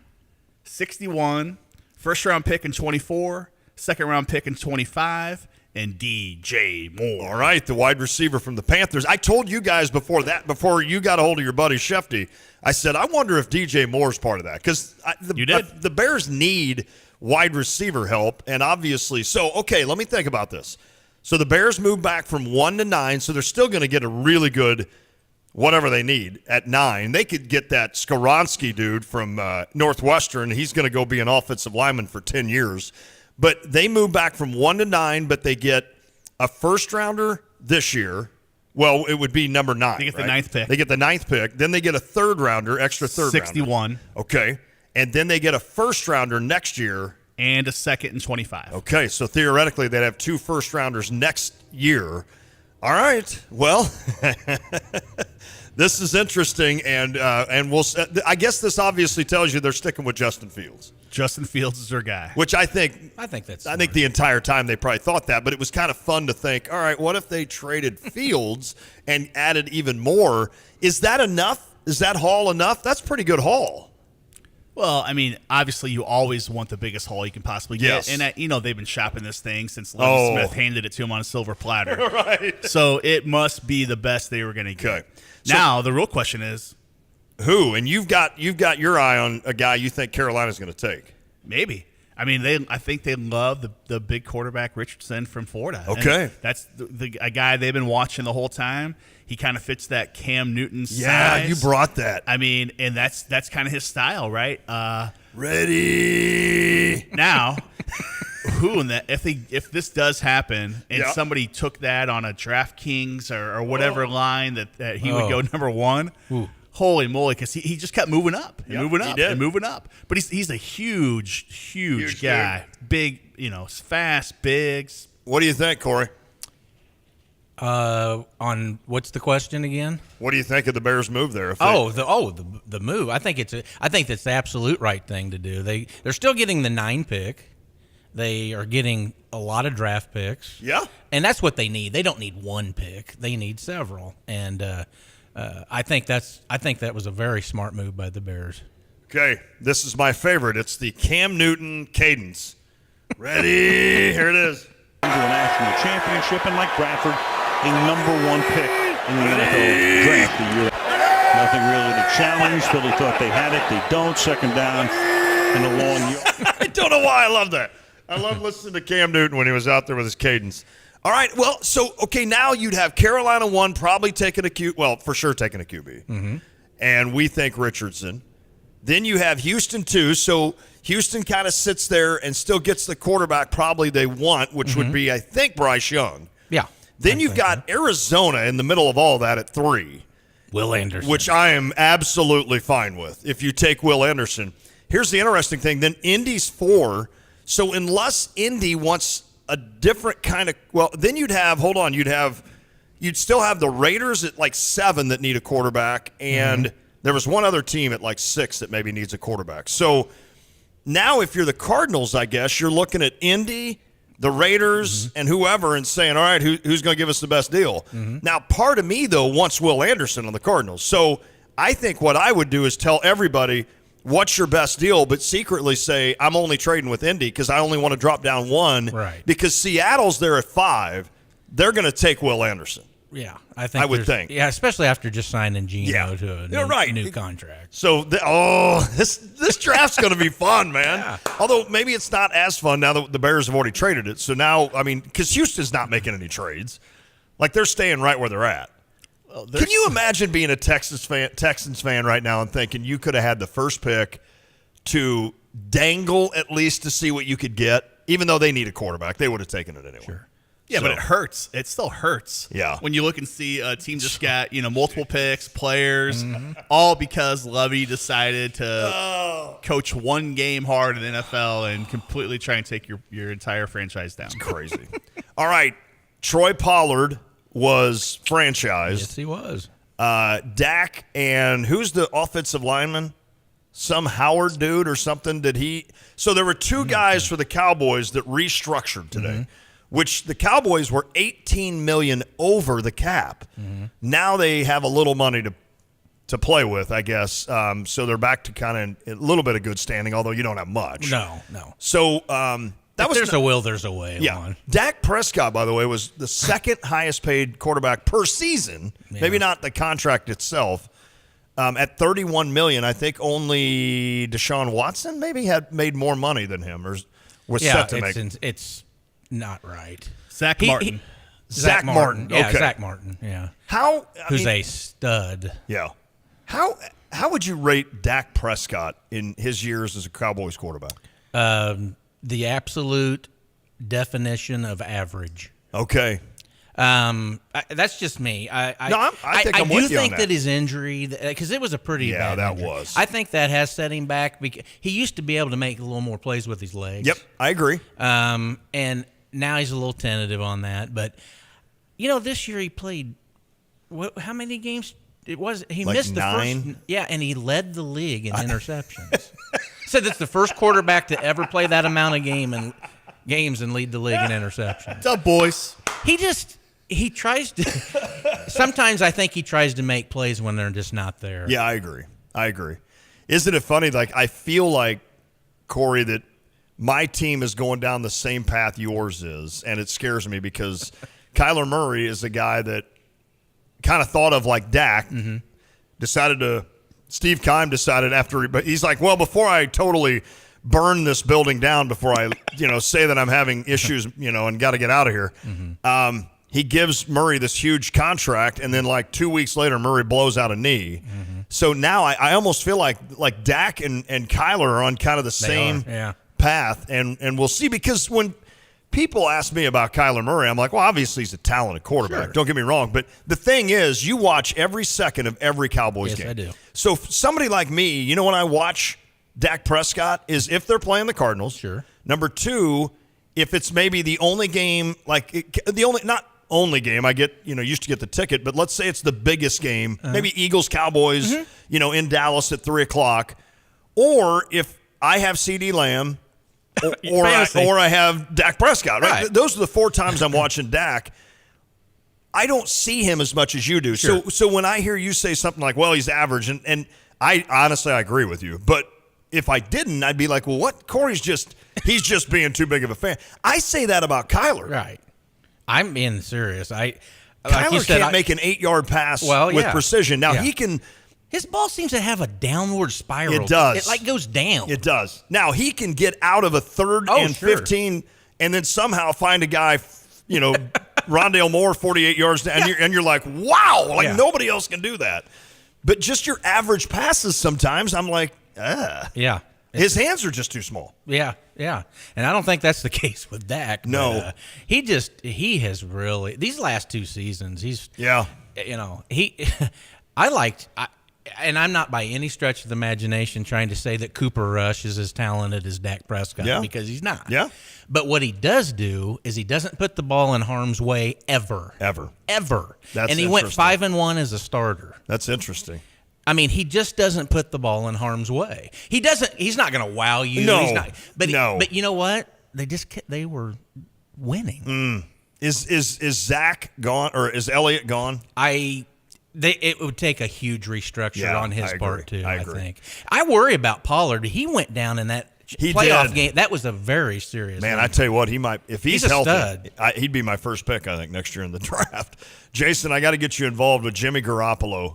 61, first-round pick in 24, second-round pick in 25, and DJ Moore. All right, the wide receiver from the Panthers. I told you guys before you got a hold of your buddy Shefty, I said, I wonder if DJ Moore's part of that. Because the Bears need wide receiver help, and obviously, okay, let me think about this. So the Bears move back from 1 to 9, so they're still going to get a really good whatever they need at 9. They could get that Skoronski dude from Northwestern. He's going to go be an offensive lineman for 10 years. But they move back from 1 to 9, but they get a first-rounder this year. Well, it would be number 9. They get the 9th pick. They get the 9th pick. Then they get a third-rounder, extra third-rounder. 61. Okay. And then they get a first-rounder next year. And a second and 25. Okay, so theoretically they'd have 2 first-rounders next year. All right, well, This is interesting, and we'll. I guess this obviously tells you they're sticking with Justin Fields. Justin Fields is their guy. Which I think that's. I think the entire time they probably thought that, but it was kind of fun to think. All right, what if they traded Fields and added even more? Is that enough? Is that haul enough? That's pretty good haul. Well, I mean, obviously, you always want the biggest haul you can possibly get. Yes. And, they've been shopping this thing since Lovie Smith handed it to him on a silver platter. Right. So it must be the best they were going to get. Okay. Now, the real question is, who? And you've got your eye on a guy you think Carolina's going to take. Maybe. I mean, I think they love the big quarterback Richardson from Florida. Okay. And that's a guy they've been watching the whole time. He kind of fits that Cam Newton size. Yeah, you brought that. I mean, and that's kind of his style, right? Ready. Now, who in that? If this does happen, and somebody took that on a DraftKings or whatever line that he would go number one. Ooh. Holy moly! Because he just kept moving up and moving up did. and moving up. But he's a huge guy, big, fast, big. What do you think, Corey? On what's the question again? What do you think of the Bears' move there? The move. I think that's the absolute right thing to do. They're still getting the 9 pick. They are getting a lot of draft picks. Yeah, and that's what they need. They don't need one pick. They need several. And I think that was a very smart move by the Bears. Okay, this is my favorite. It's the Cam Newton cadence. Ready? Here it is. To a national championship, and like Bradford, a #1 pick in the NFL draft the year. Nothing really to challenge. Philly thought they had it. They don't. Second down and a long yard. I don't know why I love that. I love listening to Cam Newton when he was out there with his cadence. All right, well, now you'd have Carolina 1 probably taking for sure taking a QB. Mm-hmm. And we think Richardson. Then you have Houston 2, so Houston kind of sits there and still gets the quarterback probably they want, which would be, I think, Bryce Young. Yeah. Then you've got Arizona in the middle of all that at 3. Will Anderson. Which I am absolutely fine with if you take Will Anderson. Here's the interesting thing. Then Indy's 4. So unless Indy wants a different kind of – then you'd still have the Raiders at like 7 that need a quarterback, and there was one other team at like 6 that maybe needs a quarterback. So now if you're the Cardinals, I guess, you're looking at Indy, the Raiders, and whoever and saying, all right, who's going to give us the best deal? Now, part of me, though, wants Will Anderson on the Cardinals. So I think what I would do is tell everybody – what's your best deal, but secretly say, I'm only trading with Indy because I only want to drop down 1. Right. Because Seattle's there at 5. They're going to take Will Anderson. Yeah, I would think. Yeah, especially after just signing Geno to a new contract. So, this draft's going to be fun, man. Yeah. Although maybe it's not as fun now that the Bears have already traded it. So now, because Houston's not making any trades. Like, they're staying right where they're at. Can you imagine being a Texans fan right now and thinking you could have had the first pick to dangle at least to see what you could get, even though they need a quarterback? They would have taken it anyway. Sure. Yeah, but it hurts. It still hurts. Yeah. When you look and see a team just got multiple picks, players, all because Lovie decided to coach one game hard in the NFL and completely try and take your entire franchise down. It's crazy. All right, Troy Pollard was franchised. Yes, he was. Dak and who's the offensive lineman? Some Howard dude or something. So there were 2 guys for the Cowboys that restructured today, which the Cowboys were $18 million over the cap. Now they have a little money to play with, I guess. So they're back to kind of a little bit of good standing, although you don't have much. No. So there's a will, there's a way. Yeah. Dak Prescott, by the way, was the second highest paid quarterback per season. Yeah. Maybe not the contract itself. At $31 million, I think only Deshaun Watson maybe had made more money than him, or was set to make. It's not right. Zach Martin. Zach Martin. Yeah, okay. Zach Martin. Yeah. Who's a stud? Yeah. How would you rate Dak Prescott in his years as a Cowboys quarterback? The absolute definition of average. Okay. That's just me. I think I'm with you on that his injury, because it was a pretty bad injury. Was. I think that has set him back. Because he used to be able to make a little more plays with his legs. Yep, I agree. And now he's a little tentative on that. But, this year he played, how many games? It was he Like missed 9? the first. Yeah, and he led the league in interceptions. Said that's the first quarterback to ever play that amount of games and lead the league in interceptions. What's up, boys? He tries to. Sometimes I think he tries to make plays when they're just not there. Yeah, I agree. Isn't it funny? Like, I feel like, Corey, that my team is going down the same path yours is, and it scares me because Kyler Murray is a guy that kind of thought of like Dak, Steve Keim decided but he's like, well, before I totally burn this building down, before I, say that I'm having issues, and got to get out of here, he gives Murray this huge contract, and then like 2 weeks later, Murray blows out a knee. So now I almost feel like Dak and Kyler are on kind of the same path, and we'll see, because when people ask me about Kyler Murray, I'm like, well, obviously he's a talented quarterback. Sure. Don't get me wrong. But the thing is, you watch every second of every Cowboys game. Yes, I do. So somebody like me, when I watch Dak Prescott is if they're playing the Cardinals. Sure. Number two, if it's maybe the only game, not only game, I get, used to get the ticket, but let's say it's the biggest game, maybe Eagles, Cowboys, in Dallas at 3:00. Or if I have CeeDee Lamb, or I have Dak Prescott, right? Those are the 4 times I'm watching Dak. I don't see him as much as you do. Sure. So when I hear you say something like, well, he's average, and I honestly, I agree with you. But if I didn't, I'd be like, well, what? Corey's he's just being too big of a fan. I say that about Kyler. Right. I'm being serious. Kyler can't make an 8-yard pass with precision. Now, he can... His ball seems to have a downward spiral. It does. It goes down. It does. Now, he can get out of a 3rd and 15 and then somehow find a guy, Rondale Moore, 48 yards down, and you're like, wow, nobody else can do that. But just your average passes sometimes, I'm like, Yeah. His hands are just too small. Yeah, yeah. And I don't think that's the case with Dak. No. But, he has really, these last 2 seasons, and I'm not by any stretch of the imagination trying to say that Cooper Rush is as talented as Dak Prescott, because he's not. Yeah. But what he does do is he doesn't put the ball in harm's way ever. Ever. And he went 5-1 as a starter. That's interesting. I mean, he just doesn't put the ball in harm's way. He's not going to wow you. No. He's not, but you know what? They were winning. Is Zach gone, or is Elliott gone? It would take a huge restructure on his part too. I agree. think. I worry about Pollard. He went down in that playoff game. That was a very serious man. game. I tell you what, he might, if he's a healthy, stud. He'd be my first pick, I think, next year in the draft. Jason, I got to get you involved with Jimmy Garoppolo.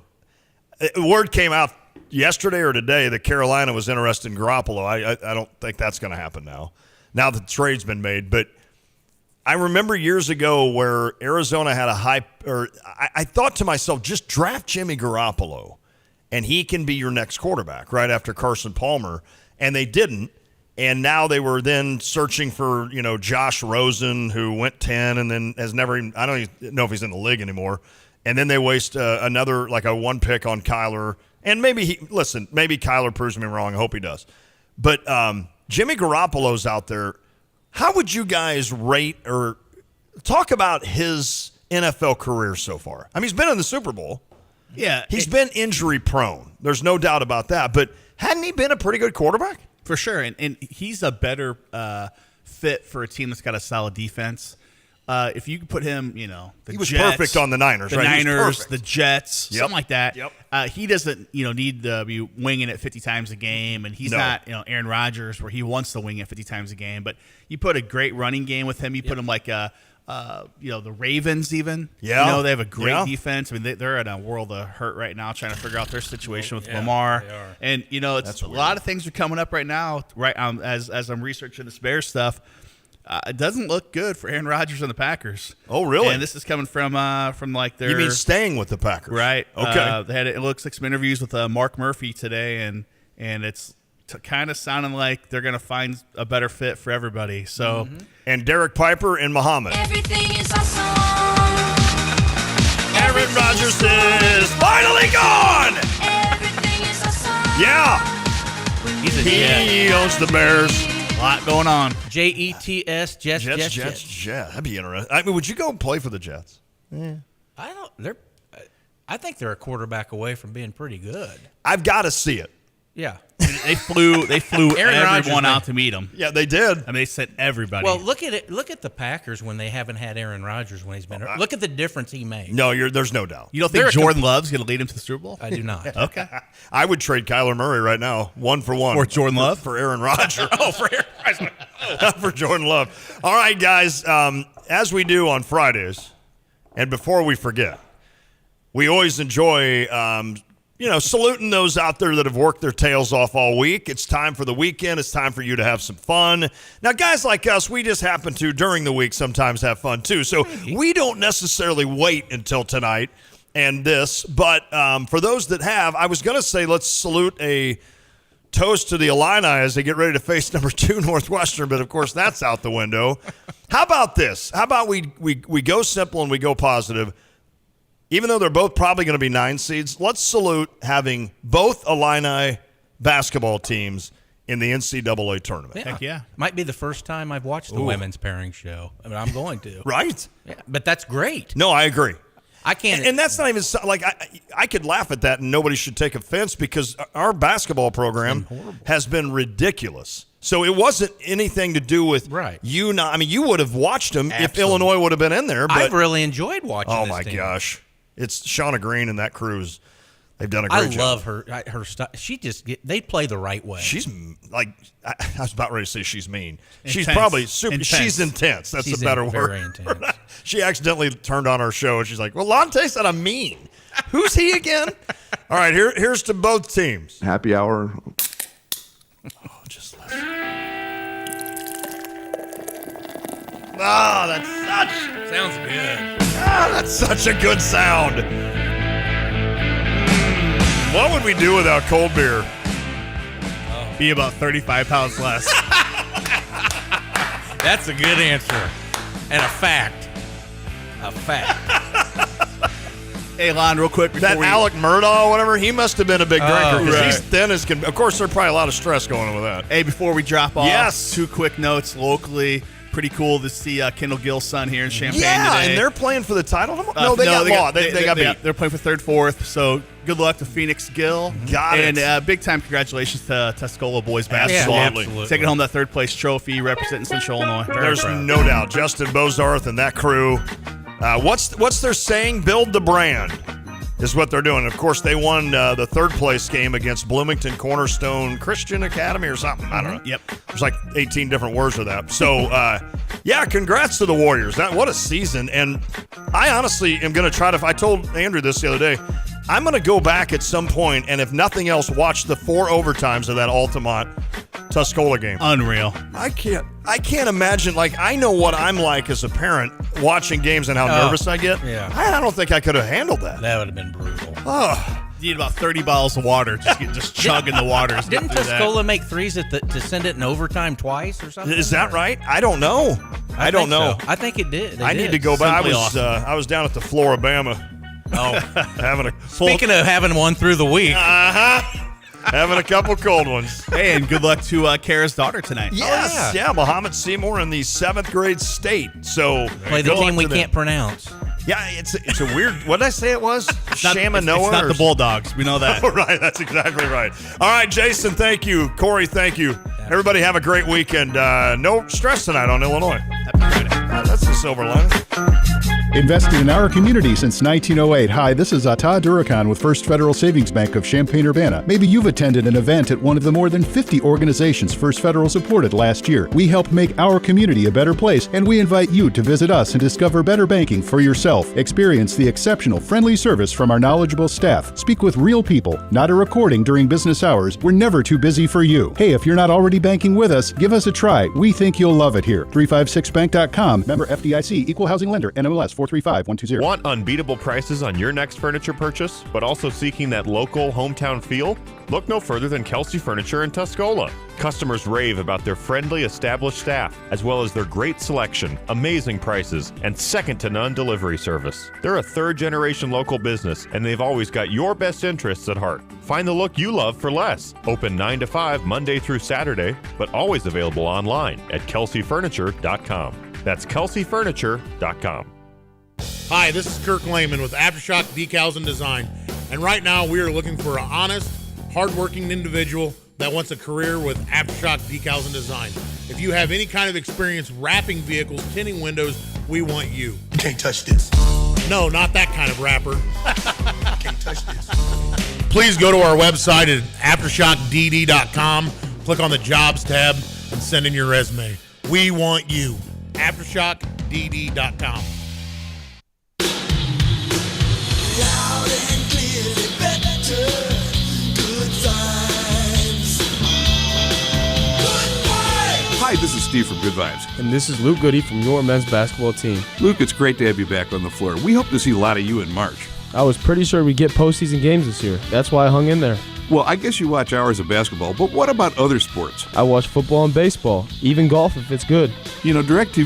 Word came out yesterday or today that Carolina was interested in Garoppolo. I don't think that's going to happen now that the trade's been made, but I remember years ago where Arizona had I thought to myself, just draft Jimmy Garoppolo, and he can be your next quarterback right after Carson Palmer, and they didn't. And now they were then searching for, Josh Rosen, who went 10 and then has never even, I don't even know if he's in the league anymore. And then they waste another, a 1 pick on Kyler. And maybe maybe Kyler proves me wrong. I hope he does. But Jimmy Garoppolo's out there. How would you guys rate or talk about his NFL career so far? I mean, he's been in the Super Bowl. Yeah. He's been injury prone. There's no doubt about that. But hadn't he been a pretty good quarterback? For sure. And he's a better fit for a team that's got a solid defense. If you could put him, he was Jets, perfect on the Niners, the right? Niners, the Jets, something like that. Yep. He doesn't, need to be winging it 50 times a game, and he's not, Aaron Rodgers, where he wants to wing it 50 times a game. But you put a great running game with him. You put him like, the Ravens even. Yeah. They have a great defense. I mean, they're in a world of hurt right now, trying to figure out their situation with Lamar. They are. And it's a lot of things are coming up right now. Right, as I'm researching this Bears stuff. It doesn't look good for Aaron Rodgers and the Packers. Oh, really? And this is coming from their. You mean staying with the Packers? Right. Okay. They had, it looks like some interviews with Mark Murphy today, and it's kind of sounding like they're going to find a better fit for everybody. So, and Derek Piper and Muhammad. Everything is awesome. Aaron Rodgers is finally gone. Everything is awesome. Yeah. He owns the Bears. A lot going on. Jets, Jets. That'd be interesting. I mean, would you go and play for the Jets? I don't. I think they're a quarterback away from being pretty good. I've got to see it. Yeah. They flew Aaron everyone Rodgers, out to meet him. Yeah, they did. I mean, they sent everybody. Well, look at it. Look at the Packers when they haven't had Aaron Rodgers when he's been hurt. Look at the difference he made. No, there's no doubt. You don't think Jordan Love's going to lead him to the Super Bowl? I do not. Okay. I would trade Kyler Murray right now, 1-for-1. For Jordan Love? For Aaron Rodgers. For Aaron Rodgers. For Jordan Love. All right, guys, as we do on Fridays, and before we forget, we always enjoy saluting those out there that have worked their tails off all week. It's time for the weekend. It's time for you to have some fun. Now, guys like us, we just happen to, during the week, sometimes have fun too. So we don't necessarily wait until tonight and this. But for those that have, I was going to say let's salute a toast to the Illini as they get ready to face number 2 Northwestern. But, of course, that's out the window. How about this? How about we go simple and we go positive? Even though they're both probably going to be 9 seeds, let's salute having both Illini basketball teams in the NCAA tournament. Yeah. Heck yeah. Might be the first time I've watched the women's pairing show. I mean, I'm going to. Right? Yeah, but that's great. No, I agree. I can't. And that's not even like I could laugh at that and nobody should take offense because our basketball program has been ridiculous. So it wasn't anything to do with you not. I mean, you would have watched them if Illinois would have been in there. But I've really enjoyed watching oh this my team. gosh. It's Shauna Green and that crew. They've done a great job. I love her style. They play the right way. She's like, I was about ready to say she's mean. Intense. She's probably super. Intense. She's intense. That's She's the better very word. intense. She accidentally turned on our show and she's like, well, Lante said I'm mean. Who's he again? All right, here's to both teams. Happy hour. Oh, just listen. Oh, that's such. Sounds good. Ah, that's such a good sound. What would we do without cold beer? Be about 35 pounds less. That's a good answer. And a fact. A fact. Hey, Lon, real quick. That Alec Murdaugh, whatever, he must have been a big drinker because right. he's thin as can. Of course, there's probably a lot of stress going on with that. Hey, before we drop off, Yes. 2 quick notes locally. Pretty cool to see Kendall Gill's son here in Champaign Yeah, today. and they're playing for the title tomorrow? No, they got beat. They're playing for 3rd, 4th. So good luck to Phoenix Gill. Got it. And big time congratulations to Tuscola boys basketball. Absolutely. Taking home that 3rd place trophy, representing Central Illinois. There's no doubt. Justin Bozarth and that crew. What's their saying? Build the brand is what they're doing. Of course, they won the 3rd place game against Bloomington Cornerstone Christian Academy or something. I don't know. Yep. There's like 18 different words for that. So, yeah, congrats to the Warriors. What a season. And I honestly am going to try to – I told Andrew this the other day. I'm going to go back at some point and, if nothing else, watch the 4 overtimes of that Altamont-Tuscola game. Unreal. I can't imagine. Like, I know what I'm like as a parent watching games and how nervous I get. Yeah. I don't think I could have handled that. That would have been brutal. Oh. You need about 30 bottles of water. Just chugging the waters. Didn't Tuscola make threes to send it in overtime twice or something? Is that right? I don't know. I don't know. So. I think it did. I need to go back. I was down at the Floribama. Oh, having a speaking of having one through the week. Having a couple cold ones. Hey, and good luck to Kara's daughter tonight. Yes, yeah, Muhammad Seymour in the 7th grade state. So play the team we can't pronounce. Yeah, it's a weird. What did I say it was? Shamanoa. It's not the Bulldogs. We know that. Oh, right, that's exactly right. All right, Jason, thank you. Corey, thank you. Everybody have a great weekend. No stress tonight on Illinois. Happy Friday. That's the silver lining. Invested in our community since 1908. Hi, this is Todd Durakan with First Federal Savings Bank of Champaign-Urbana. Maybe you've attended an event at one of the more than 50 organizations First Federal supported last year. We help make our community a better place, and we invite you to visit us and discover better banking for yourself. Experience the exceptional, friendly service from our knowledgeable staff. Speak with real people, not a recording during business hours. We're never too busy for you. Hey, if you're not already banking with us, give us a try. We think you'll love it here. 356bank.com. Member FDIC, Equal Housing Lender, NMLS 435120. Want unbeatable prices on your next furniture purchase, but also seeking that local hometown feel? Look no further than Kelsey Furniture in Tuscola. Customers rave about their friendly, established staff, as well as their great selection, amazing prices, and second-to-none delivery service. They're a third-generation local business, and they've always got your best interests at heart. Find the look you love for less. Open 9 to 5 Monday through Saturday, but always available online at kelseyfurniture.com. That's kelseyfurniture.com. Hi, this is Kirk Lehman with Aftershock Decals and Design. And right now we are looking for an honest, hardworking individual that wants a career with Aftershock Decals and Design. If you have any kind of experience wrapping vehicles, tinting windows, we want you. You can't touch this. No, not that kind of wrapper. Can't touch this. Please go to our website at aftershockdd.com, click on the Jobs tab, and send in your resume. We want you. aftershockdd.com. Loud and clearly better. Good vibes. Good vibes. Hi, this is Steve from Good Vibes. And this is Luke Goody from your men's basketball team. Luke, it's great to have you back on the floor. We hope to see a lot of you in March. I was pretty sure we'd get postseason games this year. That's why I hung in there. Well, I guess you watch hours of basketball, but what about other sports? I watch football and baseball, even golf if it's good. You know, DirecTV